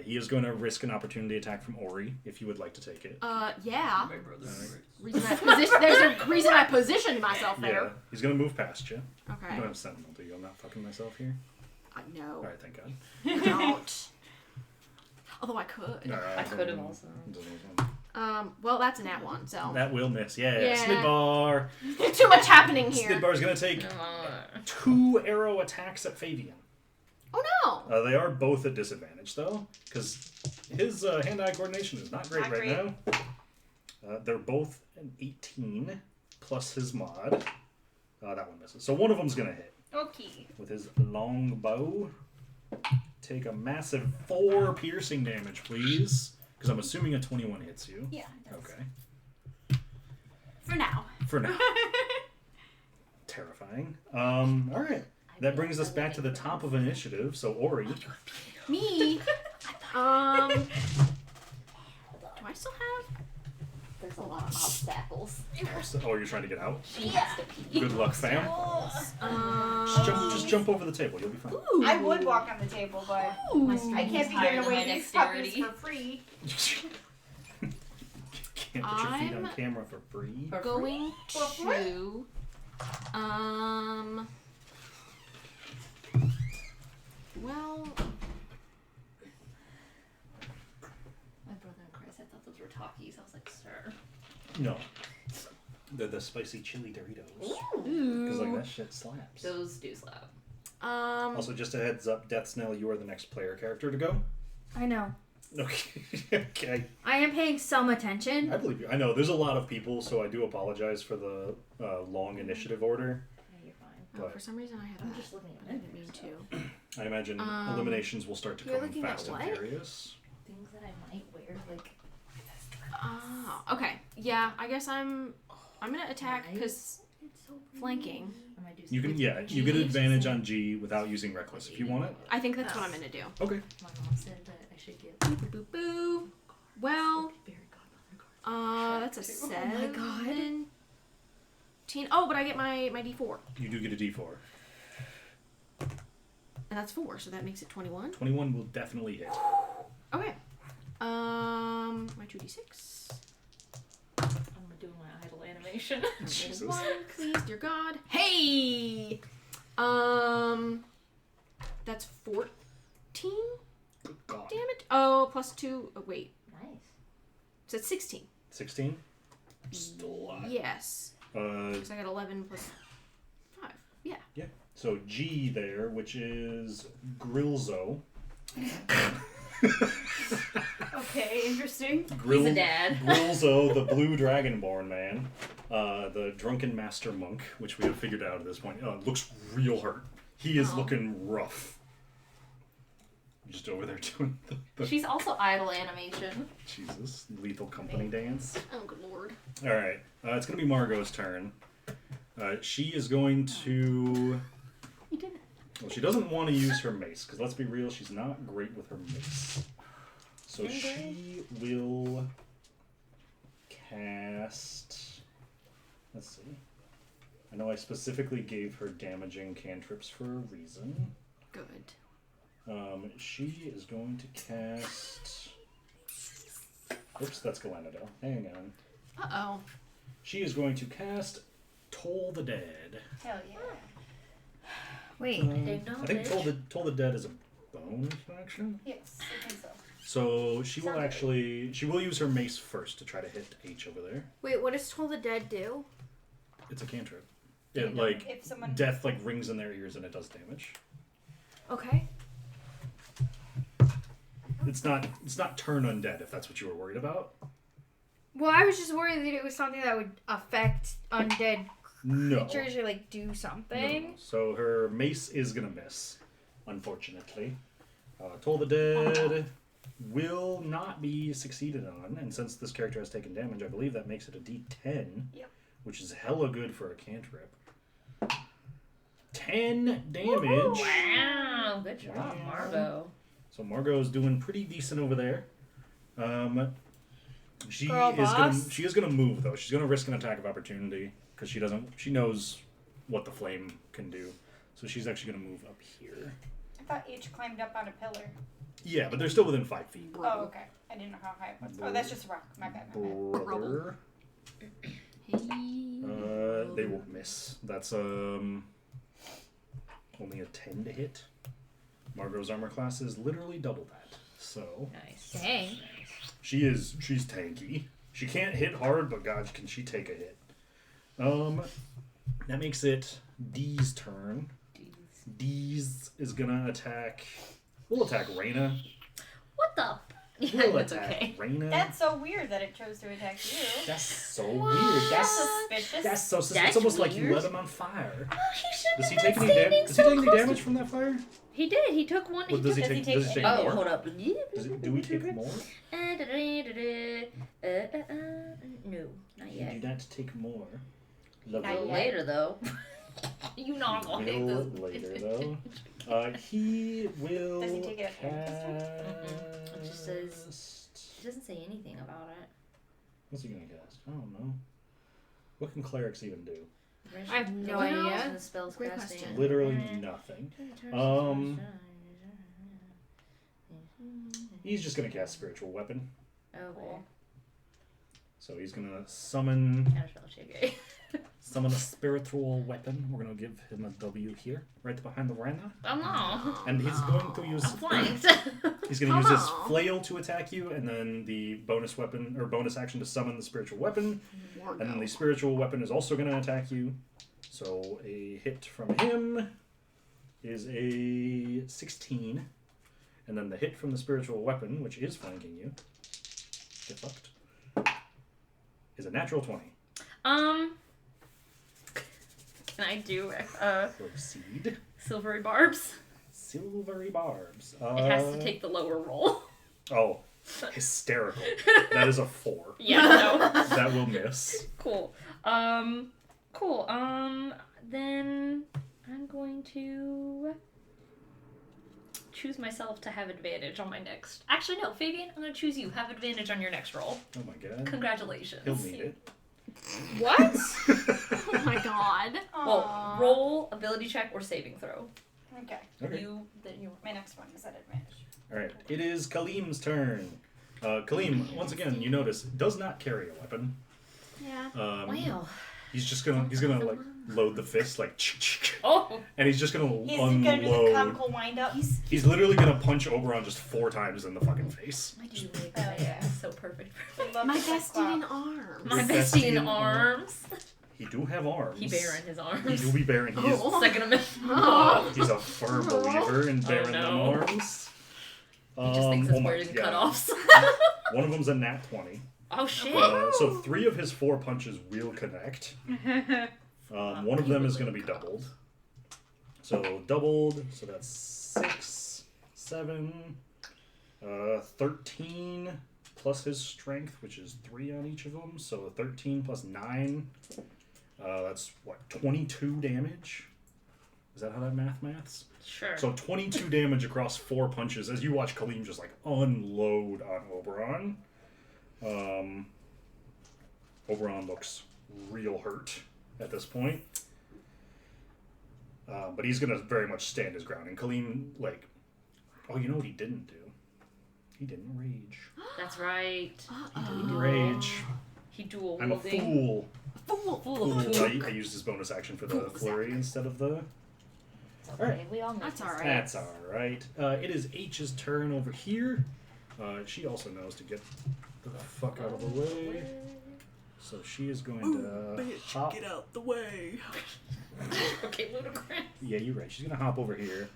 He is going to risk an opportunity attack from Ori, if you would like to take it. Yeah. My brother's There's a reason I positioned myself Yeah, there. he's going to move past you. Okay. You don't have Sentinel, do you? I'm not fucking myself here. No. Alright, thank God. I don't. Although I could. Alright, I could have also. Well, that's an at one, so. That will miss. Yeah. Yeah. Snidbar. Too much happening here. Snidbar's going to take Come on. 2 arrow attacks at Favyon. Oh no. They are both at disadvantage, though, because his hand-eye coordination is not great Not right great. now. They're both an 18 plus his mod. That one misses. So one of them's going to hit Okay. with his long bow. Take a massive 4 piercing damage, please, because I'm assuming a 21 hits you. Yeah. Okay. For now. For now. Terrifying. All right. That brings us back to the top of initiative. So Ori. Me. Do I still have? There's a lot of obstacles. Oh, you're trying to get out? She has to pee. Good luck, fam. Just jump over the table. You'll be fine. Ooh. I would walk on the table, but Ooh. I can't be higher giving than away my these puppies dexterity. for free. Can't put your feet on I'm camera for free. For free. Going to Well, My brother in Christ, I thought those were Takis. I was like, sir. No. They're the spicy chili Doritos. Because like that shit slaps. Those do slap. Also, just a heads up, Death Snail, you are the next player character to go. I know. Okay. Okay. I am paying some attention. I believe you. I know there's a lot of people, so I do apologize for the long initiative order. Yeah, you're fine. But for some reason I had I'm that. just looking I at didn't mean to. I imagine eliminations will start to you're come looking at fast and what? furious. things that I might wear, like. Oh, okay. Yeah, I guess I'm gonna attack because flanking. I might do You can, something. yeah, you get advantage on G without using reckless if you want it. I think that's what I'm gonna do. Okay. My mom said that I should get Boo boo. Well, fairy godmother cards. that's a Oh my God. 17. Oh, but I get my D4, You do get a D4. and that's 4, so that makes it 21. 21 will definitely hit. Okay. My 2d6. I'm doing my idle animation. Jesus. 1, please, dear God. Hey. That's 14 Good God. damage. Oh, plus 2. Oh, wait. Nice. So it's 16. 16? Still a lot. Yes. Because I got 11 plus 5. Yeah. Yeah. So G there, which is Grilzo. Okay, interesting. He's a dad. Grilzo, the blue dragonborn man. The drunken master monk, which we have figured out at this point, looks real hurt. He is looking rough. Just over there doing the She's also idle animation. Jesus, lethal company dance. Oh, good lord. All right, it's gonna be Margot's turn. She is going to. You didn't. Well, she doesn't want to use her mace because let's be real, she's not great with her mace. So she will cast. Let's see. I know I specifically gave her damaging cantrips for a reason. Good. She is going to cast. Oops, that's Galenadel. Hang on. Uh-oh. She is going to cast Toll the Dead. Hell yeah. Wait. I think Toll the Dead is a bonus action. Yes, I think so. So she will actually use her mace first to try to hit H over there. Wait, what does Toll the Dead do? It's a cantrip. It like If someone death like rings in their ears and it does damage. Okay. It's not turn undead if that's what you were worried about. Well, I was just worried that it was something that would affect undead No. creatures or like do something. No. So her mace is gonna miss, unfortunately. Toll the Dead will not be succeeded on, and since this character has taken damage, I believe that makes it a D10. Yep. Which is hella good for a cantrip. 10 damage. Wow, good job, Wow. Margot. So Margot's doing pretty decent over there. She Girl is gonna move though. She's gonna risk an attack of opportunity because she knows what the flame can do. So she's actually gonna move up here. I thought H climbed up on a pillar. Yeah, but they're still within 5 feet. Oh, okay. I didn't know how high it was. Oh, that's just a rock. My bad. My bad. Brother. Hey. They will miss. That's only a 10 to hit. Margot's armor class is literally double that. So Nice. Dang. she's tanky. She can't hit hard, but God, can she take a hit? That makes it D's turn. D's is gonna attack. We'll attack Raina. What the? We'll It's attack okay. Raina. That's so weird that it chose to attack you. That's so weird. That's Suspicious. so suspicious. That's It's almost like you weird. let him on fire. Oh, he shouldn't Does he have take been any standing damage? Does he so take any close damage to- from that fire? He did. He took one. Well, does he took- take? take Does he take Oh, more? hold up. Do we take more? No, not You yet. do not take more. A Not little yet. later, though. You know I'm gonna hate Will this. later though. He will Does he take it at cast. It just says- It doesn't say anything about it. What's he gonna cast? I don't know. What can clerics even do? I have no What else idea. in the spells Great casting? question. Literally nothing. He's just gonna cast spiritual weapon. Okay. So he's gonna summon. Kind of spell check. Summon a spiritual weapon. We're gonna give him a W here, right behind the Raina. Oh no. And he's going to use. I'm flanked. He's gonna use his flail to attack you, and then the bonus weapon or bonus action to summon the spiritual weapon. And then the spiritual weapon is also gonna attack you. So a hit from him is a 16, and then the hit from the spiritual weapon, which is flanking you, get fucked, is a natural 20. Can I do Proceed. silvery barbs? Silvery barbs. It has to take the lower roll. Oh, hysterical. That is a 4. Yeah, no. That will miss. Cool. Cool. Then I'm going to choose myself to have advantage on my next. Actually, no, Favyon, I'm going to choose you. Have advantage on your next roll. Oh my god. Congratulations. He'll need it. What? Oh my god. Well, roll, ability check, or saving throw. Okay. Okay. My next one is at advantage. Alright, it is Kalim's turn. Kalim, once again, you notice, does not carry a weapon. Yeah. Wow. He's gonna like load the fist like Oh. and he's just gonna He's unload. gonna do the comical wind up. He's literally gonna punch Oberon just 4 times in the fucking face. I do make Oh, yeah. so perfect. My bestie in arms. My Your bestie in bestie in arms. He do have arms. He bearing his He arms. do be bearing. He is, Second him in. Oh. he's a firm believer in bearing them no. arms. He just thinks it's oh my weird and God. cutoffs. One of them's a nat 20. Oh shit. So 3 of his 4 punches will connect. One of them is going to be doubled. So doubled, so that's 6, 7, 13 plus his strength, which is 3 on each of them. So 13 plus 9, that's what, 22 damage? Is that how that maths? Sure. So 22 damage across 4 punches as you watch Kalim just like unload on Oberon. Oberon looks real hurt at this point. But he's going to very much stand his ground. And Kalim, like, oh, you know what he didn't do? He didn't rage. That's right. He didn't rage. He dual I'm a wielding. fool. Fool. I used his bonus action for the flurry instead of the... It's okay. We all make That's mistakes. alright. That's alright. It is H's turn over here. She also knows to get the fuck out of the way. So she is going to hop. Get out the way. Okay, ludicrous. Yeah, you're right. She's going to hop over here.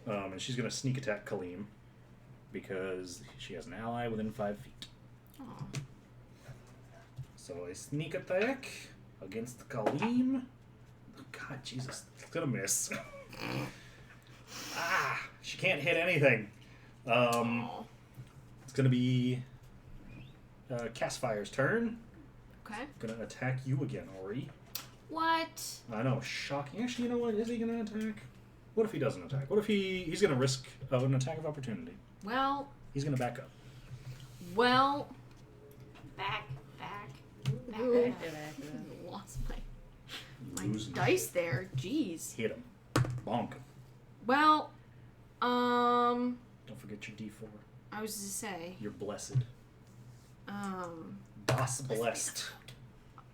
And she's going to sneak attack Kalim. Because she has an ally within 5 feet. Aw. So a sneak attack against Kalim. Oh, God, Jesus. It's going to miss. She can't hit anything. It's going to be Castfire's turn. Okay. Gonna attack you again, Ori. What? I know, shocking. Actually, you know what? Is he gonna attack? What if he doesn't attack? What if he's gonna risk an attack of opportunity? Well. He's gonna back up. Well. Back. Ooh. Lost my Losing dice there. Jeez. Hit him. Bonk. Well. Don't forget your D4. I was to say. You're blessed. Boss blessed.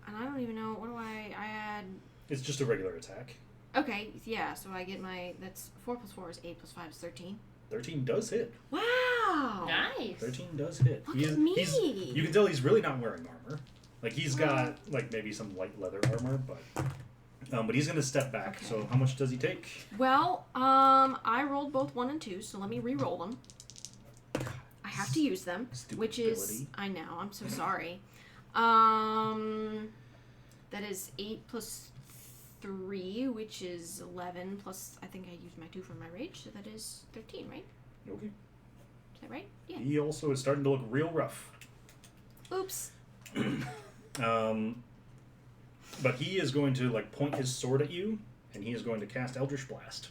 And I don't even know. What do I add? It's just a regular attack. Okay. Yeah. So I get my. That's 4 plus 4 is 8 plus 5 is 13. 13 does hit. Wow. Nice. 13 does hit. Look at me. You can tell he's really not wearing armor. Like he's got like maybe some light leather armor, but he's gonna step back. Okay. So how much does he take? Well, I rolled both 1 and 2, so let me re-roll them. I have to use them, Stupid which is ability. I know. I'm so sorry. That is 8 plus 3, which is 11 plus. I think I used my 2 for my rage, so that is 13, right? Okay. Is that right? Yeah. He also is starting to look real rough. Oops. But he is going to like point his sword at you, and he is going to cast Eldritch Blast.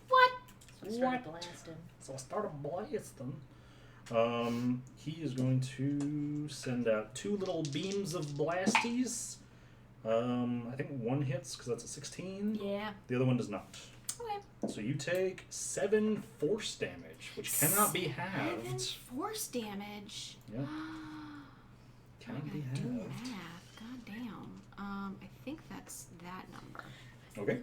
What? Start blasting. So I start blasting. He is going to send out 2 little beams of blasties. I think one hits because that's a 16. Yeah. The other one does not. Okay. So you take 7 force damage, which cannot be 7 halved. force damage. Yeah. I Cannot be gotta do halved. math. God damn. I think that's Okay.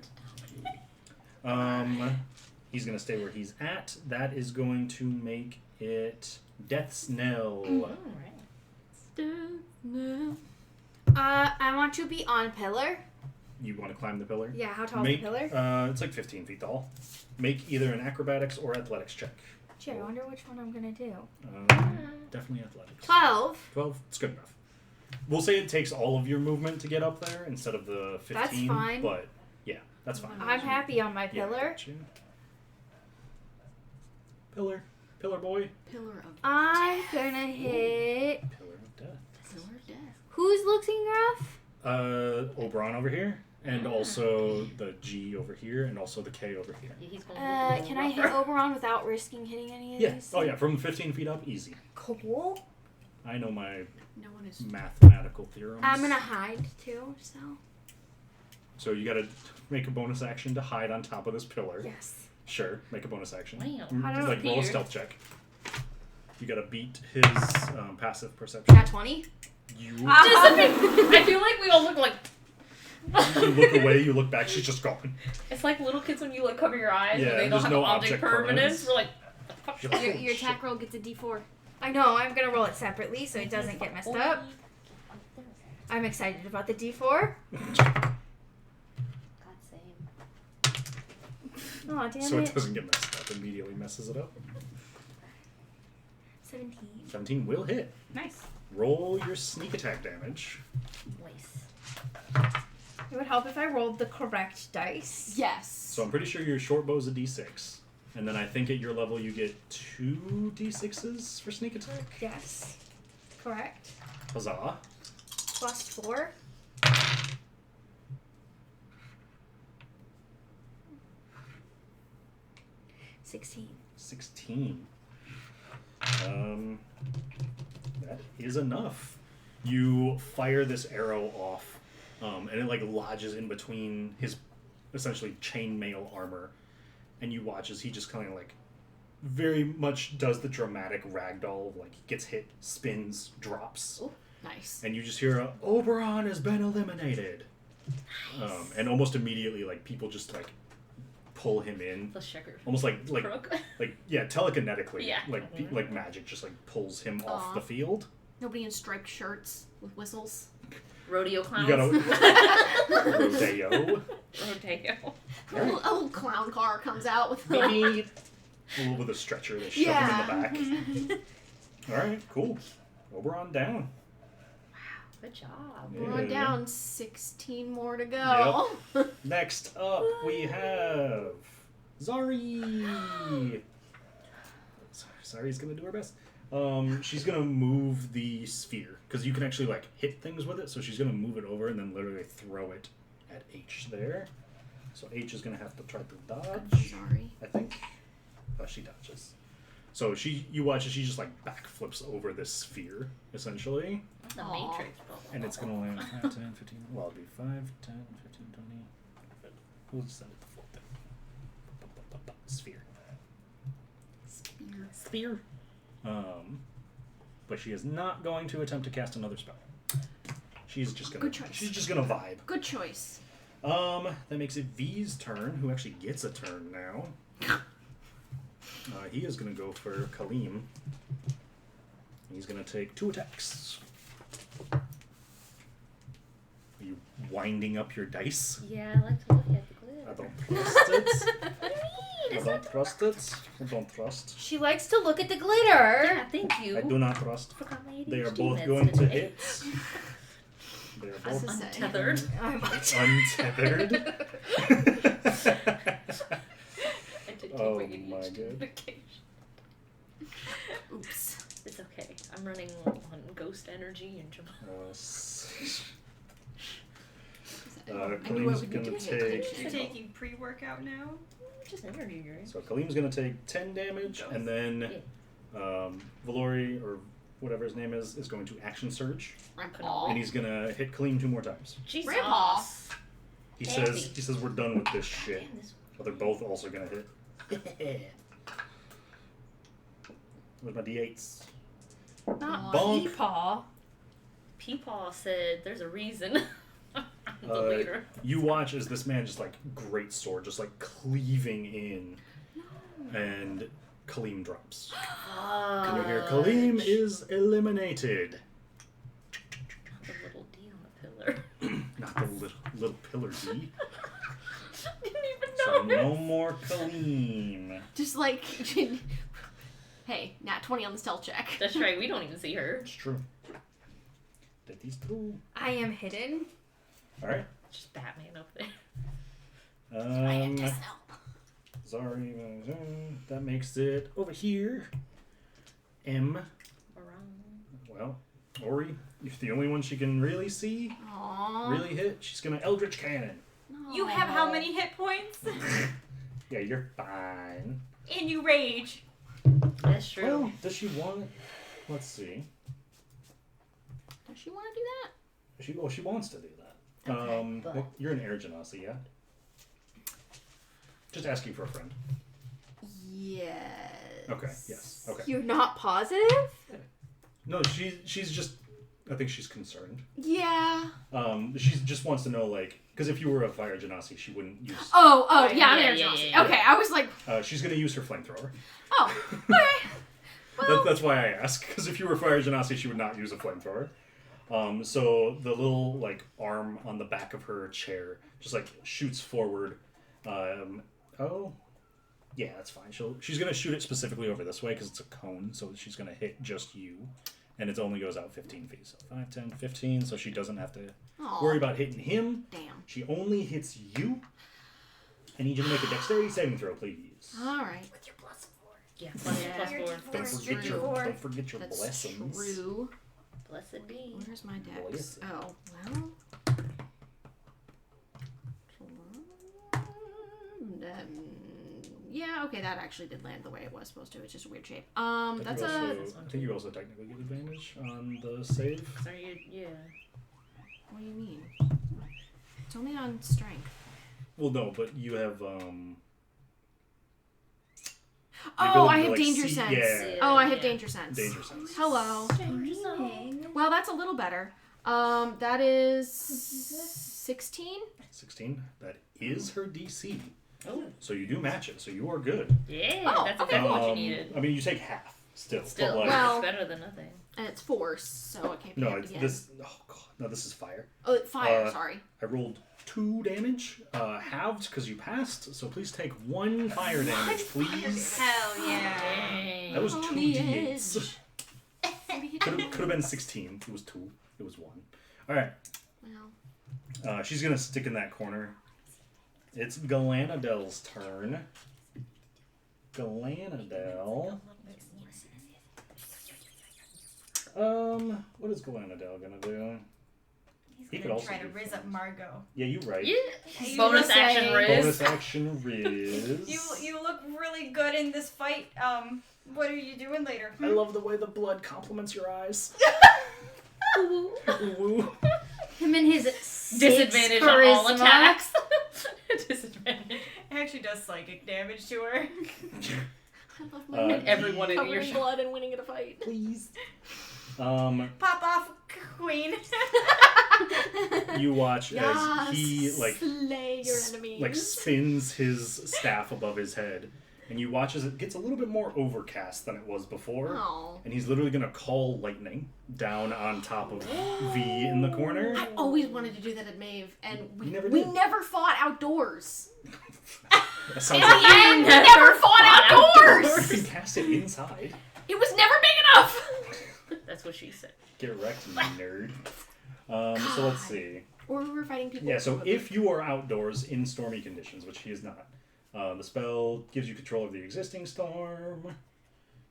He's gonna stay where he's at. That is going to make it Death's Knell. I want to be on pillar. You want to climb the pillar? Yeah, how tall is the pillar? It's like 15 feet tall. Make either an acrobatics or athletics check. Gee, I wonder which one I'm gonna do. Definitely athletics. 12. 12. It's good enough. We'll say it takes all of your movement to get up there instead of the 15. That's fine. But yeah, that's fine. I'm happy on my Yeah, pillar. got you. Pillar. Pillar boy. Pillar of I'm gonna hit. Pillar of death. Pillar of Death. Who's looking rough? Oberon over here. And also the G over here, and also the K over here. He's going Can I hit Oberon without risking hitting any of Yeah. these? Oh yeah, from 15 feet up, easy. Cool. I know my No one is. mathematical theorems. I'm gonna hide too, so. So you gotta make a bonus action to hide on top of this pillar. Yes. Sure, make a bonus action. Wow. How do I Like roll a appear? stealth check. You gotta beat his passive perception. Got 20? You, I feel like we all look like you look away, you look back, she's just gone. it's like little kids when you like cover your eyes Yeah, and they don't there's have no object object permanence. permanence. We're like, Your attack roll gets a D4. I know, I'm gonna roll it separately so it doesn't get messed up. I'm excited about the D4. God same. Oh, damn So it it. doesn't get messed up, immediately messes it up. 17. 17 will hit. Nice. Roll your sneak attack damage. Nice. It would help if I rolled the correct dice. Yes. So I'm pretty sure your short bow is a d6. And then I think at your level you get 2 d6s for sneak attack. Yes. Correct. Huzzah. Plus 4. $16. 16. That is enough. You fire this arrow off, and it like lodges in between his essentially chainmail armor, and you watch as he just kind of like very much does the dramatic ragdoll of like gets hit, spins, drops, Nice. and you just hear a, Oberon has been eliminated. And almost immediately like people just like pull him in. The checker. Almost like Crook. yeah, telekinetically. Yeah. Like magic just like pulls him off Aw. the field. Nobody in striped shirts with whistles. Rodeo clowns. You gotta rodeo. Rodeo. A little clown car comes out with Beep. A little with a stretcher, they shove him in the back. Alright, cool. Oberon down. Good job. Yeah. We're on down 16 more to go. Next up we have Zari. Zari's gonna do her best. She's gonna move the sphere because you can actually like hit things with it. So she's gonna move it over and then literally throw it at H there. So H is gonna have to try to dodge. Sorry. I think. Oh, she dodges. So you watch as she just like backflips over this sphere essentially, The Aw. Matrix. and it's gonna land 5, 10, 15. Well, it'll be 5, 10, 15, 20. We'll just send it to float there. Sphere. Spear. But she is not going to attempt to cast another spell. She's just gonna. Good choice. She's just gonna vibe. Good choice. That makes it V's turn, who actually gets a turn now. He is gonna go for Kaleem. He's gonna take 2 attacks. Are you winding up your dice? Yeah, I like to look at the glitter. I don't trust it. What do you mean? I It's don't trust it. I don't trust. She likes to look at the glitter. Yeah, thank you. I do not trust. Forgot my ADHD They are both meds going to today. hit. They are I'm both untethered. I'm untethered. I did take Oh my my ADHD God. medication. Oops. It's okay. I'm running on ghost energy and Jamal. I knew I Kaleem's would gonna need to take. You're taking pre-workout now? Just energy drink. So Kaleem's gonna take 10 damage, and then Valori or whatever his name is going to action surge, Grandpa. and he's gonna hit Kaleem 2 more times. Jesus. Grandpa. He Andy. says we're done with this shit. Damn, this But they're both also gonna hit. Where's my d8s? not Bonk. PeePaw. PeePaw said there's a reason. The leader. You watch as this man just like great sword, just like cleaving in, and Kaleem drops. And you hear Kaleem is eliminated. The little D on the pillar. Not the little pillar D. Didn't even So know. no more Kaleem. Just like, hey, nat 20 on the stealth check. That's right. We don't even see her. It's true. That is true. I am hidden. All right. Just Batman up there. Sorry, that makes it over here. M. Well, Ori, if the only one she can really see, Aww. really hit, she's gonna Eldritch Cannon. You have how many hit points? Yeah, you're fine. And you rage. That's true. Well, does she want? Let's see. Does she want to do that? She wants to do that. Okay, but- well, you're an air Genasi, yeah. Just asking for a friend. Yes. Okay. Yes. Okay. You're not positive? No, she's just. I think she's concerned. Yeah. She just wants to know, like, because if you were a fire Genasi, she wouldn't use. Oh, Right, yeah, I'm yeah, Air yeah, Genasi. yeah. Okay, I was like, She's gonna use her flamethrower. oh, okay. Well, That's why I ask, because if you were fire Genasi, she would not use a flamethrower. So the little like arm on the back of her chair just like shoots forward. Oh, yeah, that's fine. She's gonna shoot it specifically over this way because it's a cone, so she's gonna hit just you, and it only goes out 15 feet. So 5, 10, 15. So she doesn't have to aw, worry about hitting him. damn. She only hits you. I need you to make a dexterity saving throw, please. All right. With your plus 4. Yeah, plus Yeah. 4. Don't forget your Four. don't forget your That's blessings. true. Blessed be. Where's my dex? Blessed. Oh, well. Yeah, okay, that actually did land the way it was supposed to. It's just a weird shape. That's I think you also technically get advantage on the save. Are you? Yeah. What do you mean? It's only on strength. Well, no, but you have Oh, I ability to, have like, danger see- sense. yeah. Oh, I have Yeah. danger sense. Danger sense. Hello. Well, that's a little better. That is 16. 16. That is her DC. Oh. So you do match it. So you are good. Yeah. Oh, that's okay. exactly what you needed. I mean, you take half still. Still, But like, Well- it's better than nothing. And it's force, so it can't be no, halved it's again. this. Oh god, no, this is fire. Oh, fire, uh, sorry. I rolled 2 damage, halved because you passed. So please take 1 fire damage, please. Hell yeah. Dang. That was On 2 the d8s. edge. Could have been 16. It was 2. It was 1. All right. Well, She's gonna stick in that corner. It's Galanadel's turn. Galanadel. What is Galanadel gonna do? He's He could gonna also try to do riz things. up Margot. Yeah, you right. Yeah. You Bonus were action saying- Riz. Bonus action Riz. You look really good in this fight. What are you doing later? I love the way the blood complements your eyes. Ooh. Him and his Disadvantage on all charisma. attacks. Disadvantage. It actually does psychic damage to her. I love Uh, my Everyone in covered your in blood and winning in a fight. Please. Pop off, queen. You watch as he slay your enemies. like spins his staff above his head, and you watch as it gets a little bit more overcast than it was before. Oh. And he's literally gonna call lightning down on top of V in the corner. I always wanted to do that at Maeve, and You never we did. never fought outdoors. That sounds In like the end, we never fought outdoors. you can cast it inside. It was never big enough. That's what she said. Get wrecked, you nerd. So let's see. Or we were fighting people. Yeah, so if you are outdoors in stormy conditions, which he is not, the spell gives you control of the existing storm.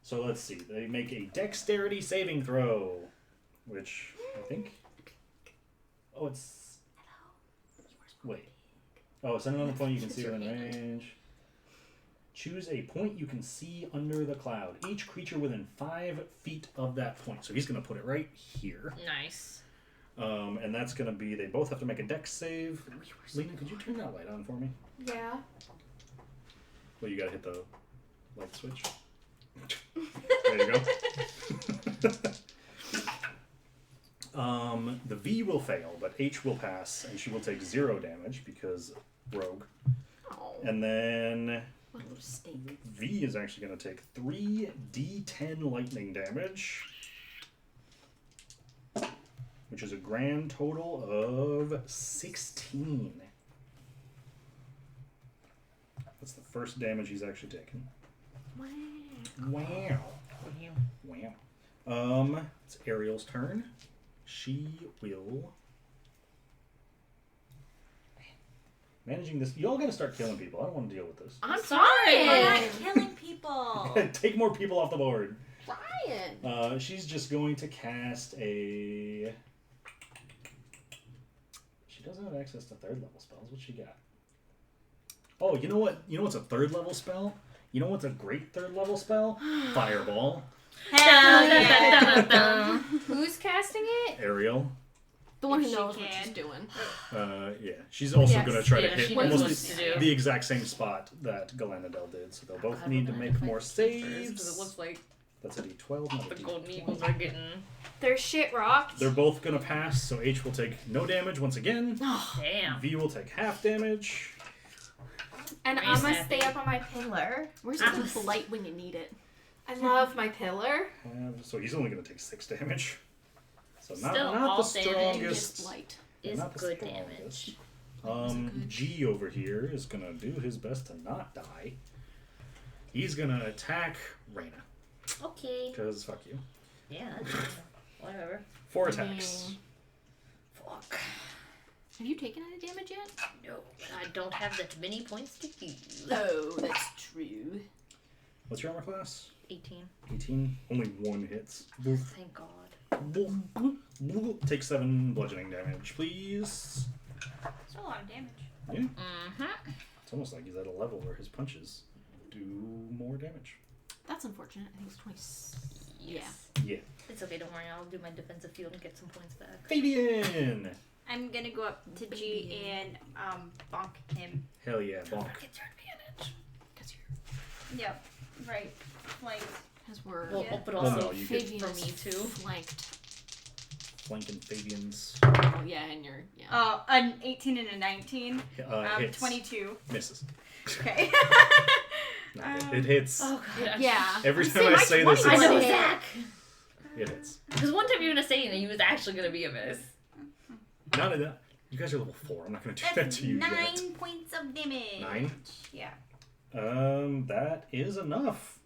So let's see. They make a dexterity saving throw, which I think. Oh, it's. Wait. Oh, send another point you can see within range. Choose a point you can see under the cloud. Each creature within 5 feet of that point. So he's going to put it right here. Nice. And that's going to be, they both have to make a dex save. Lena, could you turn that light on for me? Yeah. Well, you got to hit the light switch. There you go. The V will fail, but H will pass, and she will take 0 damage because rogue. Oh, And then what a little stink. V is actually going to take 3d10 lightning damage, which is a grand total of 16. That's the first damage he's actually taken. Wow. It's Ariel's turn. She will... Managing this... Y'all gotta start killing people. I don't want to deal with this. I'm sorry. We're trying. not killing people. Take more people off the board. Trying. She's just going to cast a... She doesn't have access to 3rd level spells. What's she got? Oh, you know what? You know what's a 3rd level spell? You know what's a great 3rd level spell? Fireball. Hell yeah. Who's casting it? Ariel. The one If who she knows what can. she's doing. Yeah. She's also Yes. going to try to Yeah, hit she knows almost what to do. the exact same spot that Galanadel did. So they'll both need to make more Because it saves. looks like That's a d12, not a the golden d20. eagles are getting. They're shit rocked. They're both going to pass, so H will take no damage once again. Damn. V will take half damage. And Are you I'm gonna snappy? stay up on my pillar. Where's Ah. the blight when you need it? I love my pillar. So he's only going to take 6 damage. So not, Still, not all the damage strongest. Just blight. Is not the good strongest. damage. G over here is going to do his best to not die. He's going to attack Raina. Okay. Because fuck you. Yeah. Whatever. 4 attacks. Fuck. Have you taken any damage yet? No, but I don't have that many points to use. Oh, that's true. What's your armor class? 18. 18. Only 1 hits. Boof. Thank God. Take 7 bludgeoning damage, please. That's a lot of damage. Yeah. Mm-hmm. It's almost like he's at a level where his punches do more damage. That's unfortunate. I think it's 20. Yes. Yeah. It's okay, don't worry. I'll do my defensive field and get some points back. Favyon! I'm gonna go up to G and bonk him. Hell yeah, bonk. Get your advantage. Because you're. Yep. Right. Like. Because we're. Well, Yeah. but Well, also no, you get Fabian for is me too. Flanked. Flanking Favyon's. Oh, yeah, and you're. Yeah. An 18 and a 19. Hits. 22. Misses. Okay. No, it hits. Oh God. Yeah. Every I'm time saying I say this, I it's, know hit. Zach. it hits. Because one time you were gonna say that he was actually gonna be a miss. Not enough. You guys are level 4. I'm not going to do that That's to you 9 yet. points of damage. 9? Yeah. That is enough.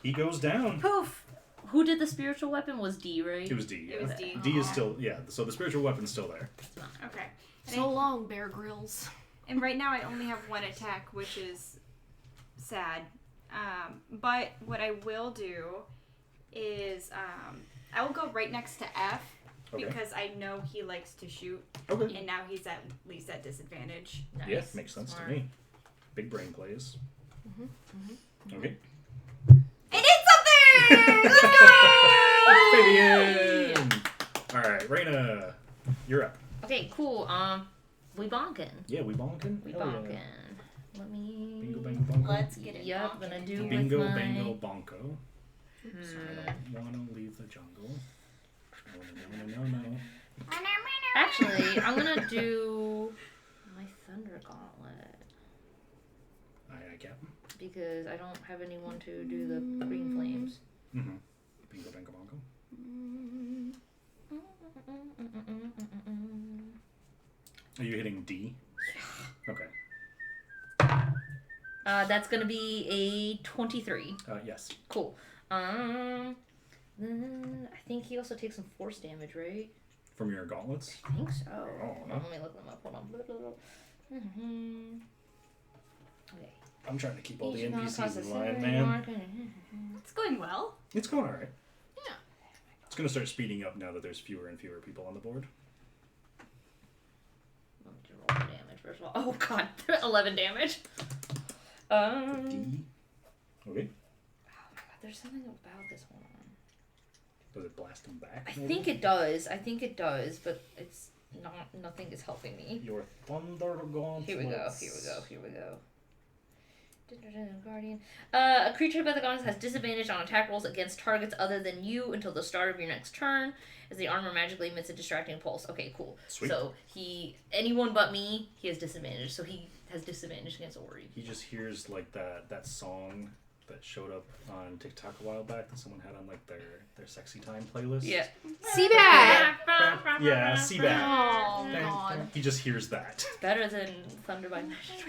He goes down. Poof. Who did the spiritual weapon? Was D, right? It was D. It Yeah. was D. D is still, yeah, so the spiritual weapon's still there. Okay. And, So long, Bear Grylls. and right now I only have 1 attack, which is sad. But what I will do is I will go right next to F Okay. because I know he likes to shoot, Okay. and now he's at least at disadvantage. Nice. Yeah, makes sense Smart. to me. Big brain plays. Okay. I did something! Let's go! Fabian! Alright, Raina, you're up. Okay, cool. We bonkin'. Yeah, we bonkin'? We Hell bonkin'. yeah. Let me. Bingo, bango, bongo. Let's get it. Yep, bonking. gonna do Bingo, with my... bango, bonko. So Hmm. I don't want to leave the jungle. No. Actually, I'm gonna do my Thunder Gauntlet Aye, Captain. because I don't have anyone to do the green flames. Mm-hmm. Bingo, bango, bongo. Are you hitting D? Okay. That's gonna be a 23. Yes. Cool. Then I think he also takes some force damage, right? From your gauntlets? I think so. Oh, no. Let me look them up. Hold on. Okay. I'm trying to keep all the Each NPCs non-cost in line, assignment man. marker- It's going well. It's going alright. Yeah. It's going to start speeding up now that there's fewer and fewer people on the board. Let me just roll the damage first of all. Oh god, 11 damage. D. Okay. Oh my god, there's something about this one. Does it blast him back? I maybe? think it does, but it's not. Nothing is helping me. Your Thunder Gauntlets. Here we go. Guardian. A creature by the goddess has disadvantage on attack rolls against targets other than you until the start of your next turn, as the armor magically emits a distracting pulse. Okay, cool. Sweet. So anyone but me, he has disadvantage. So he has disadvantage against Ori. He just hears like that song that showed up on TikTok a while back that someone had on like their sexy time playlist. Yeah. Seabat! Yeah, Seabat. Oh, God. He just hears that. Better than Thunder by Magic.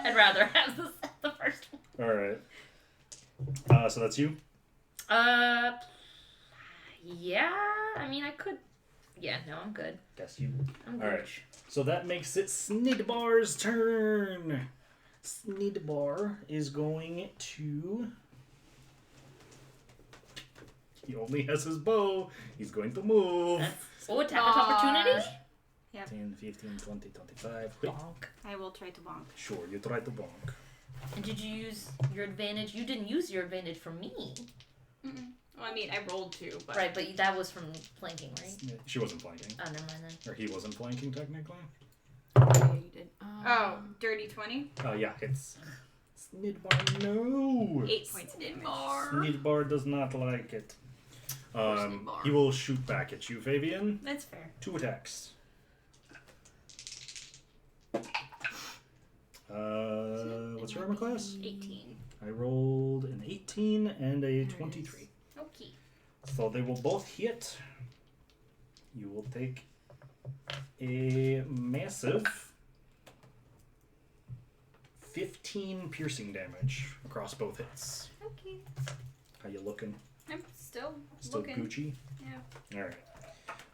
I'd rather have the first one. All right. So that's you. Yeah. I mean, I could. Yeah. No, I'm good. Guess you. I'm All good. right. So that makes it Snidbar's turn. Snidbar is going to. He only has his bow. He's going to move. Oh, attack of opportunity. 10, 15, 20, 25. Wait. Bonk. I will try to bonk. Sure, you try to bonk. And did you use your advantage? You didn't use your advantage from me. Mm-mm. Well, I mean, I rolled 2, but... Right, but that was from flanking, right? She wasn't flanking. Oh, never mind then. Or he wasn't flanking, technically. Yeah, you did. Oh, dirty 20? Oh, yeah, it's... Snidbar, no! 8 points of damage. Snidbar does not like it. Snidbar. He will shoot back at you, Favyon. That's fair. 2 attacks. What's your armor class? 18. I rolled an 18 and a 23. Okay. So they will both hit. You will take a massive 15 piercing damage across both hits. Okay. How you looking? I'm still Still looking. Gucci? Yeah. Alright.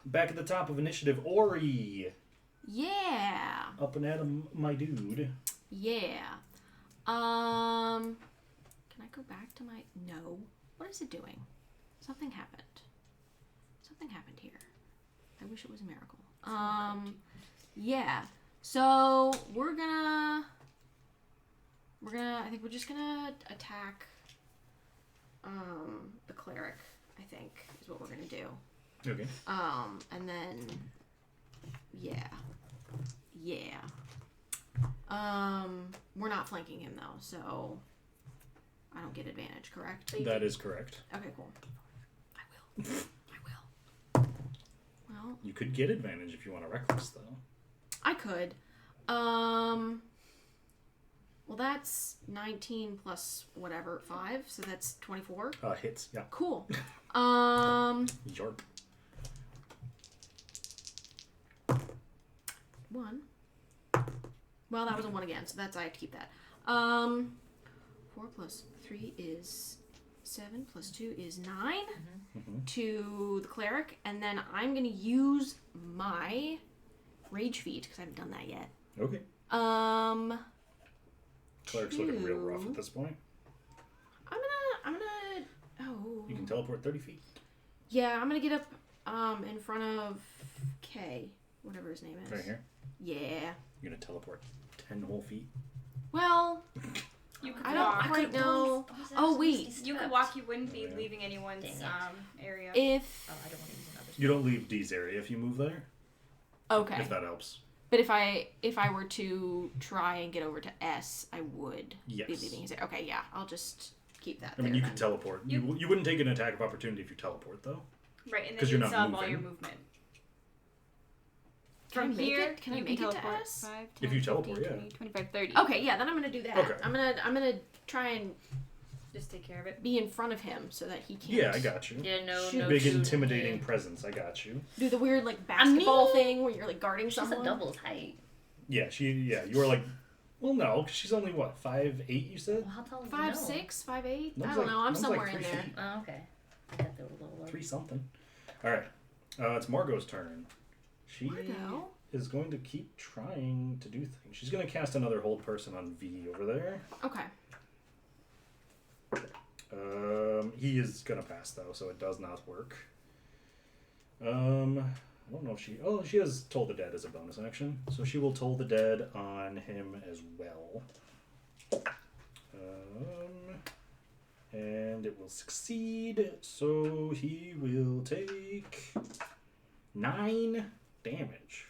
Back at the top of initiative, Ori. Yeah. Up and at him, my dude. Yeah. Can I go back to my... No. What is it doing? Something happened. Something happened here. I wish it was a miracle. Yeah. So, I think we're just gonna attack, the cleric, I think, is what we're gonna do. Okay. And then, yeah. We're not flanking him though, so I don't get advantage, correct? That is correct. Okay, cool. I will. Well, You could get advantage if you want to reckless, though. I could. Well, that's 19 plus whatever, 5, so that's 24. Hits, yeah. Cool. Yarp. 1. Well, that was a 1 again, so that's I have to keep that. 4 plus 3 is 7 plus 2 is 9 to the cleric, and then I'm gonna use my rage feat because I haven't done that yet. Okay. Cleric's looking real rough at this point. I'm gonna. Oh. You can teleport 30 feet. Yeah, I'm gonna get up in front of K, whatever his name is. Right here. Yeah. You're gonna teleport 10 whole feet. Well, You could I don't walk. quite know. Oh wait, You could walk. You wouldn't be Yeah. leaving anyone's Dang it. area. if Oh, I don't want to use another. You don't leave D's area if you move there. okay, If that helps. but if I were to try and get over to S, I would Yes. be leaving his area. Okay, yeah, I'll just keep that. I mean, there you then. can teleport. You wouldn't take an attack of opportunity if you teleport, though. Right, and 'Cause then you're you not sub all your moving. movement. Can I From make here, it? Can I you make can it to teleport S? 5, If 10, you teleport, 15, yeah. 20, 25, 30. Okay, yeah, then I'm gonna do that. Okay. I'm gonna try and Just take care of it. be in front of him so that he can't. Yeah, I got you. Yeah, no, Shoot. no. Big shooting, intimidating yeah. presence. I got you. Do the weird like basketball mean- thing where you're like guarding She's someone. a double his height. Yeah, you were like, well, no, 'cause she's only what, 5'8", you said? Well, how tall is 5'6", 5'8". One's I don't like- know. I'm one's like somewhere in 3 there. feet. Oh, okay. I thought they were a little lower. 3 something. All right, it's Margot's turn. She Margot? is going to keep trying to do things. She's going to cast another hold person on V over there. Okay. He is going to pass though, so it does not work. I don't know if she. Oh, she has Toll the Dead as a bonus action, so she will Toll the Dead on him as well. And it will succeed, so he will take 9 damage.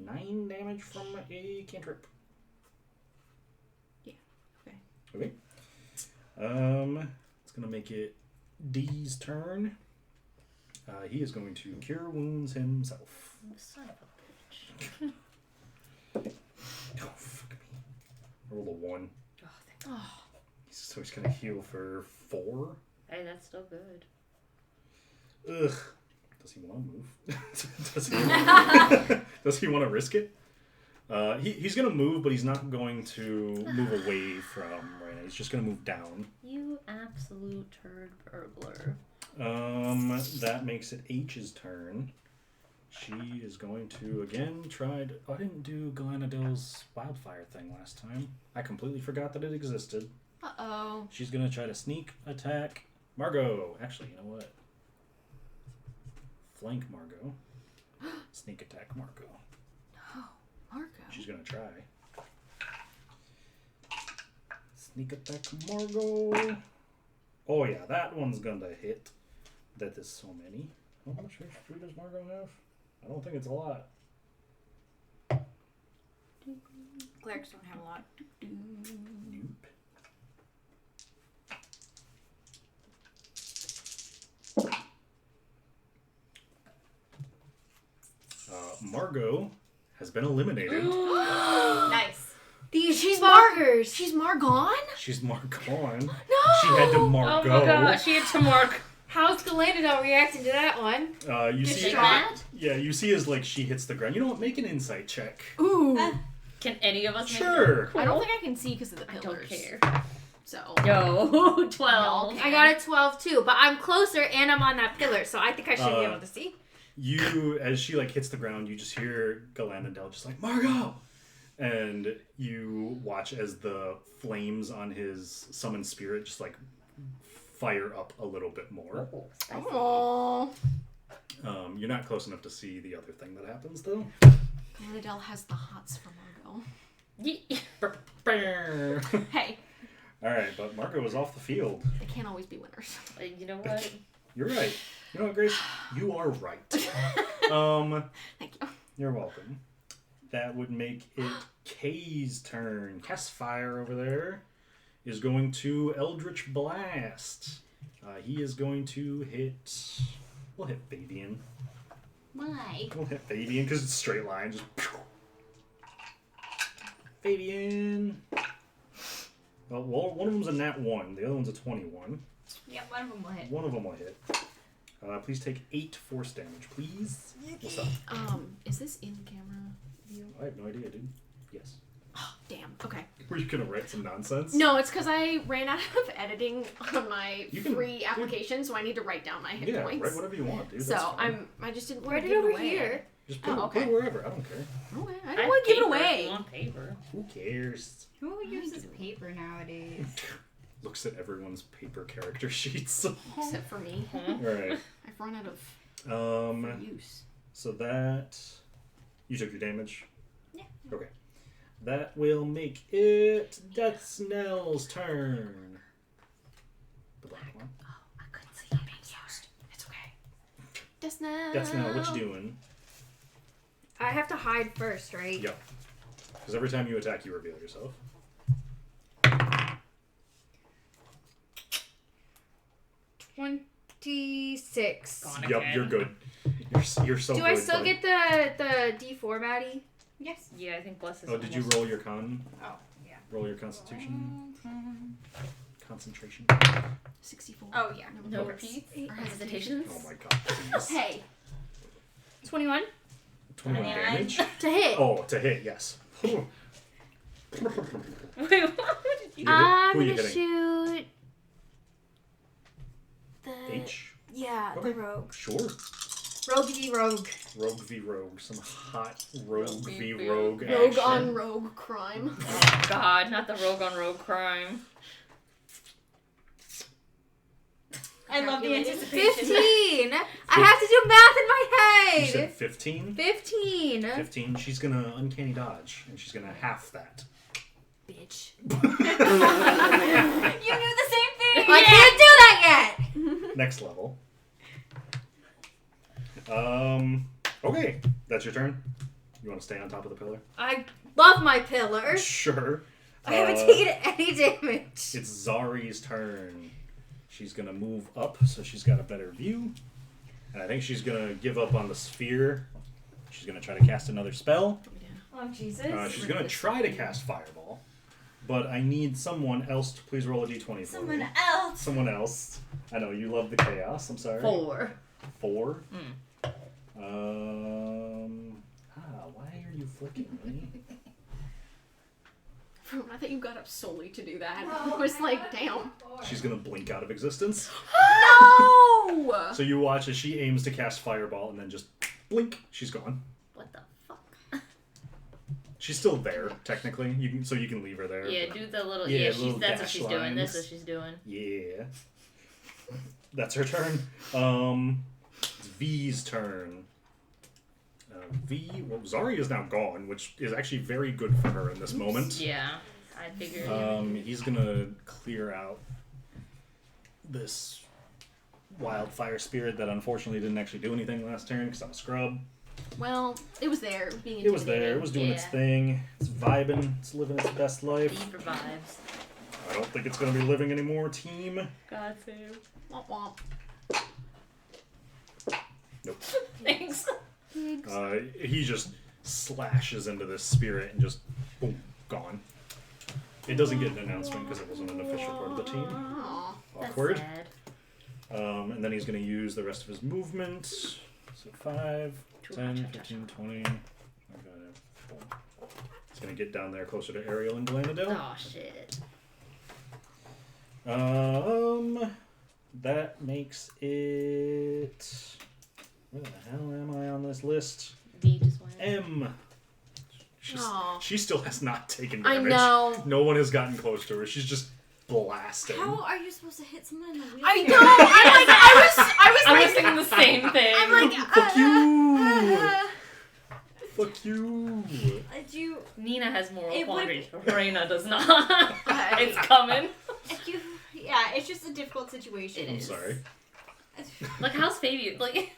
9 damage from a cantrip. Okay. It's gonna make it D's turn. He is going to cure wounds himself. Son of a bitch. Oh, fuck me. Roll a 1. Oh, thank So he's gonna heal for 4. Hey, that's still good. Ugh. Does he want to move? Does he want to risk it? He's gonna move, but he's not going to move away from Raina. He's just gonna move down. You absolute turd burglar. That makes it H's turn. She is going to again try to... I didn't do Galanadil's wildfire thing last time. I completely forgot that it existed. Uh-oh. She's gonna try to sneak attack Margot. Actually, you know what? Flank Margot. Sneak attack Margot. No, Marco. She's gonna try. Sneak attack Margot. Oh yeah, that one's gonna hit. That is so many. How much HP does Margot have? I don't think it's a lot. Clerics don't have a lot. Nope. Margot has been eliminated. Nice. These She's fuckers. She's Margon? She's Margon. No! She had to Margot. Oh my god, she had to mark. How's Galanadel reacting to that one? You see, Distraught? yeah, you see as like she hits the ground. You know what? Make an insight check. Ooh. Can any of us Sure. make I don't think I can see because of the I pillars. don't care. So. Yo, 12. No. I got a 12 too, but I'm closer and I'm on that pillar, so I think I should be able to see. You, as she like hits the ground, you just hear Galanadel just like Margot, and you watch as the flames on his summoned spirit just like fire up a little bit more. Oh. You're not close enough to see the other thing that happens though. Galanadel has the hots for Margot. Hey, All right, but Margot is off the field. they can't always be winners. You know what? You're right. You know what, Grace? You are right. Thank you. You're welcome. That would make it Kay's turn. Castfire over there is going to Eldritch Blast. He is going to hit... We'll hit Favyon. Why? We'll hit Favyon because it's straight line. Just... Favyon. Well, one of them's a nat 1. The other one's a 21. Yeah, one of them will hit. One of them will hit. Please take 8 force damage, please. What's up? Is this in camera view? I have no idea, dude. Yes. Oh, damn. Okay. Were you gonna write some nonsense? No, it's because I ran out of editing on my You can- free application, so I need to write down my hit Yeah, points. write whatever you want, dude. So That's fine. I just didn't Write want to it give over away. here. Just put, Oh, it, okay. put it wherever. I don't care. Okay, I have don't want to give it paper if away. you want paper. Who cares? Who uses paper nowadays? Looks at everyone's paper character sheets. Except for me. Alright. I've run out of use. So that... You took your damage? Yeah. Okay. That will make it Death Snell's turn. The black one. Oh, I couldn't see you being used. It's okay. Just now. Death Snell, what you doing? I have to hide first, right? Yep. Because every time you attack, you reveal yourself. 26. Gone Yep, again. you're good. You're so Do good. I still bud. get the D4 Maddie? Yes. Yeah, I think bless is Oh, did you almost- roll your con? Oh, yeah. Roll your constitution? Concentration? 64. Oh, yeah. No Okay. repeats Or or hesitations? Oh my god, please. Hey. 21 21 29. damage? to hit. Oh, to hit, yes. Who Wait, what did you? I'm Who are you gonna hitting? shoot the H? yeah Okay. the rogue. Sure. Rogue v rogue. Rogue v rogue. Some hot rogue v v rogue Rogue action. on rogue crime. Oh god, not the rogue on rogue crime. I love the Calculating. anticipation. 15. I have to do math in my You said head. 15? 15. 15. She's gonna uncanny dodge, and she's gonna half that. Bitch. You knew the same thing. I can't do that yet. Next level. Okay. That's your turn? You want to stay on top of the pillar? I love my pillar. Sure. I haven't taken any damage. It's Zari's turn. She's gonna move up, so she's got a better view. And I think she's gonna give up on the sphere. She's gonna try to cast another spell. Oh, Jesus. She's gonna try to cast Fireball. But I need someone else to please roll a d20 for me. Someone else. I know, you love the chaos. I'm sorry. 4. 4? Why are you flicking me? I thought you got up solely to do that. I was like, damn. She's gonna blink out of existence. No! So you watch as she aims to cast Fireball and then just blink, she's gone. What the fuck? She's still there, technically. You can leave her there. Yeah, but- do the little. Yeah, Yeah, little that's what dash she's doing. That's lines. what she's doing. Yeah. That's her turn. It's V's turn. Zari is now gone, which is actually very good for her in this moment. Yeah, I figured. He's gonna clear out this wildfire spirit that unfortunately didn't actually do anything last turn because I'm a scrub. Well, it was there. It was being It was there. It intimidating. was doing its Yeah. thing. It's vibing. It's living its best life. Deeper vibes. I don't think it's gonna be living anymore, team. God save. Womp womp. Nope. Thanks. He just slashes into this spirit and just boom, gone. It doesn't get an announcement because it wasn't an official part of the team. Aw. Awkward. That's sad. And then he's going to use the rest of his movement. So 5, 10, 15, 20. I got it. He's going to get down there closer to Ariel and Glenadell. Oh shit. That makes it... Where the hell am I on this list? D just went. M. Aw. She still has not taken I damage. know. No one has gotten close to her. She's just blasting. How are you supposed to hit someone in the wheelchair? I know. I was I was like, thinking the same thing. I'm like, Fuck you! Fuck you! Did you? Nina has moral It would- quandaries, but Raina does not. It's coming. Yeah, it's just a difficult situation. It I'm is. sorry. Like, how's Favyon? Like,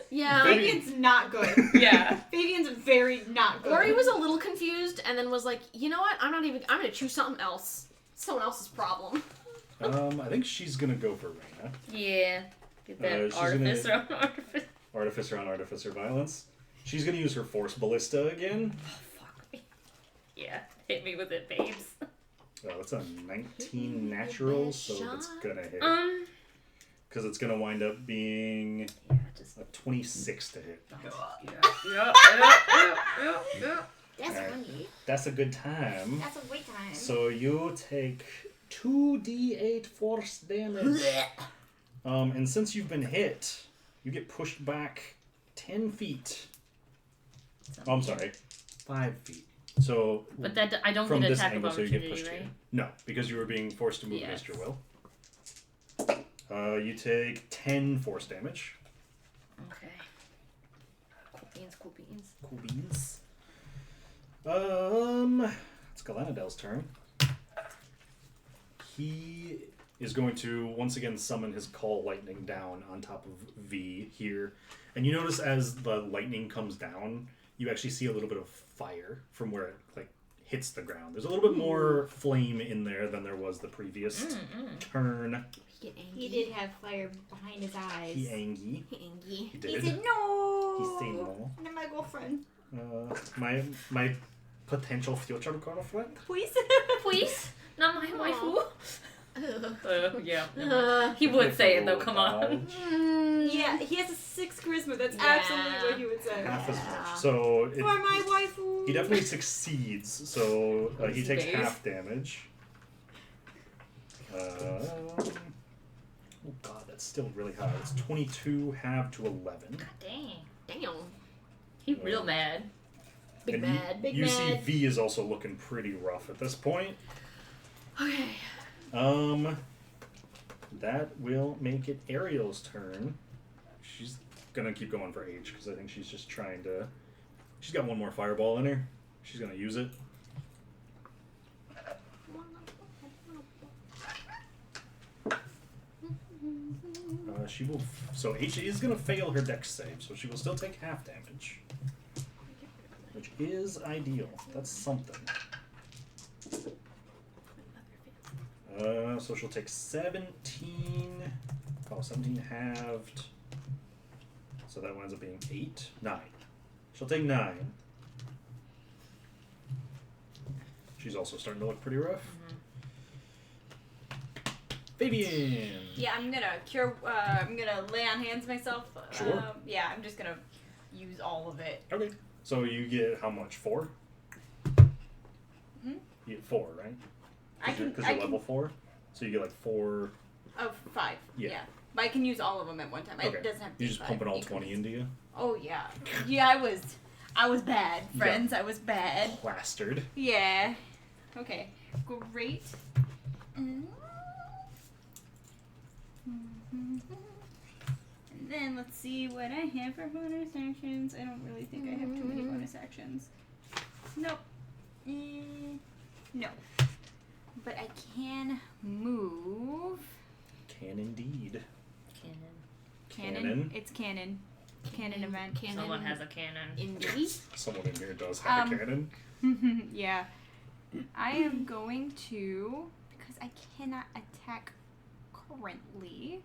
yeah. Fabian's not good. yeah. Fabian's very not good. Ori was a little confused and then was like, you know what? I'm gonna choose something else. Someone else's problem. I think she's gonna go for Raina. Yeah. Get that She's artificer on artificer. Artificer on Artificer violence. She's gonna use her Force Ballista again. Fuck me. Yeah. Hit me with it, babes. Oh, that's a 19 natural, so it's gonna hit. Because it's gonna wind up being Yeah, just. a 26 to hit. Yeah. That's Alright. funny. That's a good time. That's a wait time. So you take 2d8 force damage. And since you've been hit, you get pushed back 10 feet. Oh, I'm sorry, 5 feet. So But that I don't from get this attack of angle, so you get opportunity, pushed right? in. No, because you were being forced to move Yes. against your will. You take 10 force damage. Okay. Cool beans, cool beans. Cool beans. It's Galanadell's turn. He is going to once again summon his Call Lightning down on top of V here. And you notice as the lightning comes down, you actually see a little bit of fire from where it hits the ground. There's a little bit more flame in there than there was the previous turn. He did have fire behind his eyes. He angy. He He did. said no. He said no. Not my girlfriend. My potential future girlfriend. Please. Please? Not my waifu? Yeah. He would say it though, come on. Dodge. Yeah, he has a 6 charisma. That's Yeah. absolutely what he would say. Half as much. So For my waifu. he definitely succeeds. So he takes Space. half damage. Oh god, that's still really high. It's 22 half to 11. Dang. Damn. He real mad. Big And bad. Big you mad. see V is also looking pretty rough at this point. Okay. That will make it Ariel's turn. She's gonna keep going for H because I think she's just trying to. She's got one more fireball in her. She's gonna use it. She will. So H is gonna fail her dex save, so she will still take half damage, which is ideal. That's something. So she'll take 17. Oh, 17 halved. So that winds up being 8. 9. She'll take 9. She's also starting to look pretty rough. Fabian! Yeah, I'm gonna lay on hands myself. Sure. Yeah, I'm just gonna use all of it. Okay. So you get how much? 4? You get 4, right? Because you're level 4? So you get like 4... Oh, 5. Yeah. Yeah. But I can use all of them at one time. Okay. It doesn't have to be You just 5 pumping all equals. 20 into you? Oh, yeah. Yeah, I was bad, friends. I was bad. Plastered. Yeah. Okay. Great. And then let's see what I have for bonus actions. I don't really think I have too many bonus actions. Nope. No. But I can move. Can indeed. Cannon. It's canon. Canon event. Someone has a cannon. Indeed. Someone in here does have a cannon. Yeah. I am going to, because I cannot attack currently,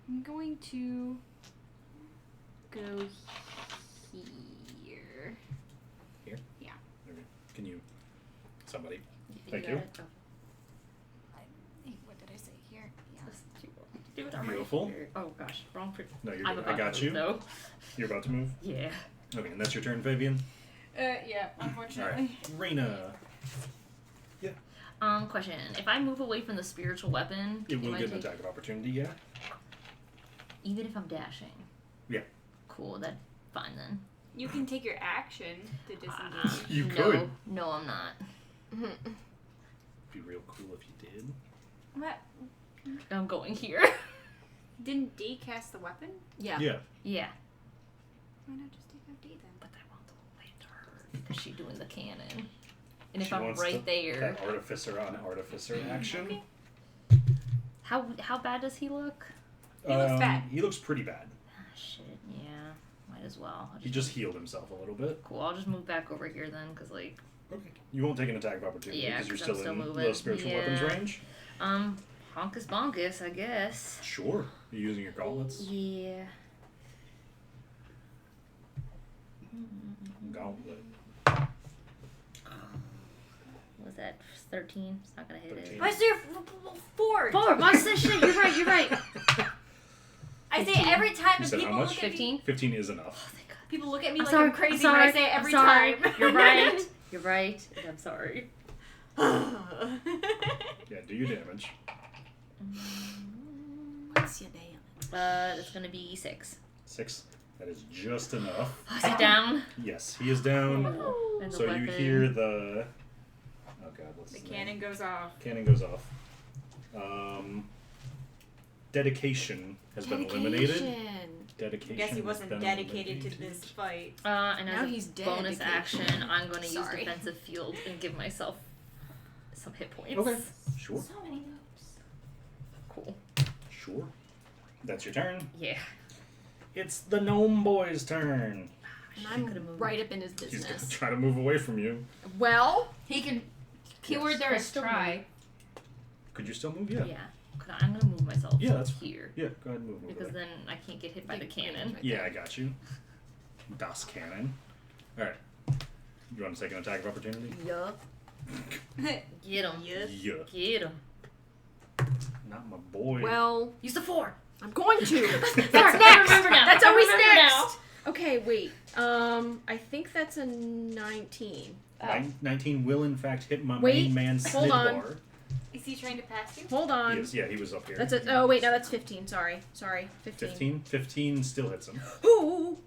I'm going to go here. Here? Yeah. Okay. Can you... Somebody. You Thank got you. it? What did I say? Here? Yeah. Do it on Beautiful. right here. Oh gosh, wrong. No, you're I'm good. about I got to you. move, though. You're about to move? Yeah. Okay, and that's your turn, Fabian? Yeah, unfortunately. Alright. Raina. Question. If I move away from the spiritual weapon, It will I get an take- attack of opportunity, yeah? even if I'm dashing? Yeah. Cool, that's fine then. You can take your action to disengage. You no, could. No, I'm not. It'd be real cool if you did. What? I'm going here. Didn't D cast the weapon? Yeah. Yeah. Yeah. Why not just take out D then? But I want to wait to her because she's doing the cannon. And if She I'm wants right there, That artificer on artificer action. Okay. how bad does he look? He looks bad. He looks pretty bad. Ah, shit. Yeah. Might as well. He just healed himself a little bit. Cool. I'll just move back over here then, cause like. Okay. You won't take an attack of opportunity Yeah, because you're 'cause I'm still in still the moving. spiritual Yeah. weapons range. Honkus bonkus, I guess. Sure. You're using your gauntlets. Yeah. Gauntlet. Was that 13? It's not gonna hit 13. it. I say 4. 4! Watch this shit! You're right, you're right! I say it every time, You and said people how much? look at me. 15? 15 is enough. People look at me I'm like sorry, I'm crazy, I'm sorry, but I say it every I'm sorry. time. You're right. You're right. I'm sorry. Yeah, do your damage. What's your name? That's gonna be 6. 6. That is just enough. Oh, is he down? Yes, he is down. And the So you weapon. hear the... Oh god, what's The his cannon name? goes off. Cannon goes off. Dedication has been eliminated. Dedication. I guess he has wasn't been dedicated to eliminated. this fight. And Now as a he's dead, bonus the kid. action, I'm gonna use Sorry. defensive field and give myself some hit points. Okay. Sure. So many moves. Cool. Sure. That's your turn. Yeah. It's the gnome boy's turn. And could've I'm moved. right up in his He's gonna business. try to move away from you. Well, He can. keyword there is Still try. Could you still move? Yeah. Yeah. I'm gonna move myself Yeah, that's here. Yeah, go ahead and move over Because there. then I can't get hit by the Right cannon. Yeah, I got you. Das Cannon. Alright. You want to take an attack of opportunity? Yup. Get him. Yeah. Get him. Not my boy. Well, Use the 4. I'm going to. That's That's next. Remember now. That's I always remember next. Okay, wait. I think that's a 19. Nine- 19 will in fact hit my Wait, main man hold on. Snidbar. Is he trying to pass you? Hold on. Yes, yeah, he was up here. That's a. Oh wait, no, that's 15. Sorry, 15. 15? 15 still hits him. Ooh.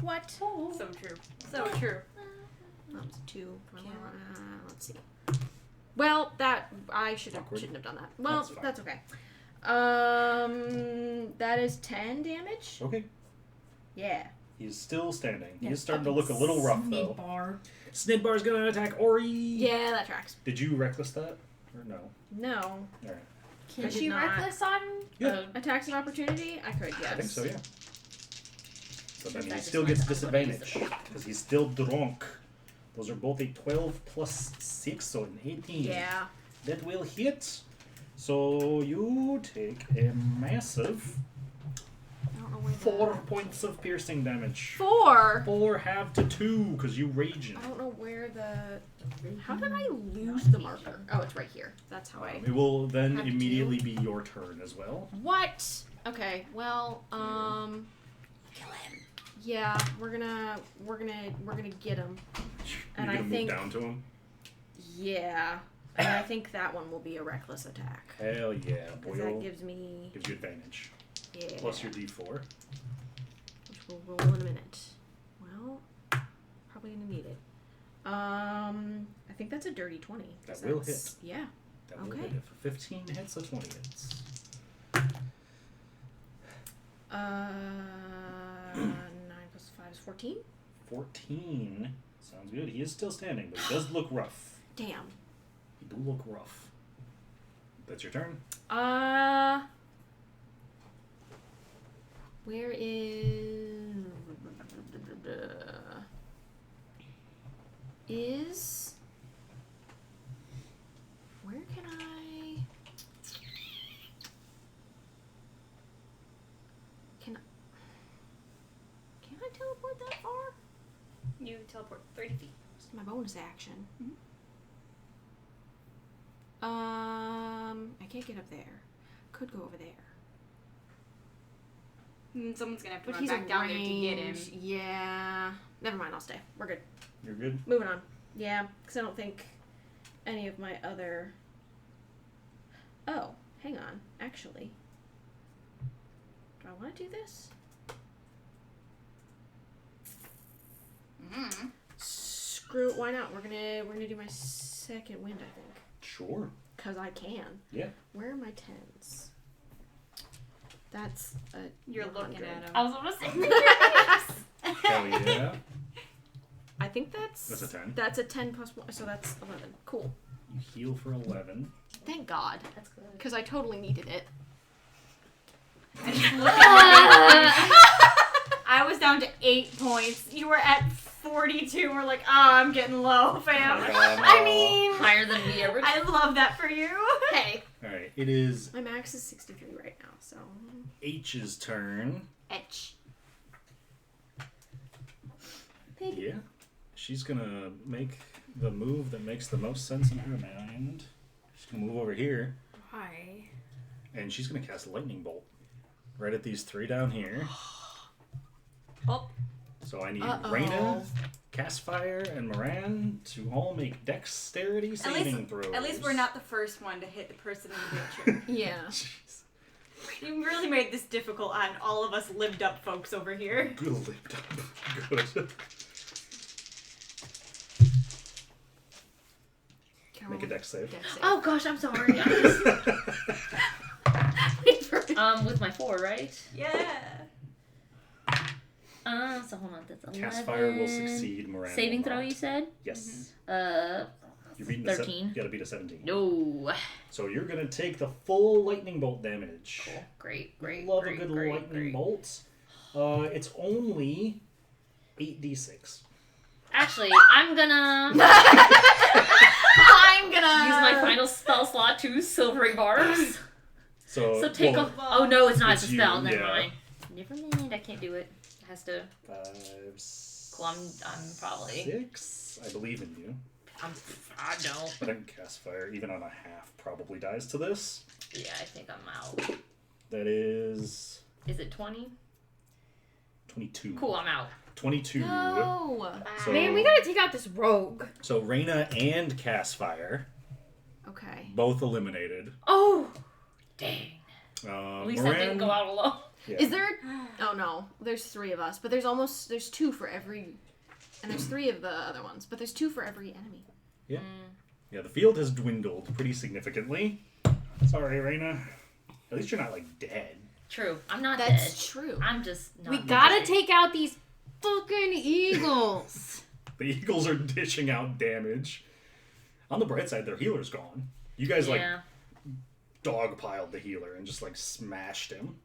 What? So true. So true. That was 2. Let's see. Well, that I shouldn't Awkward. have done that. Well, That's fine. that's okay. That is 10 damage. Okay. Yeah. He's still standing. He is starting to look a little rough, though. Snidbar's gonna attack Ori! Yeah, that tracks. Did you reckless that? Or no? No. Alright. Can Is she reckless on? Yeah. Attacks of opportunity? I could, yes. I think so, yeah. So then he I just still went, gets I'm gonna use disadvantage. Because he's still drunk. Those are both a 12 plus 6, so an 18. Yeah. That will hit. So you take a massive I don't know where 4 points of piercing damage. 4. 4 half to 2 because you raging. I don't know where the. How did I lose the marker? Oh, it's right here. That's how I. It will then Have to. immediately be your turn as well. What? Okay. Well, Kill him. yeah, we're gonna get him. And You're I gonna think, move down to him. yeah, and I think that one will be a reckless attack. Hell yeah, Because boy! that gives me, Gives you advantage. yeah, Plus your D4. which we'll roll in a minute. Well, probably gonna need it. I think that's a dirty 20. 'cause That will that's- Yeah. That will Okay. hit. If 15 hits, a 20 hits. 9 plus 5 is 14. 14. Sounds good. He is still standing, but he does look rough. Damn. He do look rough. That's your turn. Where is where can I teleport that far? You teleport 30 feet. It's my bonus action. I can't get up there. Could go over there. Someone's gonna have to But run he's back down there to get him. Yeah. Never mind, I'll stay. We're good. You're good. Moving on. Yeah, because I don't think any of my other... Oh, hang on. Actually. Do I want to do this? Mm-hmm. Screw it, why not? We're gonna do my second wind, I think. Sure. Because I can. Yeah. Where are my 10s? That's a You're 100. looking at him. I was gonna say. Hell yeah. I think that's... That's a 10. That's a 10 plus 1, so that's 11. Cool. You heal for 11. Thank God. That's good. Because I totally needed it. I was down to 8 points. You were at 42. We're like, I'm getting low, fam. Oh, no. I mean, Higher than we ever. I love that for you. Hey. Alright, it is My max is 63 right now, so... H's turn. Etch. Yeah. She's gonna make the move that makes the most sense in her mind. She's gonna move over here, Why? and she's gonna cast a lightning bolt right at these 3 down here. Oh. So I need Uh-oh. Raina, Castfire, and Moran to all make dexterity saving throws. At least we're not the first one to hit the person in the picture. Yeah. Jeez. You really made this difficult on all of us lived up folks over here. Good lipped up. Good. Make a dex save. Dex save. Oh gosh, I'm sorry. With my 4, right? Yeah. So hold on, that's 11. Castfire will succeed, Moran Saving will throw, not. you said? Yes. Uh, You're beating 13. You gotta beat a 17. no. So you're gonna take the full lightning bolt damage. Cool. Great. Love great, a good great, lightning great. bolt. It's only 8d6. Actually, I'm gonna I'm gonna... use my final spell slot to silvery barbs. So Take well, off. Oh no, it's not. It's a it's you, spell. Never yeah. mind. Never mind. I can't do it. It has to. 5, Cool. I'm probably. 6. I believe in you. I don't. But I can cast fire, even on a half, probably dies to this. Yeah, I think I'm out. That is Is it 20? 22. Cool. I'm out. 22. No. So, Man, we gotta take out this rogue. So Raina and Castfire, Okay. both eliminated. Oh, dang. At least I Moran, didn't go out alone. Yeah. Is there... Oh no. There's 3 of us, but there's 2 for every... And there's 3 of the other ones, but there's 2 for every enemy. Yeah. Yeah, the field has dwindled pretty significantly. Sorry, Raina. At least you're not, like, dead. True. I'm not That's dead. true. I'm just not. We gotta dead. take out these fucking eagles. The Eagles are dishing out damage. On the bright side, their healer's gone. You guys, like, Yeah. dogpiled the healer and just, like, smashed him.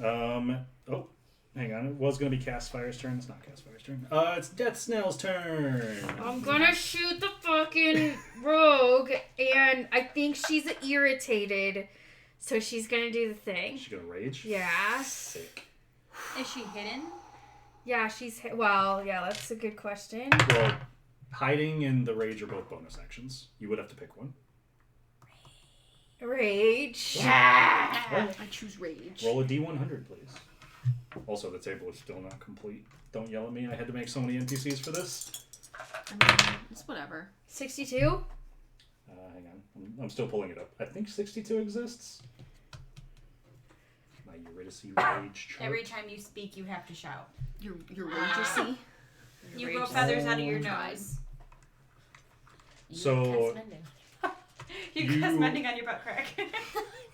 Oh, hang on. It was going to be Castfire's turn. It's not Castfire's turn. It's Death Snail's turn. I'm gonna shoot the fucking rogue, and I think she's irritated, so she's gonna do the thing. She's going to rage? Yeah. Sick. Is she hidden? Yeah, well, yeah, that's a good question. Well, hiding and the rage are both bonus actions. You would have to pick one. Rage. Well, I choose rage. roll a d100, please. Also, the table is still not complete. Don't yell at me. I had to make so many NPCs for this. I mean, it's whatever. 62? Hang on. I'm still pulling it up. I think 62 exists. My Eurydice rage chart. Every time you speak, you have to shout. Your rageacy. You Rage grow is feathers out of your tried. nose. So- You cast mending on your butt crack.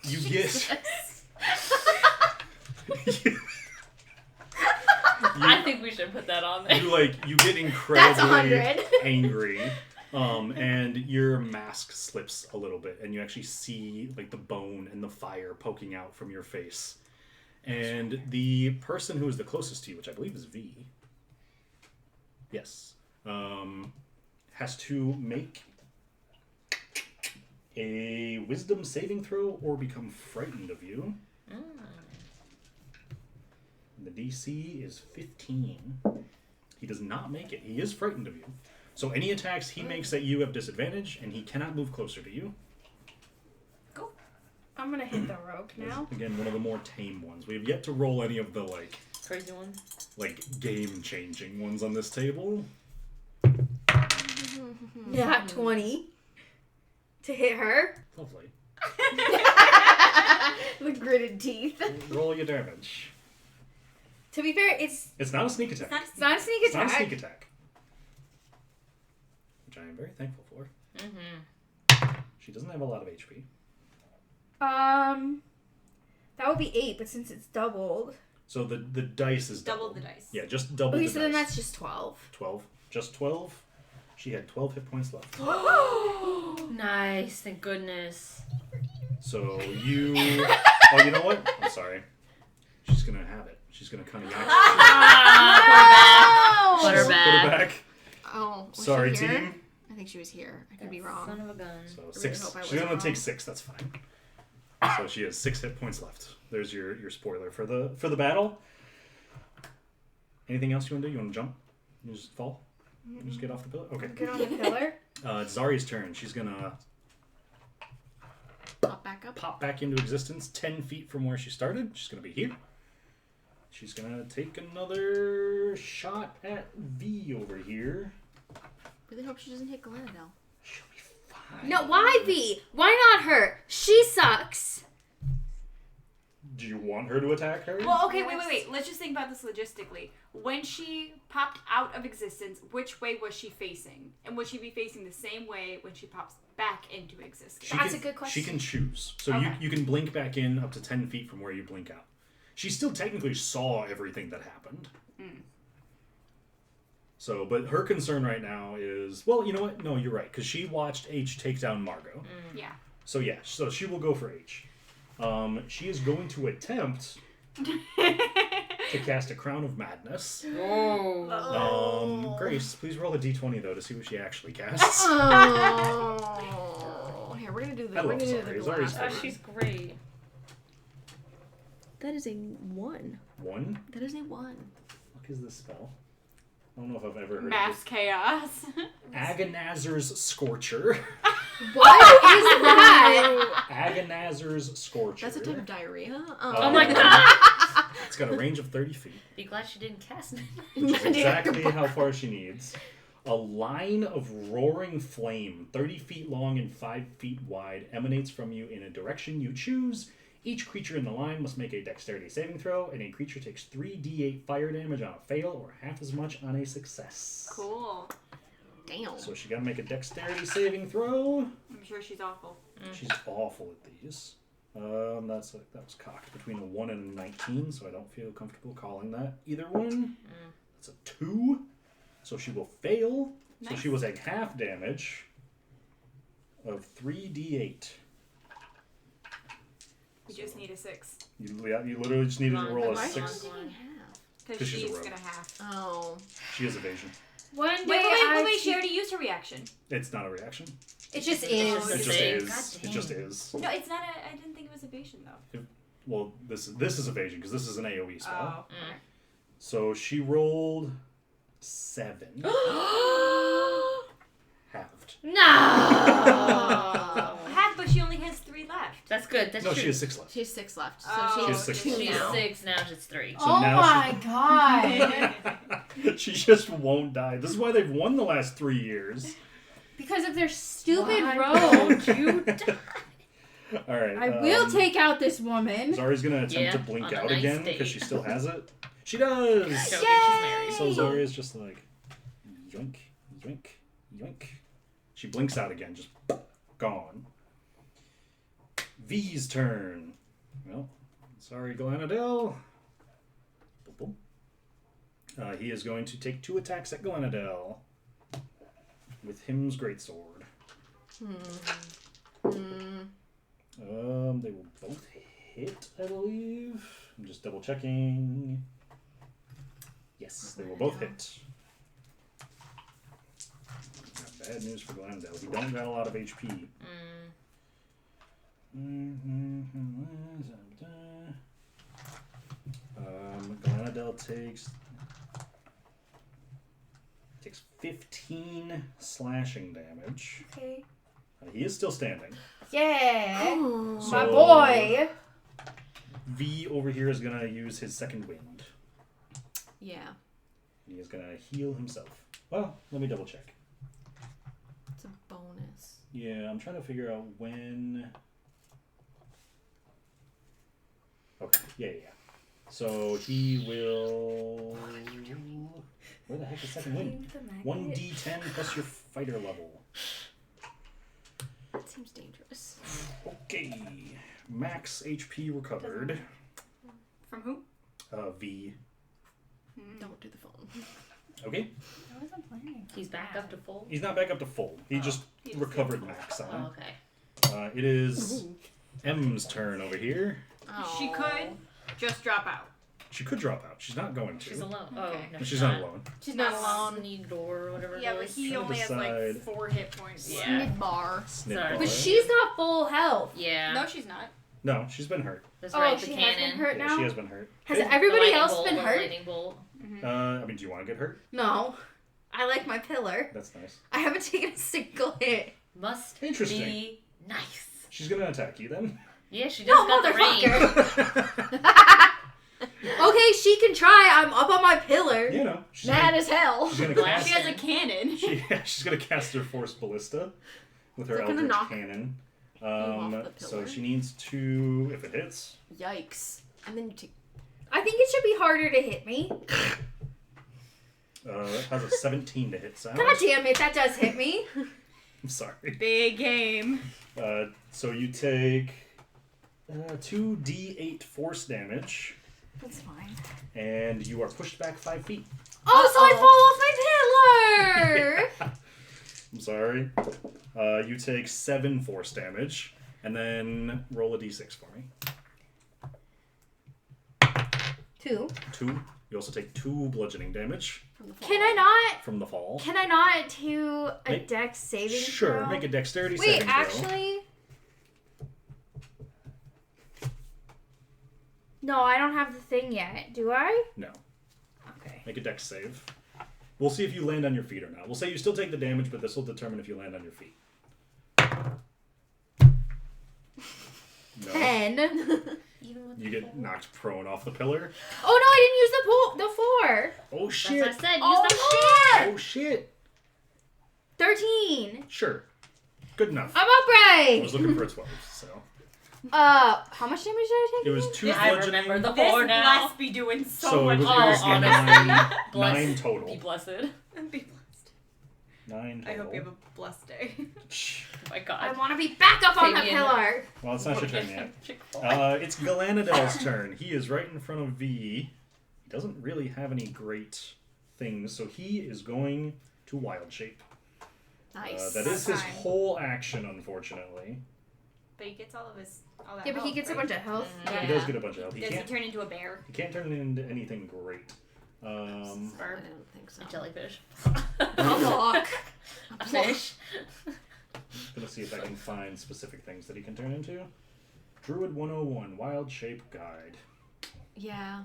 You get... I think we should put that on there. you get incredibly 100. angry, and your mask slips a little bit, and you actually see like the bone and the fire poking out from your face. And the person who is the closest to you, which I believe is V, yes, has to make a wisdom saving throw or become frightened of you. The DC is 15. He does not make it. He is frightened of you. So any attacks he makes at you have disadvantage, and he cannot move closer to you. Go. I'm gonna hit the rogue now. Again, one of the more tame ones. We have yet to roll any of the Crazy one. game-changing ones on this table. Yeah, 20. To hit her. Lovely. The gritted teeth. Roll your damage. To be fair, it's It's not a sneak attack. it's not a sneak It's not a attack. sneak attack. Which I am very thankful for. She doesn't have a lot of HP. That would be 8, but since it's doubled. So the dice is Double doubled. the dice. Yeah, just double Okay, the so dice. then that's just 12. 12. Just 12. She had 12 hit points left. Nice, thank goodness. So you... Oh, you know what? I'm sorry. She's going to have it. She's going to kind of action. Put her Put her back. back. Oh, was Sorry, she here? team. I think she was here. I could be Son wrong. of a gun. So really 6. hope I She's wasn't going to take wrong. 6. That's fine. So she has 6 hit points left. There's your spoiler for the battle. Anything else you want to do? You want to jump? You just fall? You just get off the pillar? Okay. Get on the pillar. It's Zari's turn. She's going to Pop back up. pop back into existence 10 feet from where she started. She's going to be here. She's going to take another shot at V over here. Really hope she doesn't hit Galenadel. She'll be fine. No, why V? Why not her? She sucks. Do you want her to attack her? Well, okay, wait. Let's just think about this logistically. When she popped out of existence, which way was she facing? And would she be facing the same way when she pops back into existence? That's a good question. She can choose. So Okay. you can blink back in up to 10 feet from where you blink out. She still technically saw everything that happened. So, but her concern right now is, well, you know what? No, you're right. Because she watched H take down Margot. Yeah. So yeah, so she will go for H. She is going to attempt to cast a Crown of Madness. Oh. Grace, please roll a d20 though to see what she actually casts. Oh. Here, we're gonna do the. I We're love gonna do Zari. the Zari's last. Oh, she's great. That is a 1. 1? That is a 1. What is this spell? I don't know if I've ever heard Mass of chaos. this. Agonazer's Scorcher. What is that? Agonazer's Scorcher. That's a type of diarrhea. Oh my god. It's got a range of 30 feet. Be glad she didn't cast me. Which is exactly how far she needs. A line of roaring flame, 30 feet long and 5 feet wide, emanates from you in a direction you choose. Each creature in the line must make a dexterity saving throw, and a creature takes 3d8 fire damage on a fail or half as much on a success. Cool. Damn. So she gotta make a dexterity saving throw. I'm sure she's awful. She's awful at these. That was cocked between a 1 and a 19, so I don't feel comfortable calling that either one. That's a 2, so she will fail. So Nice. she will take half damage of 3d8. You just need a 6. You literally just needed to roll a Why? 6. Taking half. Because 'Cause she's a she's rogue. gonna have. Oh. She has evasion. One day Wait. She already used her reaction. It's not a reaction. It just It's is. just It a just thing. is. It just is. No, it's not I didn't think it was evasion though. Well, this is evasion because this is an AoE spell. Oh. Mm. So she rolled 7. Halved. No. Half, but she only has 3 left. That's good. That's No, true. she has 6 left. She has 6 left. So Oh, she She has has 6 2 left. She's now. 6, now she's 3. So Oh now my god. she just won't die. This is why they've won the last 3 years. Because of their stupid Why? road, you. All right. I will take out this woman. Zari's gonna attempt Yeah, to blink on a out nice again day. because she still has it. She does. Don't think she's married. So Zaria's just like, yoink, yoink, yoink. She blinks out again, just gone. V's turn. Well, sorry, Galanadel. Boom, boom. He is going to take 2 attacks at Galanadel with him's greatsword. They will both hit, I believe. I'm just double checking. Yes, they will both hit. Bad news for Galanadel. He don't got a lot of HP. Galanadel takes 15 slashing damage. Okay. He is still standing. Yeah. Oh. My So- boy. V over here is gonna use his second wind. Yeah. He is gonna heal himself. Well, let me double check. It's a bonus. Yeah, I'm trying to figure out when. Okay, yeah. So he will. Where the heck is second wind? 1d10 plus your fighter level. That seems dangerous. Okay. Max HP recovered. From who? V. Don't do the phone. Okay. I wasn't playing. He's back up to full. He's not back up to full. He just he just recovered max Oh, on. okay. It is M's turn over here. Oh. She could just drop out. She could drop out. She's not going to. She's alone. Okay. Oh, no, But she's not alone. She's not alone. Sneak door or whatever Yeah, it but was. he Trying to only has decide. like 4 hit points. Yeah. Snid bar. Snip Sorry. bar. But she's got full health. Yeah. No, she's not. No, she's been hurt. That's Oh, right. she The has cannon. been hurt Yeah, now? she has been hurt. Has Okay. The everybody lightning else bolt, been the hurt? lightning bolt. I mean, do you want to get hurt? No. I like my pillar. That's nice. I haven't taken a single hit. Must Interesting. be nice. She's gonna attack you then. Yeah, she No, just got the range. motherfucker. Okay, she can try. I'm up on my pillar. You know, she's Mad gonna, as hell. she's gonna Blast. cast. She has a cannon. She's gonna cast her Force Ballista with her Is it gonna Eldritch knock Cannon. off the So pillar? she needs to, if it hits, Yikes. And then you take. I think it should be harder to hit me. it has a 17 to hit sound. God damn it, that does hit me. I'm sorry. Big game. So you take 2d8 force damage, That's fine. and you are pushed back 5 feet. Oh, so I fall off my pillar. I'm sorry. You take 7 force damage, and then roll a d6 for me. 2. 2. You also take 2 bludgeoning damage From the fall. Can I from the fall. not do a Make- dex saving Sure, throw? make a dexterity Wait, saving throw. actually... No, I don't have the thing yet. Do I? No. Okay. Make a dex save. We'll see if you land on your feet or not. We'll say you still take the damage, but this will determine if you land on your feet. No. 10. Even with You get knocked prone off the pillar. Oh no, I didn't use the 4. Oh That's shit! what I said. Use Oh the shit! Oh shit! 13. Sure. Good enough. I'm I upright. was looking for a 12, so. How much damage did I take? It was 2 I bludgeoning. remember the This 4 now. must be doing so, So much it was, Oh, it was honestly. 9 Bless- total. Be blessed. Be blessed. 9 total. I hope you have a blessed day. Shh. Oh my I god. want to be back up on the Favyon. pillar. Well, it's not your turn yet. Chick-fil-A. It's Galanadel's turn. He is right in front of V. He doesn't really have any great things, so he is going to Wild Shape. Nice. That is his Fine. whole action, unfortunately. But he gets all that Yeah, but he health, gets a right? bunch of health. Mhm. He does get a bunch of health. He Does he can't, turn into a bear? he can't turn it into anything great. I don't think so. A jellyfish. A block. A fish. I'm gonna see if I can find specific things that he can turn into. Druid 101, Wild Shape Guide. Yeah.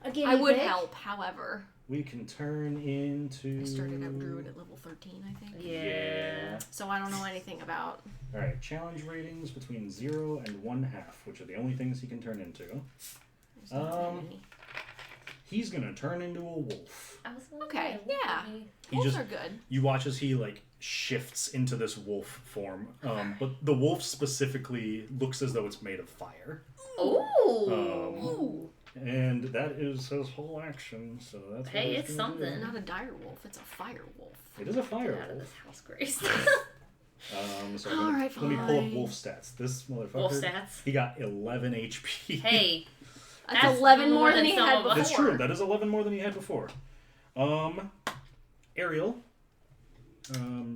A I would guinea pig? help, however. We can turn into... I started out druid at level 13, I think. Yeah. So I don't know anything about... Alright, challenge ratings between 0 and 1/2, which are the only things he can turn into. There's not any. He's gonna turn into a wolf. I was gonna Okay, say, yeah. He Wolves just, are good. you watch as he like shifts into this wolf form, but the wolf specifically looks as though it's made of fire. Ooh. And that is his whole action, so that's what Hey, he's it's gonna do. something. Not a dire wolf, it's a fire wolf. It is a fire Get out of wolf. this house, Grace. So let me pull up fine. wolf stats. This motherfucker, Wolf stats. he got 11 HP. Hey. That's 11 more than he some had of us. That's before. true. That is 11 more than he had before. Ariel.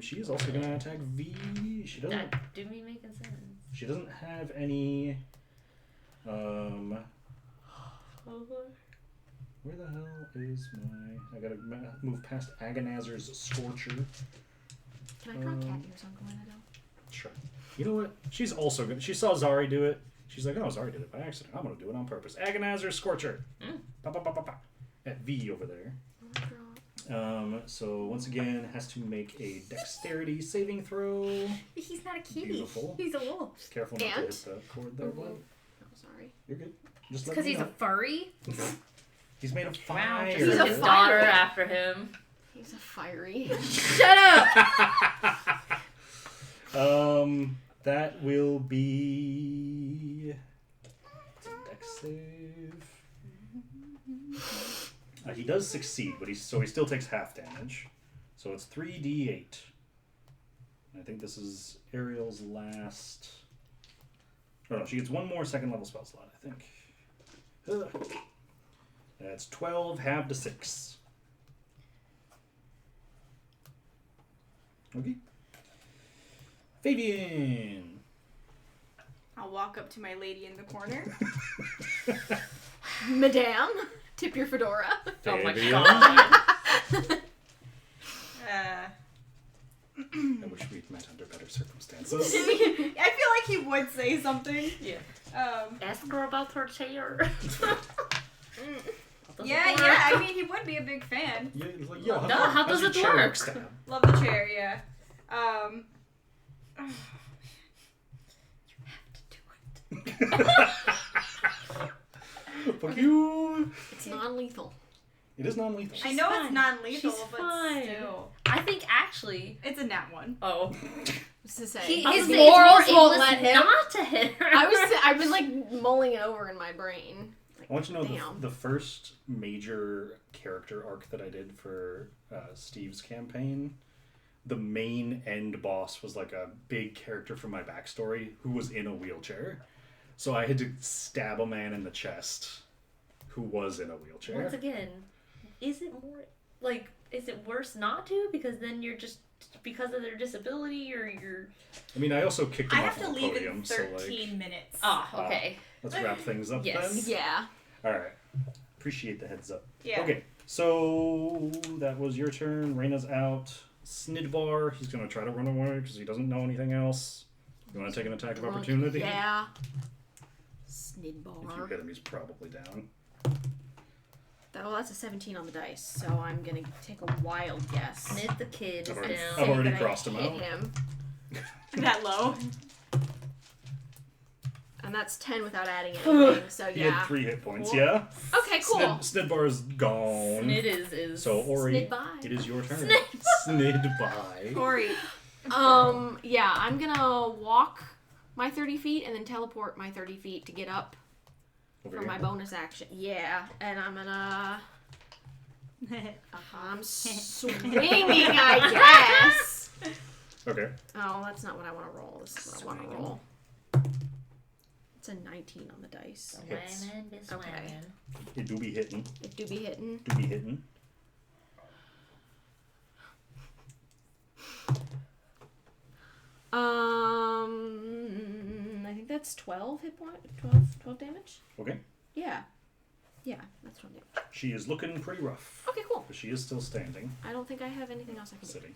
She is also gonna attack V. She doesn't. That do me making sense. She doesn't have any. Where the hell is my? I gotta move past Agonizer's Scorcher. Can I draw cat ears on Glenadel? Sure. You know what? She's also good. She saw Zari do it. She's like, oh, Zari did it by accident. I'm gonna do it on purpose. Agonizer's Scorcher. Pa, pa, pa, pa, pa. At V over there. So once again, has to make a dexterity saving throw. He's not a kitty. Beautiful. He's a wolf. Just careful not to And? hit the cord there, bud. Oh, sorry. You're good. Just Because he's a furry. He's made of Wow, fire. just He's a his fire. daughter after him. He's a fiery. Shut up! That will be. It's a dex save. He does succeed, but he still takes half damage. So it's 3d8. I think this is Ariel's last. Oh no, she gets one more second level spell slot, I think. Ugh. That's 12 halved to 6. Okay. Favyon. I'll walk up to my lady in the corner. Madame, tip your fedora. Oh my Favyon. god. I wish we'd met under better circumstances. I feel like he would say something. Yeah. Um, Ask her about her chair. yeah. I mean, he would be a big fan. Yeah, it's like, yo, No, how how's does your it chair work? stab? Love the chair, yeah. You have to do it. Fuck you. It's non-lethal. It is non-lethal. I know fine. it's non-lethal, She's but fine. still. I think actually. It's a nat one. Oh. What's to say? He- I His was morals more won't aimless let him. not to hit her. I've been like mulling it over in my brain. Like, I want you to know damn. the first major character arc that I did for Steve's campaign, the main end boss was like a big character from my backstory who was in a wheelchair. So I had to stab a man in the chest who was in a wheelchair. Once again, is it worse not to? Because then you're just because of their disability or you're. I mean, I also kicked him I off have to of the leave podium, in so 13 like, minutes. Okay. let's wrap things up Yes. then. Yeah. All right. Appreciate the heads up. Yeah. Okay, so that was your turn. Raina's out. Snidvar, he's going to try to run away because he doesn't know anything else. You want to take an attack of opportunity? Yeah. If you Snidbar. hit him, he's probably down. Well, that's a 17 on the dice, so I'm gonna take a wild guess. Snid the kid is I've already- down. I've already That I crossed him hit out. him. That low. And that's 10 without adding anything, so He yeah. had 3 hit points, Cool. yeah? Okay, cool. Snidvar's gone. Snid is. So, Ori, Snid by. it is your turn. Snid. Snid by. Corey. Yeah, I'm gonna walk my 30 feet and then teleport my 30 feet to get up Over for here. my bonus action. Yeah, and I'm gonna... I'm swinging, I guess. Okay. Oh, that's not what I want to roll. This is what I want to roll. It's a 19 on the dice. Hits. Okay. It do be hitting. It do be hitting. Do be hitting. I think that's 12 hit point. 12 damage. Okay. Yeah. Yeah, that's what I'm doing. She is looking pretty rough. Okay, cool. But she is still standing, I don't think I have anything else I can do. sitting.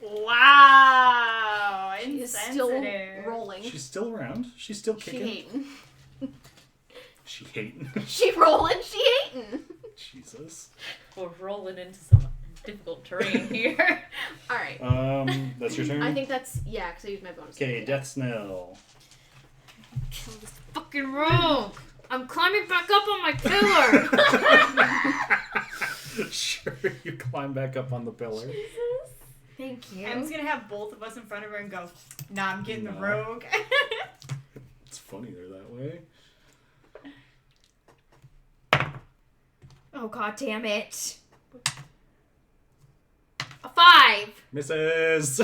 Wow. She is still Insensitive. rolling. She's still around. She's still She kicking. hating. She hating. She rolling, she hating. Jesus. We're rolling into some difficult terrain here. Alright. That's your turn? I think that's, yeah, because I used my bonus. Okay, Death Snell. Kill this fucking rogue. I'm climbing back up on my pillar. Sure, you climb back up on the pillar. Thank you. I'm just gonna have both of us in front of her and go, nah, I'm getting the No. rogue. It's funny they're that way. Oh god damn it. A 5. Misses!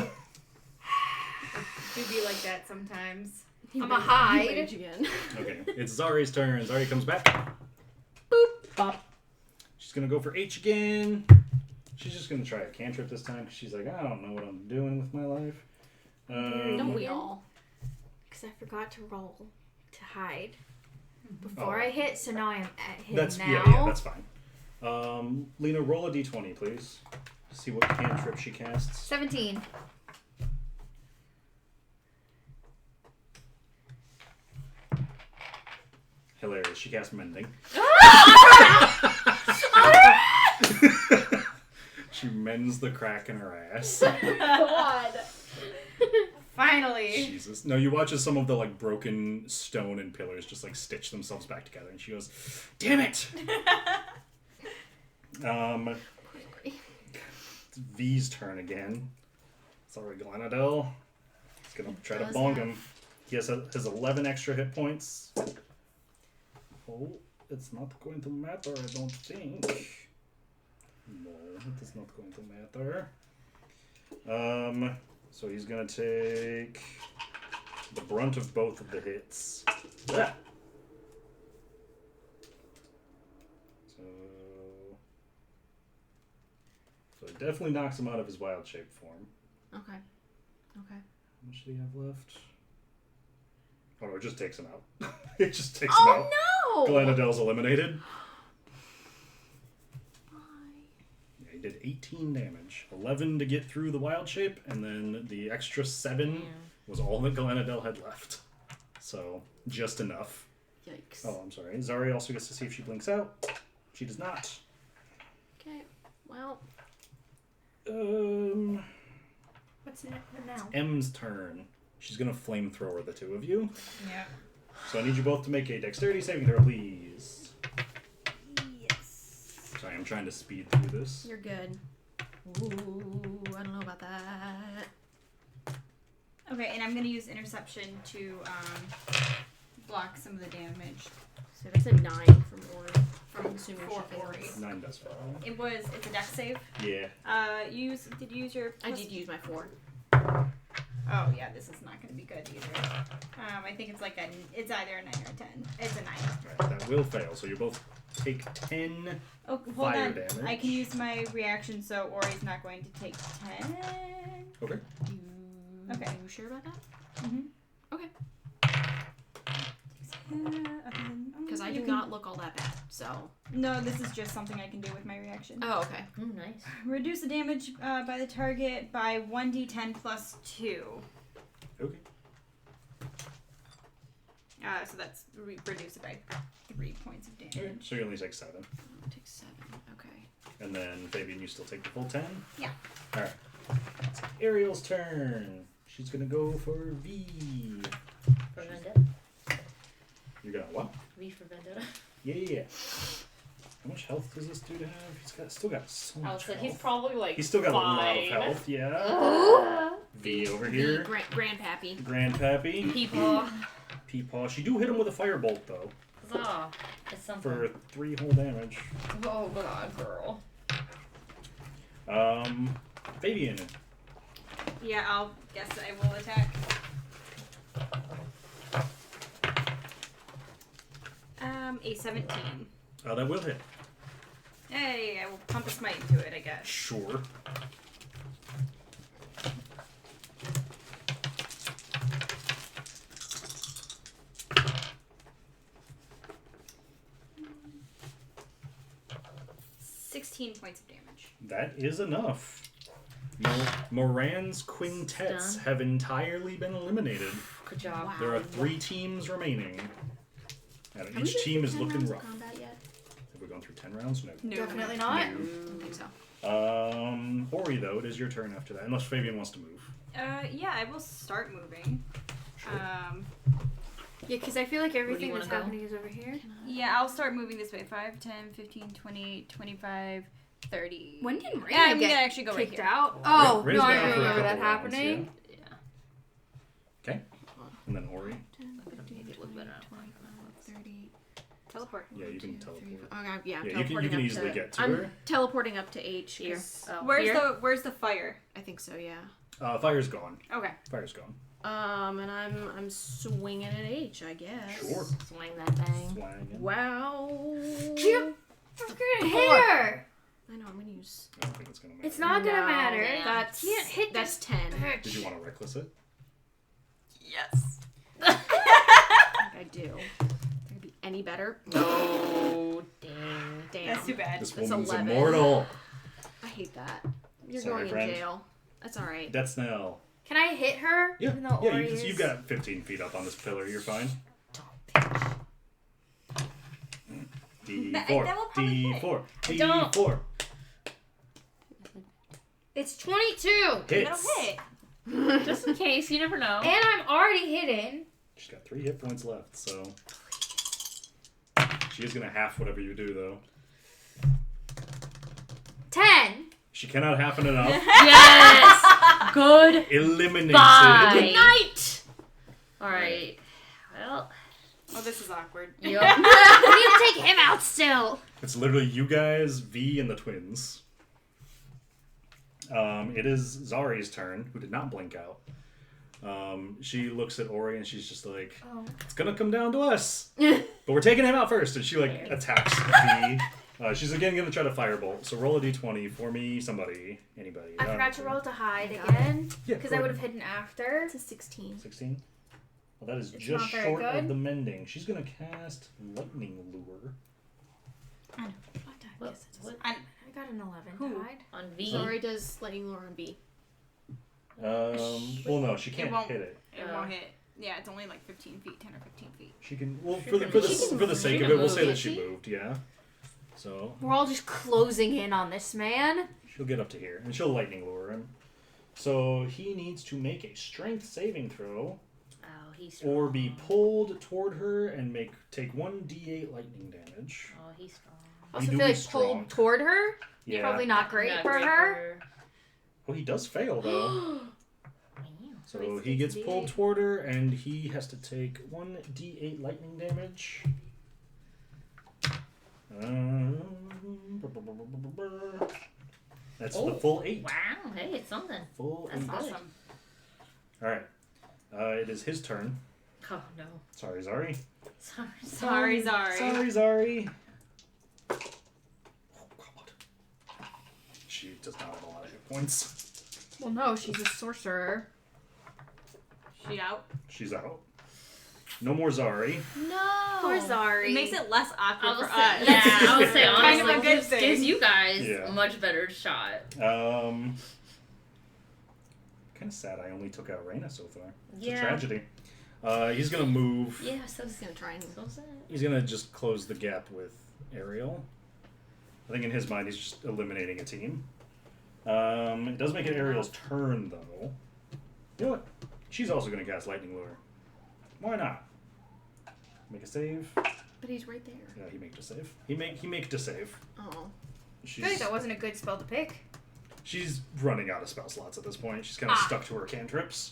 She'd be like that sometimes. I'm a hide. Rage again. Okay, it's Zari's turn. Zari comes back. Boop. Bop. She's gonna go for H again. She's just gonna try a cantrip this time because she's like, I don't know what I'm doing with my life. Don't we all? Because I forgot to roll to hide before I hit, so now I'm at him That's now. yeah, that's fine. Lena, roll a d20, please. See what cantrip she casts. 17. Hilarious. She casts Mending. She mends the crack in her ass. God. Finally. Jesus. No, you watch as some of the like broken stone and pillars just like stitch themselves back together, and she goes, "Damn it!" It's V's turn again. Sorry, Glenadel. He's gonna try to bong him. He has 11 extra hit points. Oh, it's not going to matter, I don't think. No, it is not going to matter. So he's gonna take the brunt of both of the hits. Ah! So it definitely knocks him out of his wild shape form. Okay. How much do you have left? Oh no, it just takes him out. It just takes him out. Oh no! Glenadel's eliminated. Yeah, he did 18 damage. 11 to get through the wild shape, and then the extra 7 was all that Glenadel had left. So, just enough. Yikes. Oh, I'm sorry. Zari also gets to see if she blinks out. She does not. Okay, well. What's next now? M's turn. She's gonna flamethrower the two of you. Yeah. So I need you both to make a dexterity saving throw, please. Yes. Sorry, I'm trying to speed through this. You're good. Ooh, I don't know about that. Okay, and I'm gonna use interception to block some of the damage. So that's a 9 from Ori. From assuming For she Ori. fails. 9 does fail. It's a dex save. Yeah. Did you use your I did use my 4. Oh yeah, this is not gonna be good either. I think it's it's either a 9 or a 10. It's a 9. Right, that will fail. So you both take 10 Oh, hold fire on. damage. I can use my reaction, so Ori's not going to take 10. Okay. Okay. You sure about that? Mm-hmm. Okay. Because I do can- not look all that bad, so. No, this is just something I can do with my reaction. Oh, okay. Oh, nice. Reduce the damage by the target by 1d10 plus 2. Okay. So that's reduce it by 3 points of damage. Okay. So you only take 7. I'll take 7. Okay. And then, Favyon, you still take the full 10? Yeah. Alright. It's Ariel's turn. She's gonna go for V. For Vendetta. You're gonna what? V for Vendetta. Yeah. How much health does this dude have? Still got so I much was like, health. he's probably like He's still got fine. a lot of health, yeah. V over here. Grandpappy. Grandpappy. People. PeePaw. She do hit him with a firebolt, though. Huzzah. It's something. For 3 whole damage. Oh god, girl. Favyon. Yeah, I'll guess I will attack. A 17. That will hit. Hey, I will pump a smite into it, I guess. Sure. 16 points of damage. That is enough. Moran's quintets Stun. have entirely been eliminated. Good job. Wow. There are 3 teams remaining. And Have we each been team through is 10 looking rounds of rough. combat yet? Have we gone through 10 rounds? No. No. Definitely not. I don't think so. Ori, though, it is your turn after that. Unless Favyon wants to move. Yeah, I will start moving. Sure. Yeah, because I feel like everything wanna that's go? happening is over here. Yeah, I'll start moving this way. 5, 10, 15, 20, 25, 30. When did Raina Yeah, I'm get gonna actually go right kicked here. out? Oh, Raina's no, I been out for a remember that couple rounds, happening. Yeah. Okay. And then Ori. 10, 15, Make it look 20, better. 25, 30. Teleport. Yeah, you can 1, 2, 3, teleport. 4. Okay, yeah, I'm Yeah, you teleporting can up easily to, get to I'm her. teleporting up to H here. Oh, Where's here? where's the fire? I think so, yeah. Fire's gone. Okay. Fire's gone. And I'm swinging at H, I guess. Sure. Swing that thing. Swangin'. Wow. Yep. We're gonna hit her. I know, I'm gonna use. I don't think it's gonna matter. It's not gonna No. matter. Yeah. That's Can't hit that's this 10. bitch. Did you want to reckless it? Yes. I think I do. Could be any better? No. Dang. Damn. That's too bad. This That's woman's 11. immortal. I hate that. You're Sorry, going friend. in jail. That's alright. That's Nell. Can I hit her? Yeah, Even though yeah. Ori You've got 15 feet up on this pillar. You're fine. D4. That will probably hit. D4. don't. D4. It's 22. That'll Hits. hit. Just in case, you never know. And I'm already hidden. She's got 3 hit points left, so she is gonna half whatever you do, though. 10. She cannot half it enough. Yes. Good. Eliminated. Bye. Good night! Alright. Well. Oh, this is awkward. Yep. We need to take him out still. It's literally you guys, V, and the twins. It is Zari's turn, who did not blink out. She looks at Ori and she's just like, Oh. it's gonna come down to us. But we're taking him out first. And she like attacks V. She's again gonna try to firebolt. So roll a d20 for me, somebody, anybody. I forgot to roll to hide Got again. Yeah, Because go I would ahead. have hidden after. It's a 16. 16. Well, that is It's just not very short good. of the mending. She's gonna cast Lightning Lure. What? I got an 11 Who? to hide. On V. Sorry, does Lightning Lure on B. Well, no, she can't won't. hit it. It won't hit. Yeah, it's only like 15 feet, 10 or 15 feet. She can. Well, She for the can- for the she can for the move. sake She of can it, we'll move, say that can't she she? moved. Yeah. So We're all just closing in on this man. she'll get up to here, and she'll lightning lure him. So he needs to make a strength saving throw, Oh, he's or strong. be pulled toward her and take 1d8 lightning damage. Oh, he's strong. I also do feel be like strong. pulled toward her. Yeah. Probably not great Not for great her. Well, he does fail though. Wow. So he gets pulled toward her, and he has to take 1d8 lightning damage. That's the Oh. full 8. Wow, hey, it's something. Full That's 8. awesome. All right. It is his turn. Oh, no. Sorry, Zari. Sorry. Sorry, Zari. Oh, God. She does not have a lot of hit points. Well, no, she's a sorcerer. She out. She's out. No more Zari. No! Poor Zari. It makes it less awkward for us. Yeah, I would say Kind honestly, of a good thing. gives you guys Yeah. a much better shot. Kind of sad I only took out Raina so far. It's a tragedy. He's going to move. Yeah, so He's gonna try and. so sad. He's going to just close the gap with Ariel. I think in his mind he's just eliminating a team. It does make it Ariel's turn, though. You know what? She's also going to cast Lightning Lure. Why not? Make a save. But he's right there. Yeah, he made a save. He make a save. Oh. I feel like that wasn't a good spell to pick. She's running out of spell slots at this point. She's kind of stuck to her cantrips.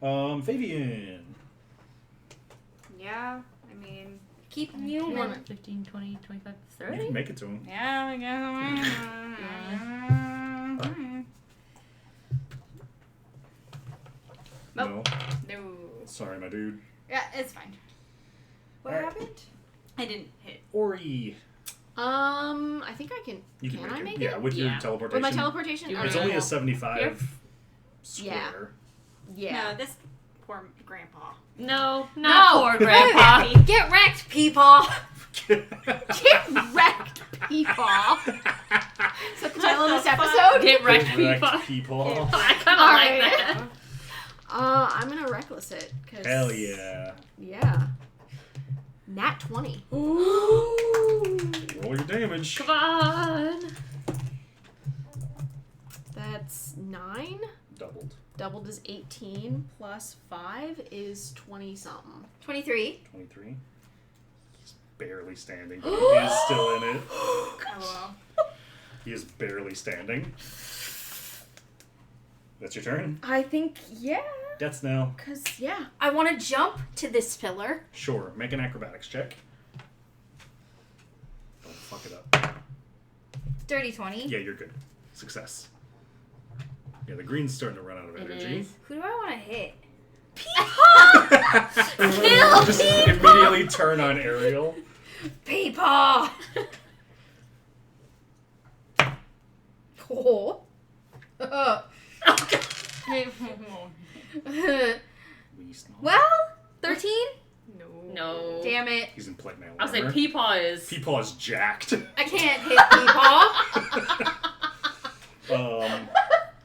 Favyon. Yeah, I mean, Keep him human. 15, 20, 25, You 30? can make it to him. yeah, I guess. No. No. Sorry, my dude. Yeah, it's fine. What Alright. happened? I didn't hit. Ori. I think I can. You Can I make it? Yeah, with your Yeah. teleportation. With my teleportation? You It's can. only a Alright. 75 square. Yeah. No, this poor grandpa. No, No. not poor Grandpa. Get wrecked, PeePaw. Get wrecked, PeePaw. Get wrecked, Direct PeePaw. PeePaw. I kind of Alright. like that. I'm gonna reckless it. Cause, Hell yeah. Yeah. Nat 20. Roll your damage. Come on. That's 9. Doubled. Doubled is 18 plus 5 is 20 something. 23. 23. He's barely standing, but he is still in it. Oh, well. He is barely standing. That's your turn? I think, yeah. Death's now. Because, yeah. I want to jump to this pillar. Sure. Make an acrobatics check. Don't fuck it up. Dirty 20. Yeah, you're good. Success. Yeah, the green's starting to run out of energy. Who do I want to hit? Just immediately turn on Ariel. PeePaw! Oh. Well, 13? No. Damn it. He's in plate mail. I'll say PeePaw is. PeePaw's jacked. I can't hit PeePaw.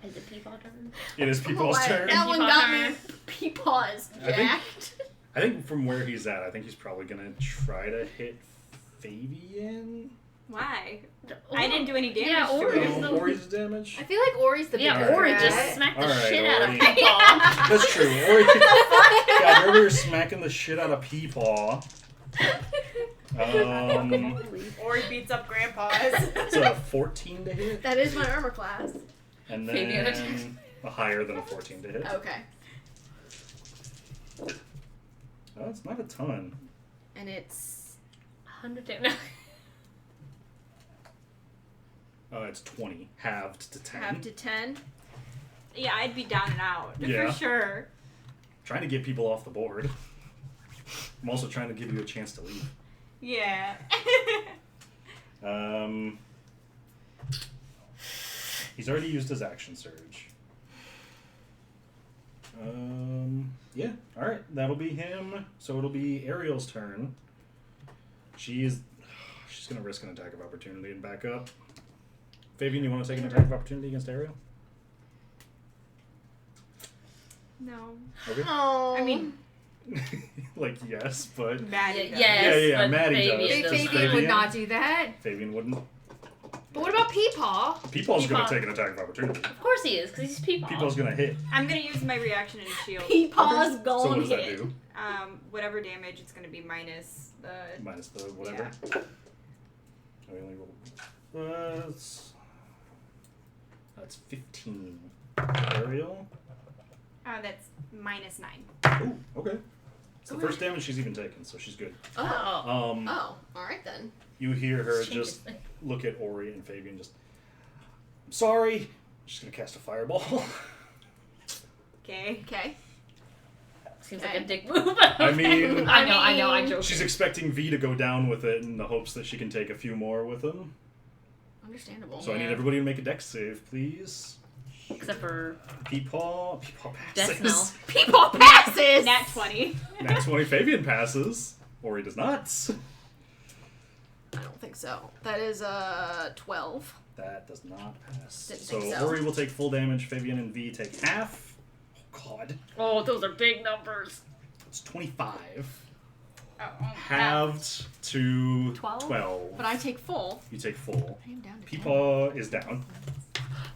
Is it PeePaw turn? It is PeePaw's turn. That one Peepaw got turn. me. Peepaw is I think- jacked. I think from where he's at, I think he's probably gonna try to hit Favyon. Why? I didn't do any damage Yeah, to Ori it. is the- Ori's damage. I feel like Ori's the Yeah, bigger Ori threat. just smacked the Alright, shit out of Ori. PeePaw. That's true. Ori. Yeah, Ori was smacking the shit out of PeePaw. Ori beats up Grandpa's. It's a 14 to hit, That is my armor class. and Favyon then a higher than a 14 to hit. Okay. Oh, it's not a ton. And it's 100 damage. It's 20, halved to 10. half to 10. Yeah, I'd be down and out. Yeah. For sure. Trying to get people off the board. I'm also trying to give you a chance to leave. Yeah. He's already used his action surge. Yeah. All right, that'll be him. So it'll be Ariel's turn. She's gonna risk an attack of opportunity and back up. Favyon, you want to take an attack of opportunity against Ariel? No. Okay. Oh. I mean, Like yes, but Maddie does. Yes, yeah, but Maddie Favyon does. Big does Favyon Favyon? would not do that. Favyon wouldn't. But what about PeePaw? Peepaw's gonna Peepaw. take an attack of opportunity. Of course he is, because he's PeePaw. Peepaw's gonna hit. I'm gonna use my reaction and shield. Peepaw's So what going does that hit. do? Whatever damage, it's gonna be minus the. Minus the whatever. I only rolled. That's 15. Ariel. That's minus 9. Ooh, okay. It's the first damage she's even taken, so she's good. Oh. Oh, alright then. You hear her Change just his thing. look at Ori and Favyon. Just, I'm sorry. She's gonna cast a fireball. Okay. Okay. Seems like a dick move. I mean, I know, I joke. she's expecting V to go down with it in the hopes that she can take a few more with him. Understandable. So I need everybody to make a dex save, please. Except for Peepaw Death passes. Knell. Peepaw passes! Nat 20. Nat 20 Favyon passes. Ori does not. I don't think so. That is 12. That does not pass. Didn't So think so. Ori will take full damage. Favyon and V take half. Oh God, Oh, those are big numbers. it's 25. Oh, Halved to 12? 12. But I take full. You take full. I am down to 10. Peepaw is down.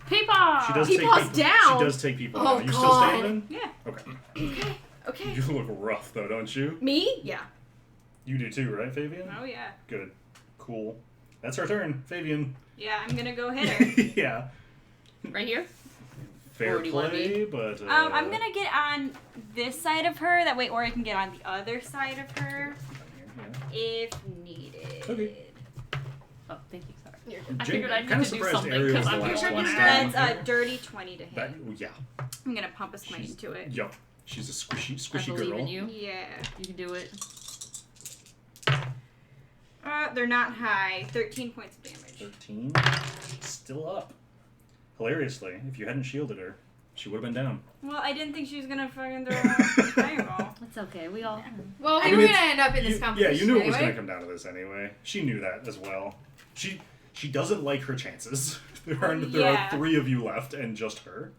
PeePaw! She does Peepaw's take down. She does take Peepaw Oh, down. You still God. standing? Yeah. Okay. Okay. You look rough though, don't you? Me? Yeah. You do too, right, Favyon? Oh, yeah. Good. Cool. That's her turn. Favyon. Yeah, I'm gonna go hit her. Yeah. Right here? Fair Or do you wanna play, but I'm gonna get on this side of her. That way Ori can get on the other side of her if needed. Okay. Oh, thank you. Sorry. You're good. I figured I kinda need to do surprised something Ariel's because the I'm last here one one standing. hour. That's a dirty 20 to hit. That, yeah. I'm gonna pump a smite into it. Yup. She's a squishy I squishy believe girl. in you. Yeah. You can do it. They're not high. 13 points of damage. 13. Still up. Hilariously, if you hadn't shielded her, she would have been down. Well, I didn't think she was gonna fucking throw a fireball. It's okay. We all. Well, I we mean, were it's- gonna end up in this Yeah, competition you knew it was anyway. going to come down to this anyway. She knew that as well. She She doesn't like her chances. There are 3 of you left, and just her.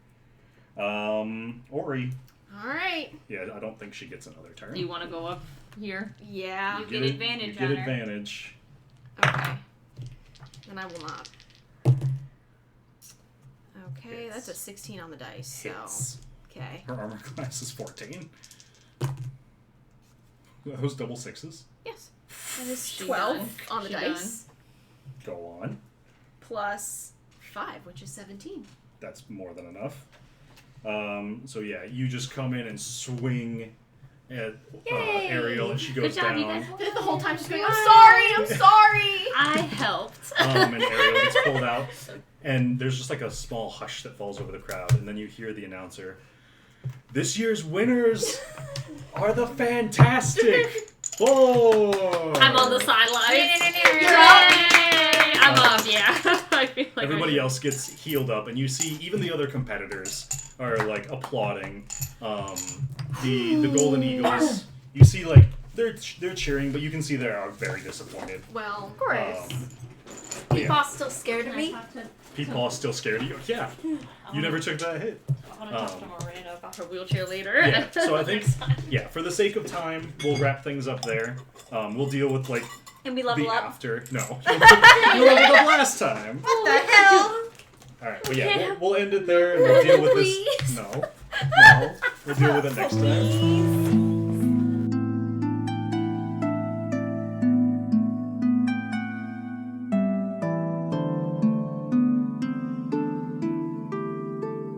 Ori. All right. Yeah, I don't think she gets another turn. Do you want to go up here? Yeah. You get advantage You get on her. advantage. Okay. Then I will not. Okay, Hits. that's a 16 on the dice. Hits. So okay. Her armor class is 14. Are those double 6s? Yes. That is She 12 done. on the She dice. Go on. Plus 5, which is 17. That's more than enough. So yeah, you just come in and swing at Ariel, and she goes Good job, you down. guys. The whole time she's going, I'm sorry! I helped. And Ariel gets pulled out, and there's just like a small hush that falls over the crowd, and then you hear the announcer. This year's winners are the Fantastic Four! I'm on the sidelines. You're up. Yay! I'm up, yeah. I feel like Everybody else gets healed up, and you see even the other competitors are like applauding. The Golden Eagles. You see like they're cheering, but you can see they are very disappointed. Well, Of course. Yeah. Still scared of me? PeePaw's still scared of you. Yeah, you never took that hit. I want to talk to Raina about her wheelchair later. Yeah, so I think for the sake of time, we'll wrap things up there. We'll deal with like And we the level up. after. No, you leveled up last time. What the hell? All right, but yeah, we'll end it there, and we'll deal with this. No, we'll deal with it next time. Please.